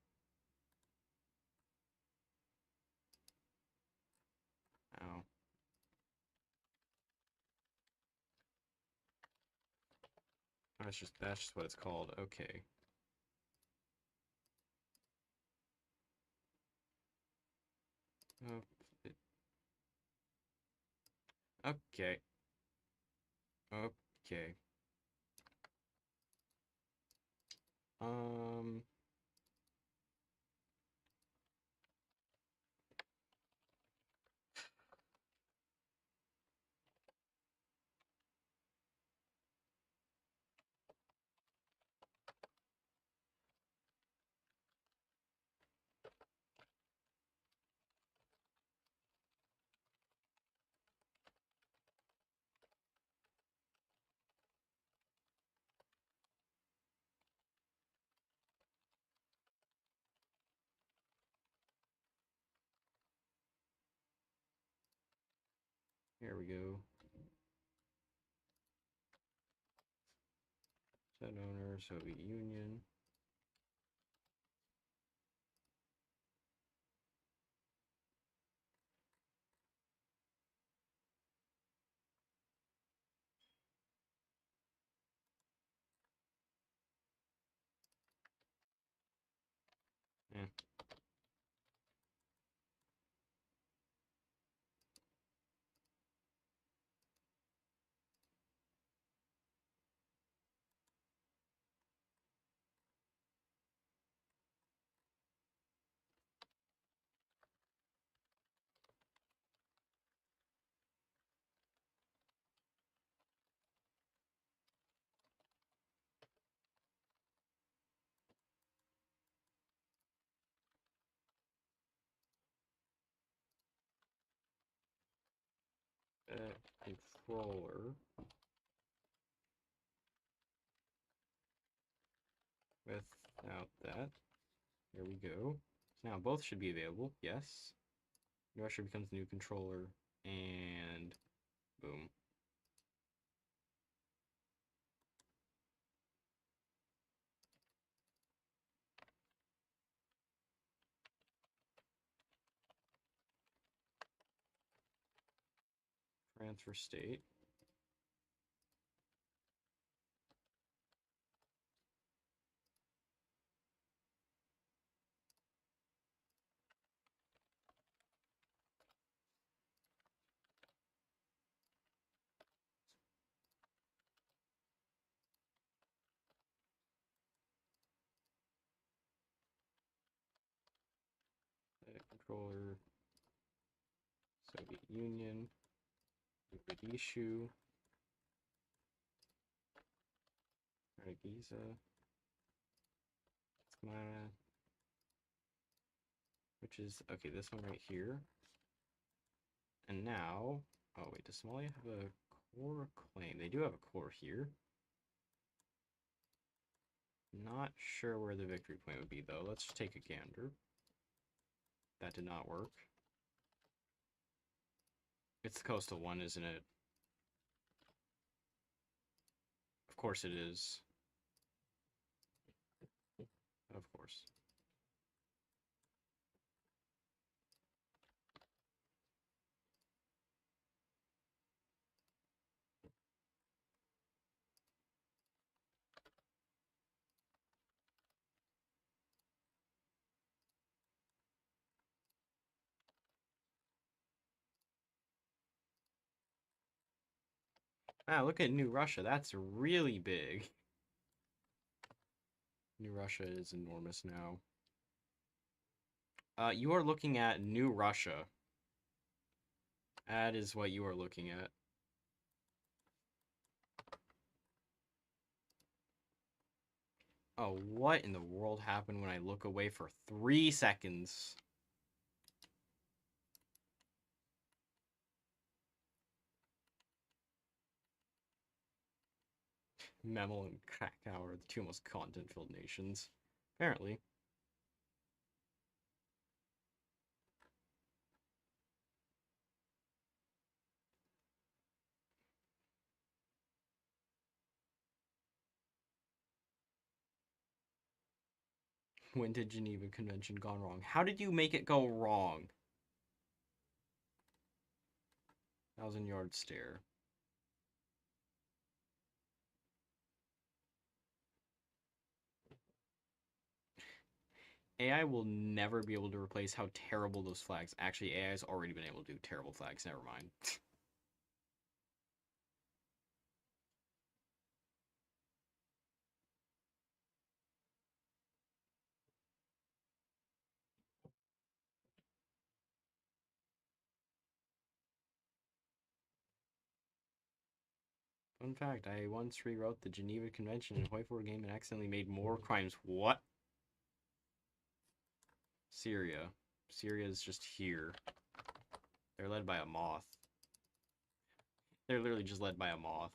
Oh. That's just what it's called. Okay. Oh, okay. Okay. Um. Here we go. Set owner, Soviet Union. Eh. controller without that. There we go. So now both should be available. Yes. New Russia becomes the new controller, and boom. Transfer state. Controller. Soviet Union. Mogadishu. Giza. Smyrna. Which is, okay, this one right here. And now, oh wait, does Somalia have a core claim? They do have a core here. Not sure where the victory point would be, though. Let's take a gander. That did not work. It's the coastal one, isn't it? Of course it is. Of course. Ah, look at New Russia. That's really big. New Russia is enormous now. You are looking at New Russia. That is what you are looking at. Oh, what in the world happened when I look away for 3 seconds? Memel and Krakow are the two most content-filled nations. Apparently. When did Geneva Convention gone wrong? How did you make it go wrong? 1,000-yard stare. AI will never be able to replace how terrible those flags. Actually, AI has already been able to do terrible flags. Never mind. Fun fact, I once rewrote the Geneva Convention in a whiteboard game and accidentally made more crimes. What? Syria. Syria is just here. They're led by a moth. They're literally just led by a moth.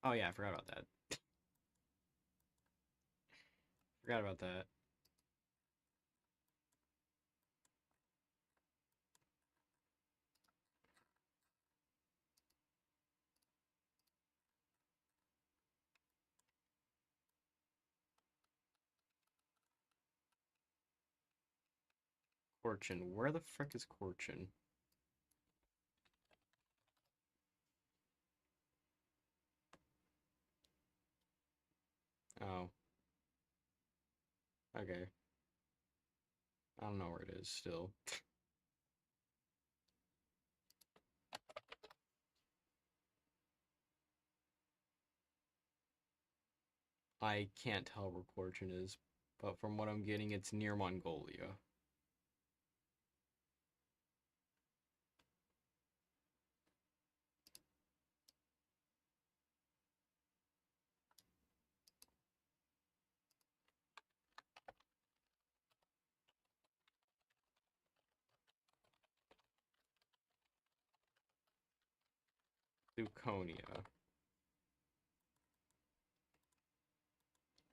Oh yeah, I forgot about that. Forgot about that. Corchin. Where the frick is Corchin? Oh. Okay. I don't know where it is still. I can't tell where Corchin is, but from what I'm getting, it's near Mongolia. Zirconia.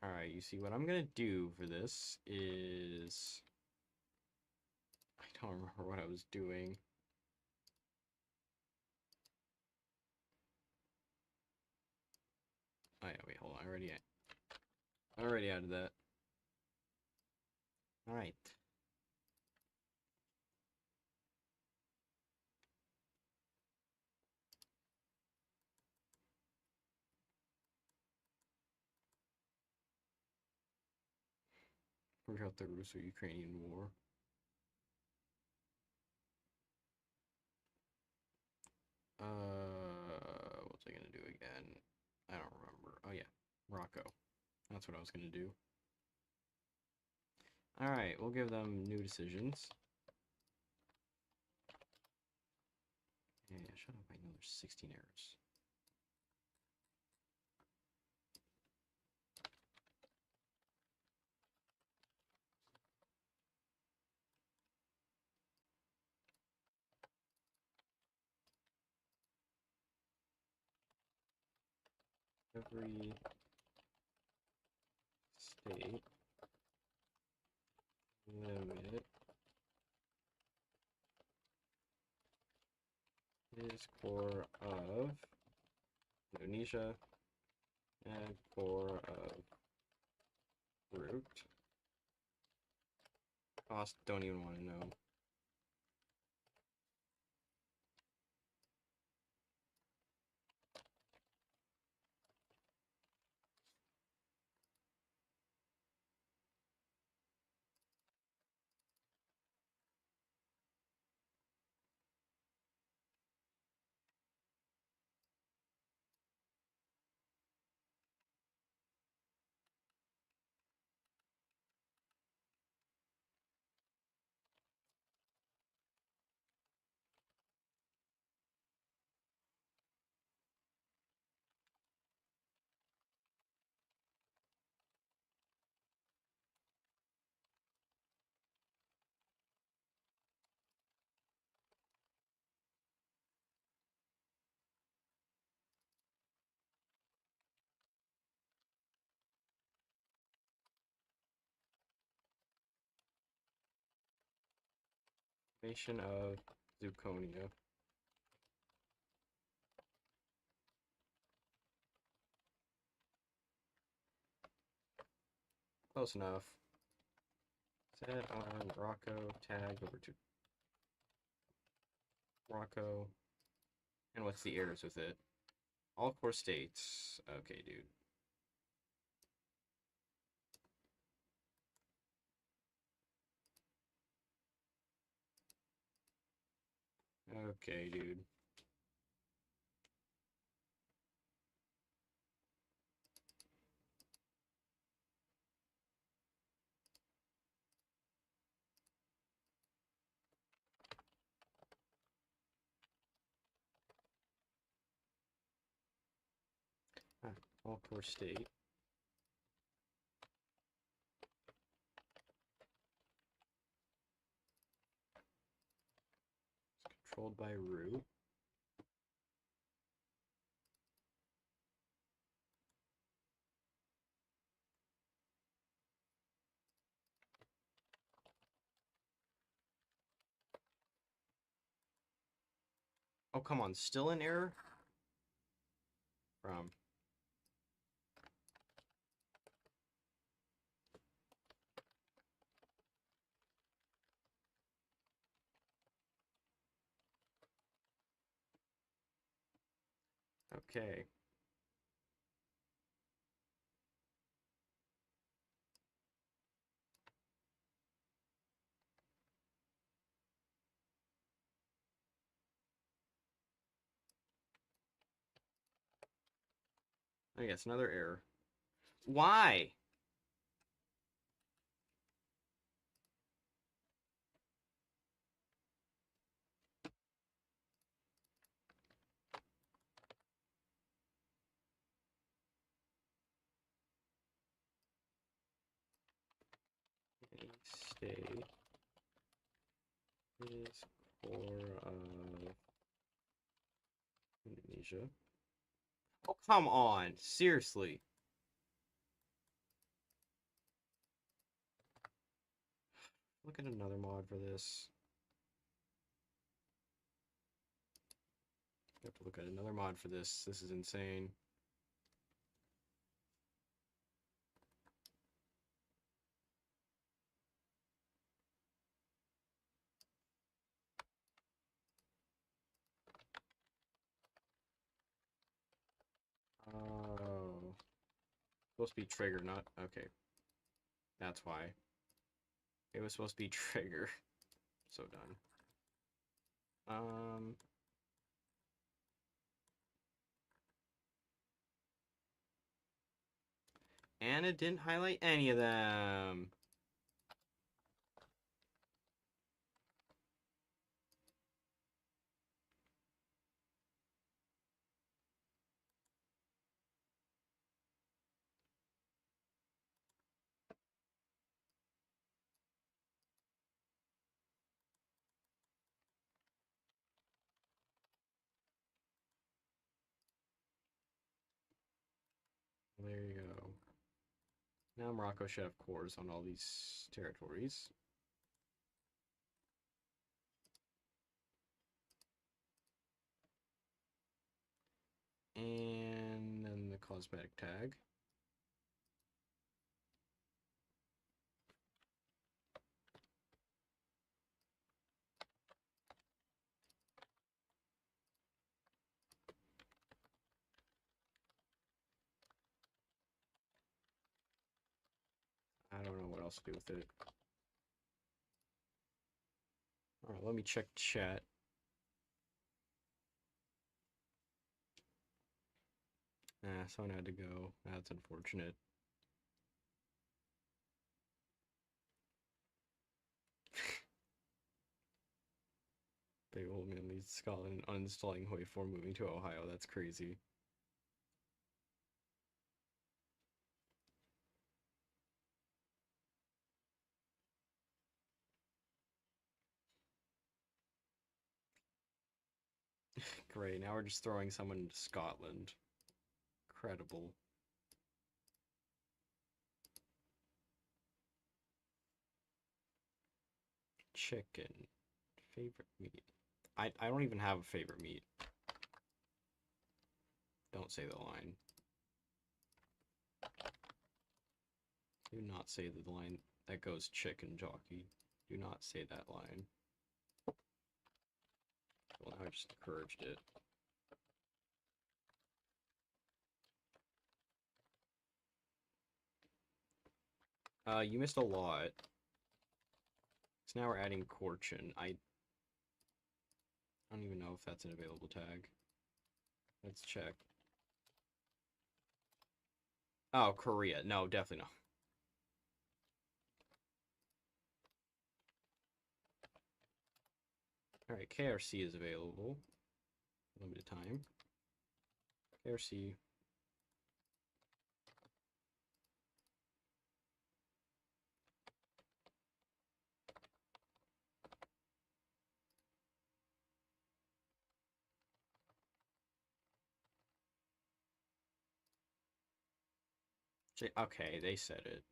Alright, you see what I'm gonna do for this is... I don't remember what I was doing. Oh yeah, wait, hold on, I already added that. Alright. Forgot the Russo-Ukrainian War. What's I gonna do again? I don't remember. Oh yeah, Morocco. That's what I was gonna do. Alright, we'll give them new decisions. Yeah, shut up, I know there's 16 errors. Every state limit is core of Indonesia and core of root. Cost, don't even want to know. Nation of Zirconia. Close enough. Set on Morocco, tag over to Morocco. And what's the errors with it? All core states. Okay, dude. Okay, dude. All core state. It's controlled by root. Oh, come on. Still an error? From. Okay. I guess another error. Why? A state is core of Indonesia. Oh, come on. Seriously. Look at another mod for this. I have to look at another mod for this. This is insane. Oh. Supposed to be trigger, not... Okay. That's why. It was supposed to be trigger. So done. And it didn't highlight any of them. There you go. Now Morocco should have cores on all these territories. And then the cosmetic tag. I don't know what else to do with it. Alright, let me check chat. Someone had to go. That's unfortunate. Big old man leads Scotland uninstalling Hoi 4 moving to Ohio. That's crazy. Great, now we're just throwing someone into Scotland. Incredible. Chicken. Favorite meat. I don't even have a favorite meat. Don't say the line. Do not say the line that goes chicken jockey. Do not say that line. Well, now I just encouraged it. You missed a lot. So now we're adding Corchin. I don't even know if that's an available tag. Let's check. Oh, Korea. No, definitely not. Alright, KRC is available. Limited time. KRC. Okay, they said it.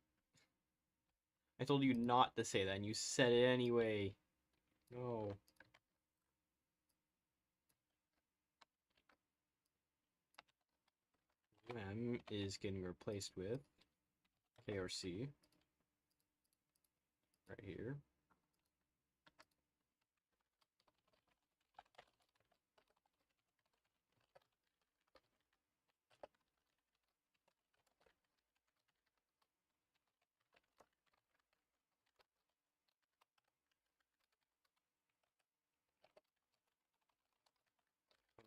I told you not to say that, and you said it anyway. No. M is getting replaced with KRC. Right here.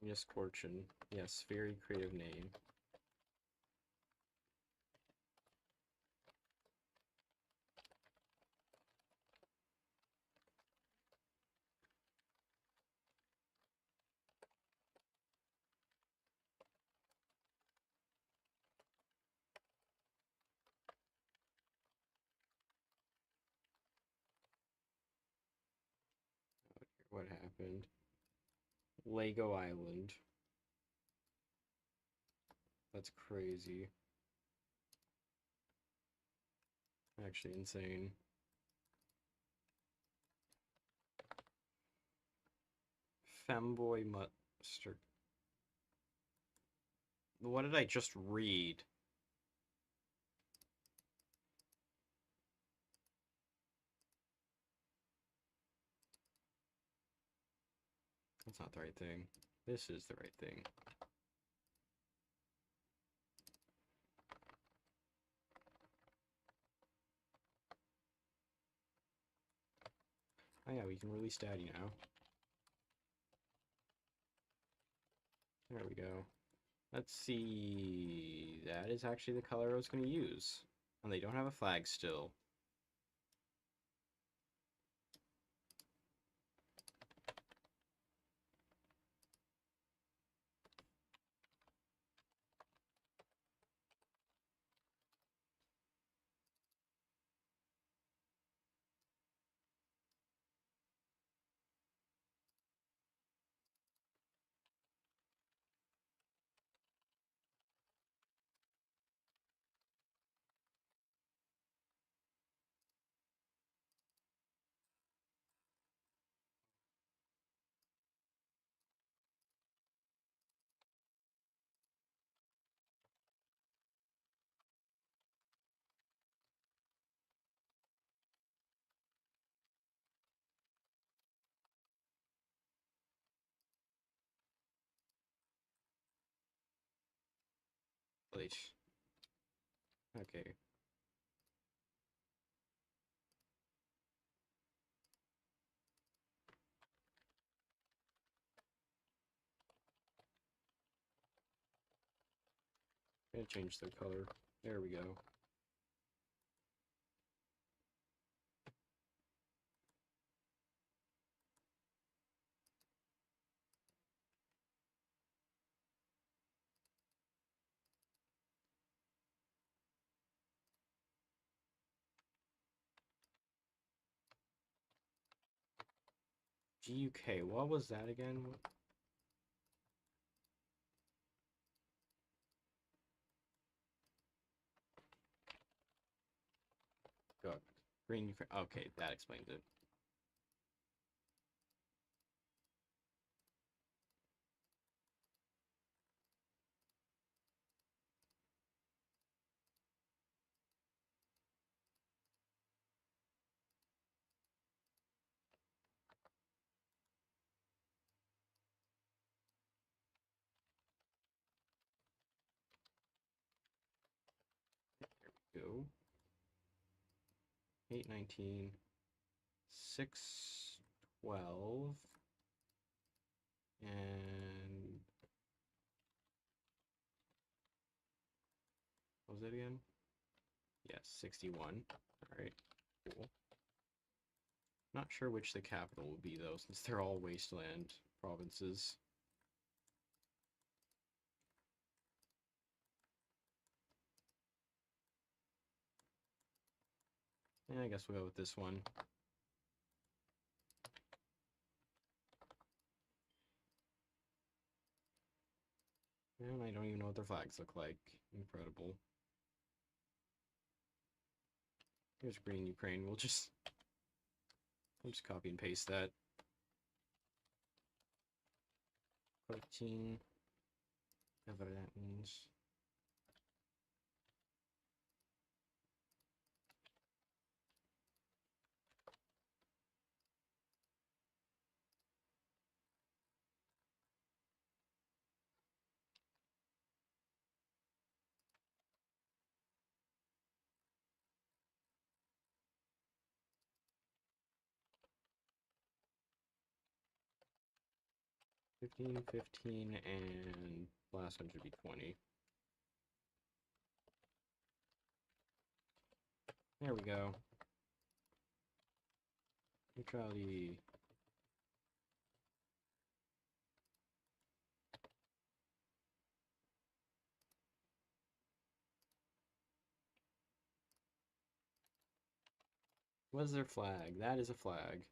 Yes, Corchin. Yes, very creative name. What happened? Lego Island. That's crazy. Actually insane. Femboy mustard. What did I just read? That's not the right thing. This is the right thing. Oh yeah, we can release Daddy now. There we go. Let's see. That is actually the color I was going to use. And they don't have a flag still. Wait. Okay. Gonna change the color. There we go. GUK, what was that again? Go. Green Ukraine. Okay, that explains it. Go. 819. 612. And what was it again? Yes, 61. Alright, cool. Not sure which the capital will be though, since they're all wasteland provinces. Yeah, I guess we'll go with this one. And I don't even know what their flags look like. Incredible. Here's green Ukraine. I'll just copy and paste that. 14. Whatever that means. $15, 15, and last one should be 20. There we go. Neutrality. What is their flag? That is a flag.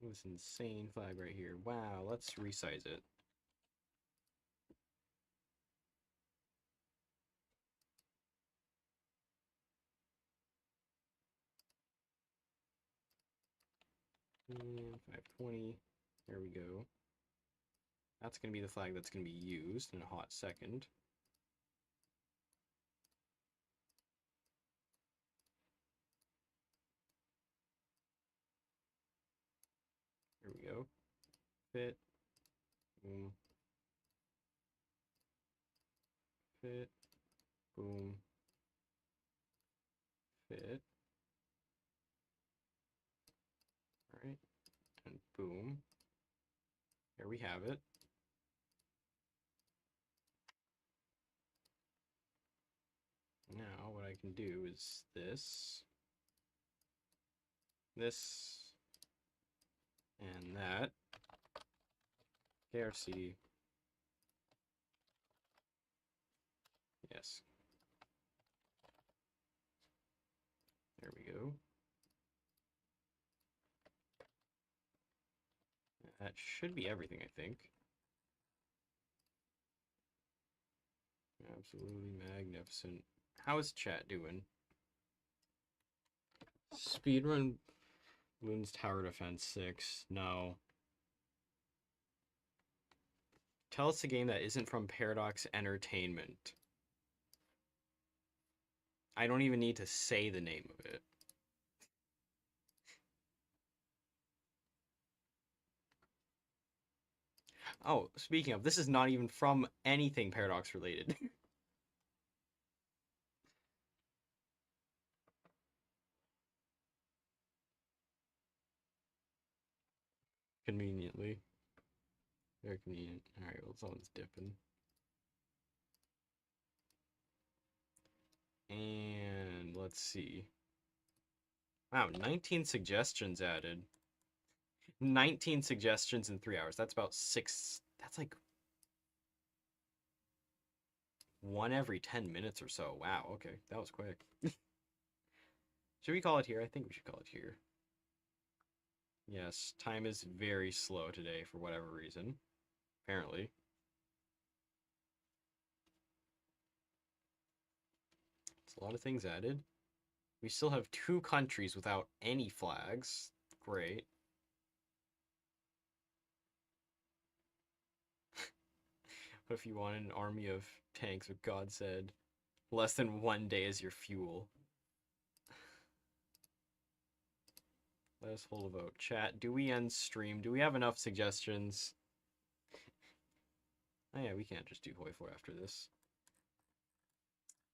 This insane flag right here. Wow, let's resize it. And 520. There we go. That's going to be the flag that's going to be used in a hot second. There we go. Fit. Boom. Fit. Boom. Fit. Alright. And boom. There we have it. Now what I can do is this, and that. KRC. Yes. There we go. That should be everything, I think. Absolutely magnificent. How is chat doing? Speedrun Bloons Tower Defense 6. No. Tell us a game that isn't from Paradox Entertainment. I don't even need to say the name of it. Oh, speaking of, this is not even from anything Paradox related. Conveniently. Very convenient. Alright, well, someone's dipping. And let's see. Wow, 19 suggestions added. 19 suggestions in 3 hours. That's about 6. That's like 1 every 10 minutes or so. Wow, okay. That was quick. Should we call it here? I think we should call it here. Yes, time is very slow today for whatever reason. Apparently. It's a lot of things added. We still have 2 countries without any flags. Great. What if you wanted an army of tanks, but God said, less than 1 day is your fuel? Let us hold a vote. Chat, do we end stream? Do we have enough suggestions? Oh yeah, we can't just do Hoi 4 after this.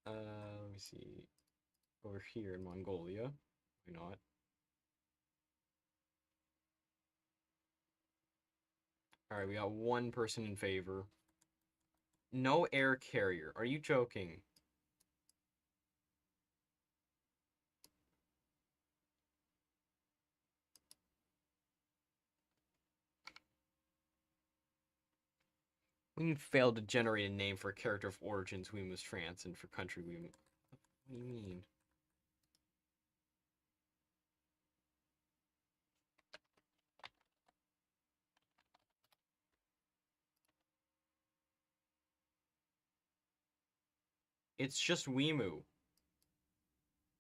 Let me see. Over here in Mongolia. Why not? Alright, we got 1 person in favor. No air carrier. Are you joking? We failed to generate a name for a character of origins. We was France, and for country we. What do you mean? It's just Weimu.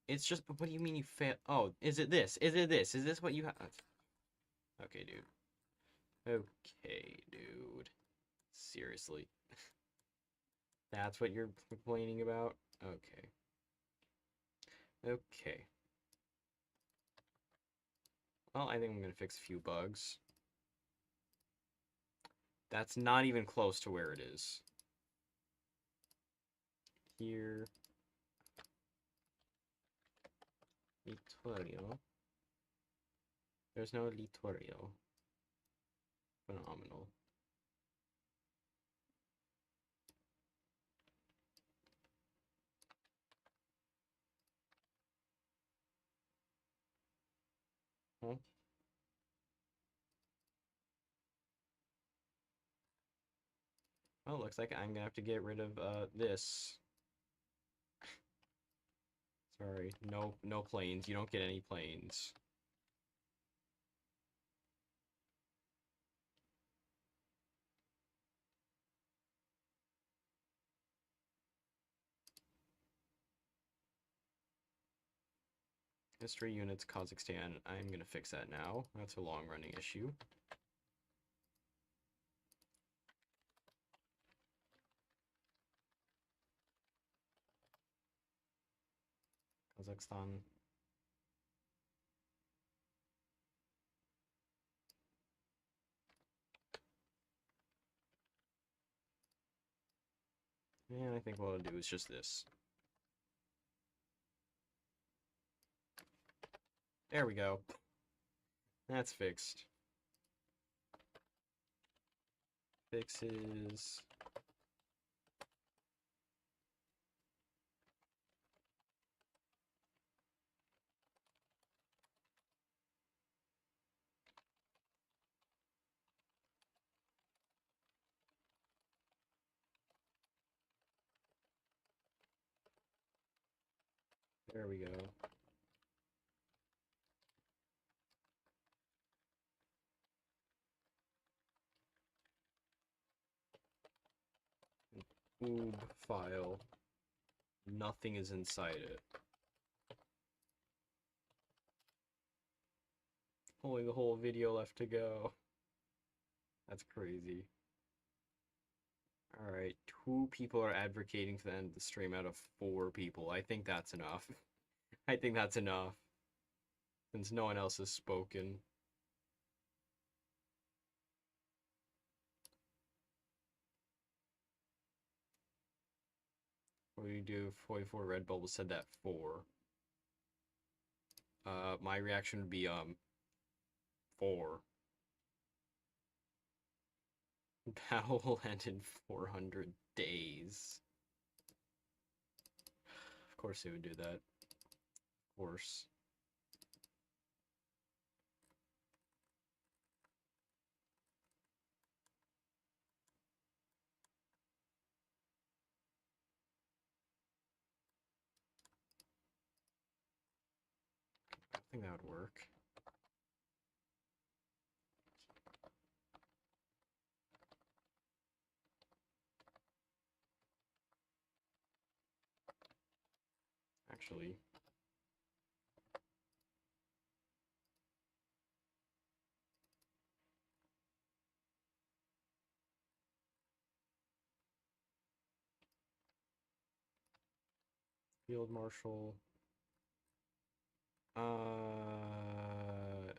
It's just. What do you mean you fail? Oh, is it this? Is it this? Is this what you have? Okay, dude. Okay, dude. Seriously. That's what you're complaining about? Okay. Okay. Well, I think I'm gonna fix a few bugs. That's not even close to where it is. Here. Littorio. There's no Littorio. Phenomenal. Huh? Well, looks like I'm gonna have to get rid of this. Sorry, no planes. You don't get any planes. History units, Kazakhstan. I'm gonna fix that now. That's a long-running issue. Kazakhstan. And I think what I'll do is just this. There we go. That's fixed. Fixes. There we go. Oob file. Nothing is inside it. Only the whole video left to go. That's crazy. Alright, 2 people are advocating for the end of the stream out of 4 people. I think that's enough. I think that's enough. Since no one else has spoken. What do you do? 44 red bubbles said that 4. My reaction would be, 4. Battle will end in 400 days. Of course they would do that. Of course. I think that would work. Actually. Field Marshal.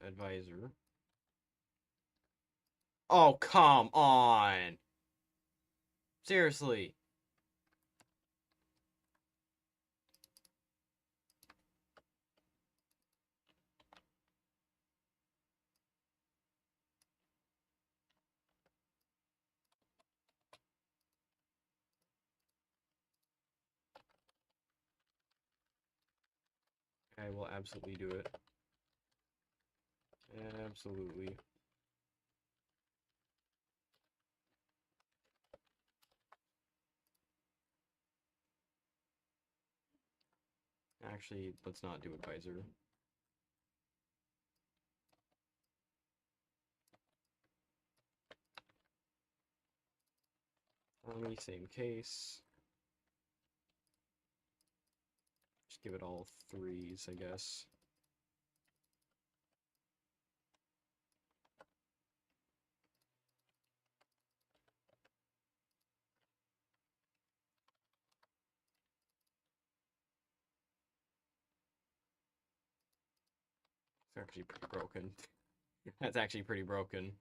Advisor. Oh, come on! Seriously. I will absolutely do it. Absolutely. Actually, let's not do advisor. Army, same case. Just give it all 3s, I guess. It's actually pretty broken. That's actually pretty broken.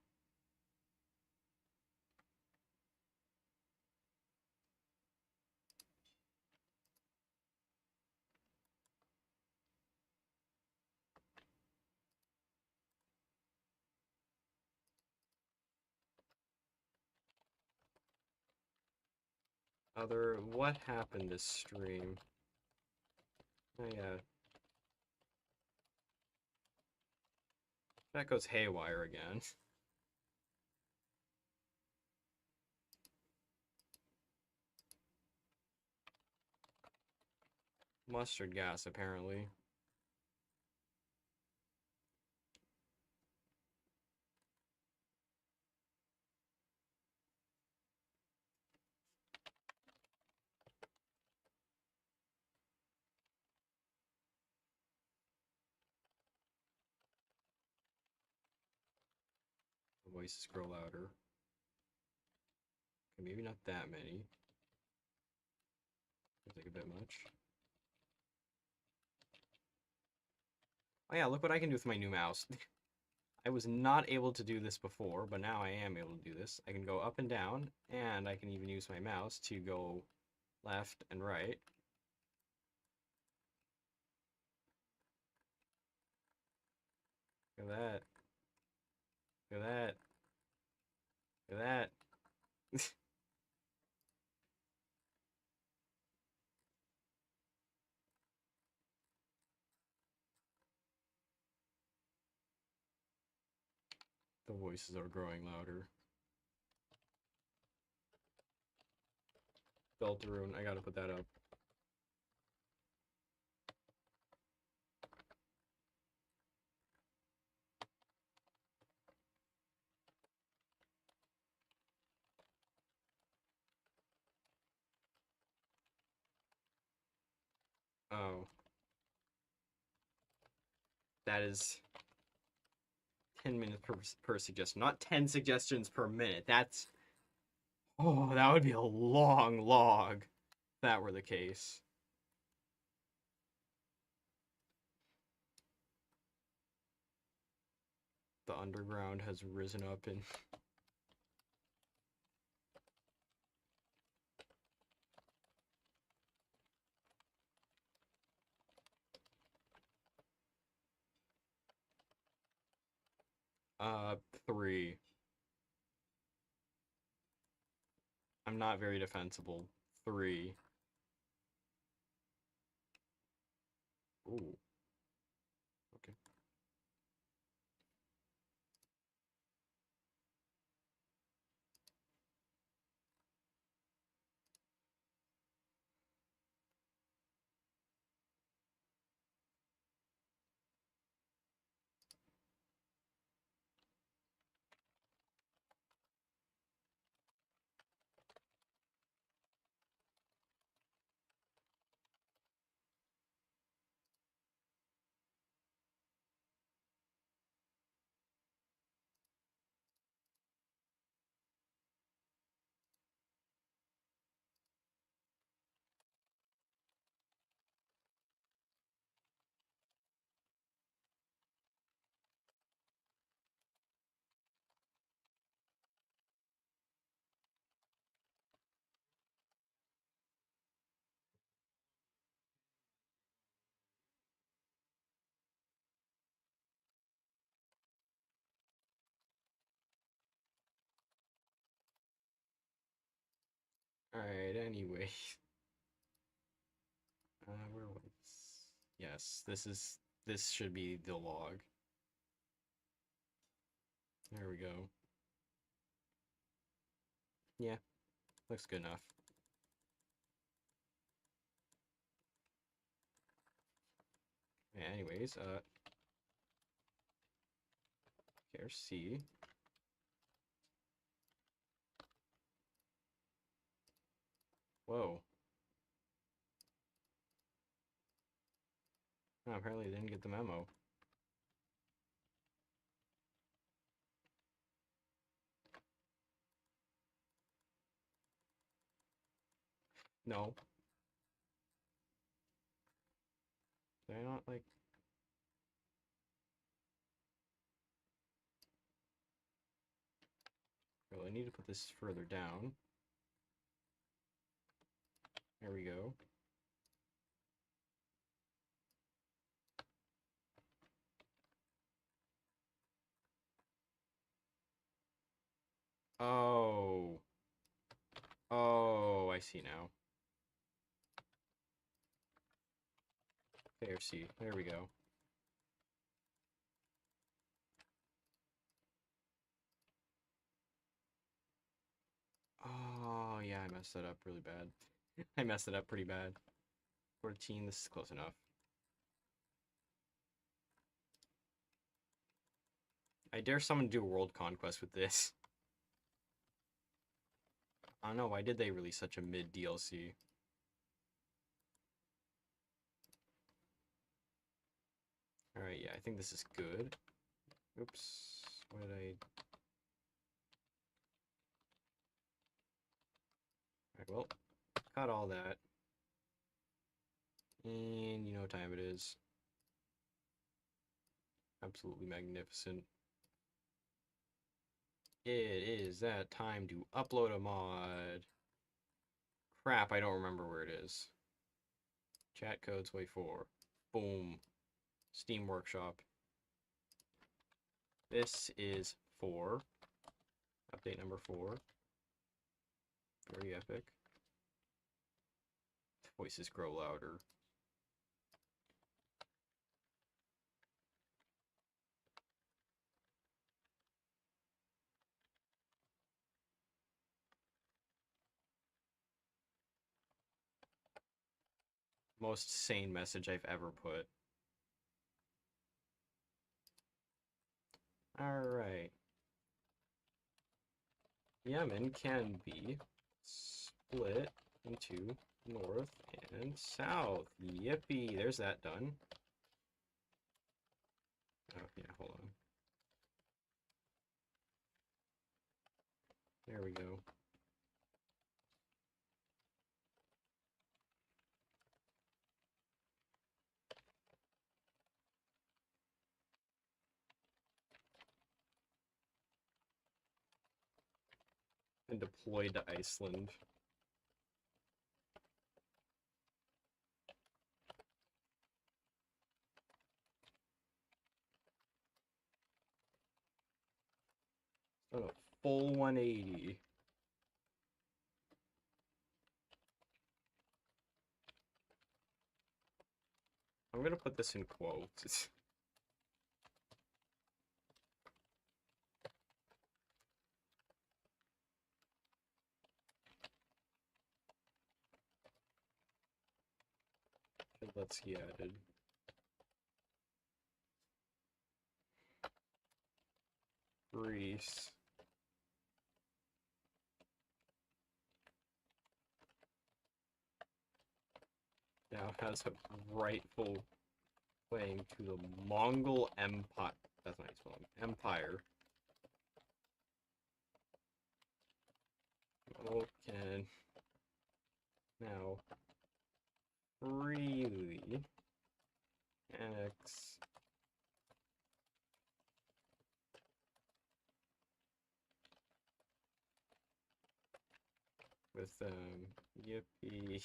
What happened this stream? Oh yeah. That goes haywire again. Mustard gas, apparently. voices grow louder. Okay, maybe not that many. Seems like a bit much. Oh yeah, look what I can do with my new mouse. I was not able to do this before, but now I am able to do this. I can go up and down, and I can even use my mouse to go left and right. Look at that. Look at that. Look at that. The voices are growing louder. Deltarune, I gotta put that up. Oh. That is 10 minutes per suggestion, not 10 suggestions per minute. That's... Oh, that would be a long log if that were the case. The underground has risen up in... Uh, 3. I'm not very defensible. 3. Ooh. Okay. Alright, anyway. Where was... Yes, this should be the log. There we go. Yeah, looks good enough. Yeah, anyways, here's C. Whoa. Oh, apparently they didn't get the memo. No. Did I not, like... Well, I need to put this further down. There we go. Oh. Oh, I see now. There, C. There we go. Oh, yeah, I messed that up really bad. I messed it up pretty bad. 14, this is close enough. I dare someone do a world conquest with this. I don't know, why did they release such a mid DLC? Alright, yeah, I think this is good. Oops, what did I... Alright, well, got all that. And you know what time it is. Absolutely magnificent. It is that time to upload a mod. Crap, I don't remember where it is. Chat codes, way 4. Boom. Steam Workshop. This is 4. Update number 4. Very epic. Voices grow louder. Most sane message I've ever put. Alright. Yemen can be split into north and south. Yippee! There's that done. Oh, yeah, hold on. There we go. And deployed to Iceland. Done a full 180. I'm gonna put this in quotes. Let's see added. Greece. Now has a rightful claim to the Mongol Empire. That's not spelling. Empire. Mongol can now freely annex with them. Yippee.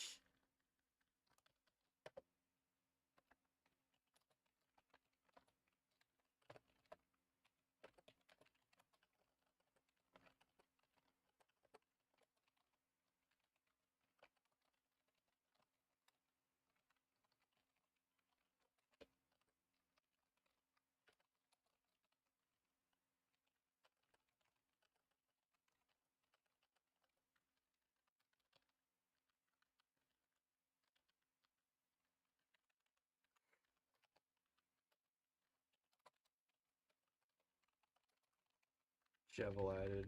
Shovel added.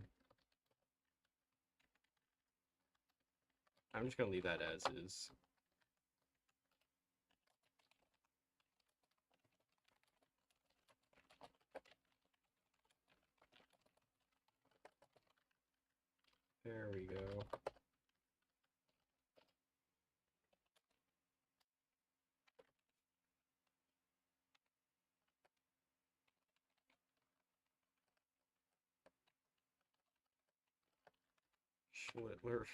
I'm just gonna leave that as is. There we go. Schlittler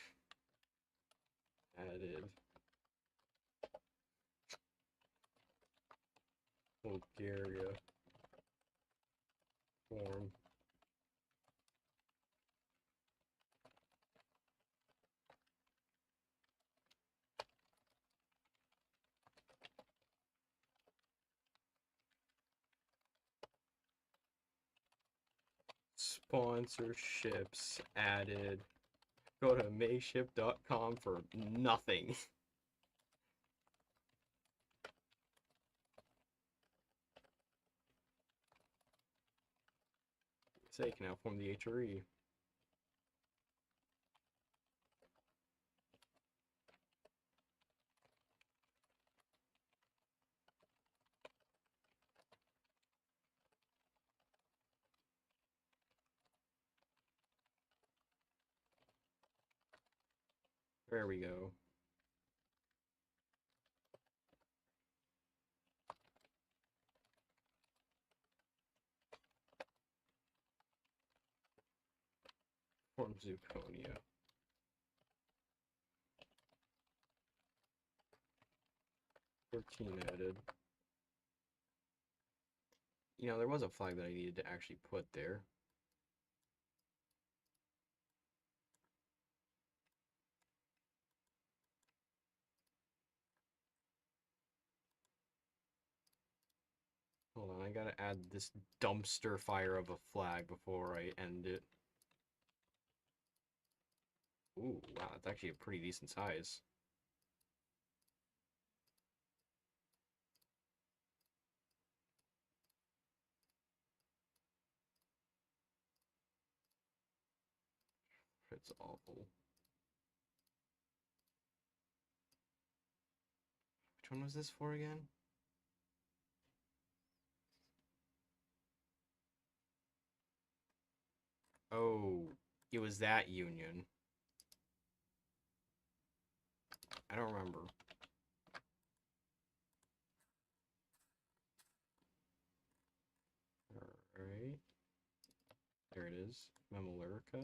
added. Bulgaria form. Sponsorships added. Go to mayship.com for nothing. Say can now form the HRE. There we go. Form zirconia. Added. You know, there was a flag that I needed to actually put there. Hold on, I gotta add this dumpster fire of a flag before I end it. Ooh, wow, that's actually a pretty decent size. It's awful. Which one was this for again? Oh, it was that union. I don't remember. Alright. There it is. Memolurica.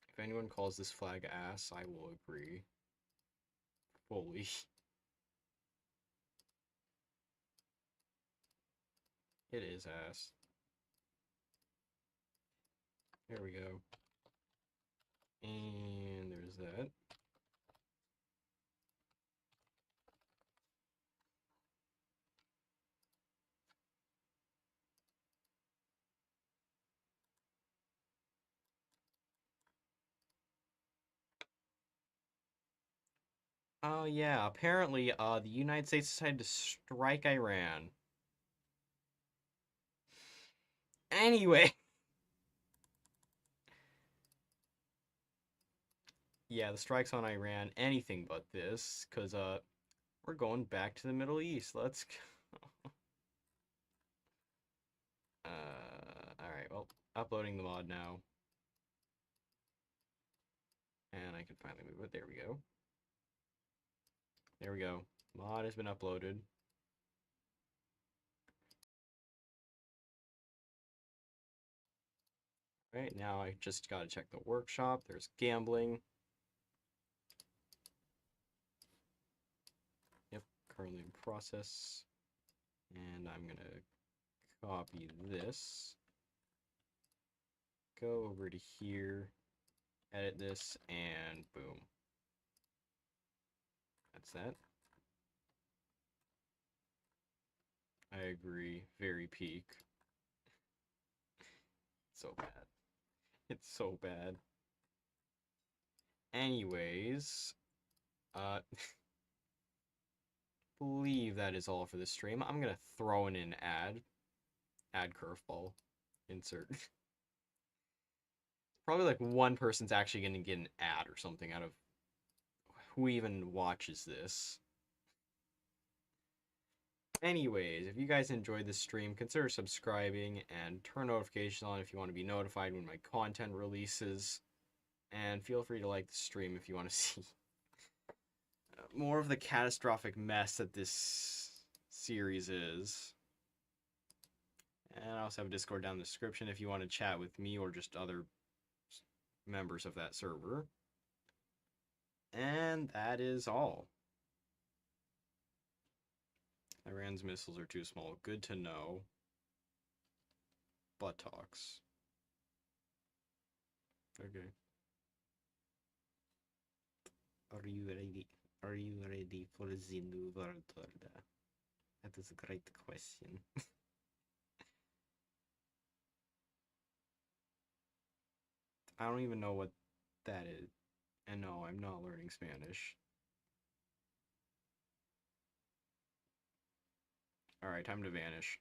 If anyone calls this flag ass, I will agree. Fully. It is ass. There we go. And there's that. Oh yeah, apparently the United States decided to strike Iran. Anyway. Yeah, the strikes on Iran, anything but this, because we're going back to the Middle East. Let's go. Alright, well, uploading the mod now. And I can finally move it. There we go. There we go. Mod has been uploaded. Right, now I just gotta check the workshop. There's gambling. Yep, currently in process. And I'm gonna copy this. Go over to here. Edit this, and boom. That's that. I agree. Very peak. So bad. It's so bad. Anyways, believe that is all for this stream. I'm gonna throw in an ad curveball, insert. Probably like one person's actually gonna get an ad or something out of who even watches this. Anyways, if you guys enjoyed this stream, consider subscribing and turn notifications on if you want to be notified when my content releases. And feel free to like the stream if you want to see more of the catastrophic mess that this series is. And I also have a Discord down in the description if you want to chat with me or just other members of that server. And that is all. Iran's missiles are too small. Good to know. Buttocks. Okay. Are you ready? Are you ready for the new world order? That is a great question. I don't even know what that is. And no, I'm not learning Spanish. Alright, time to vanish.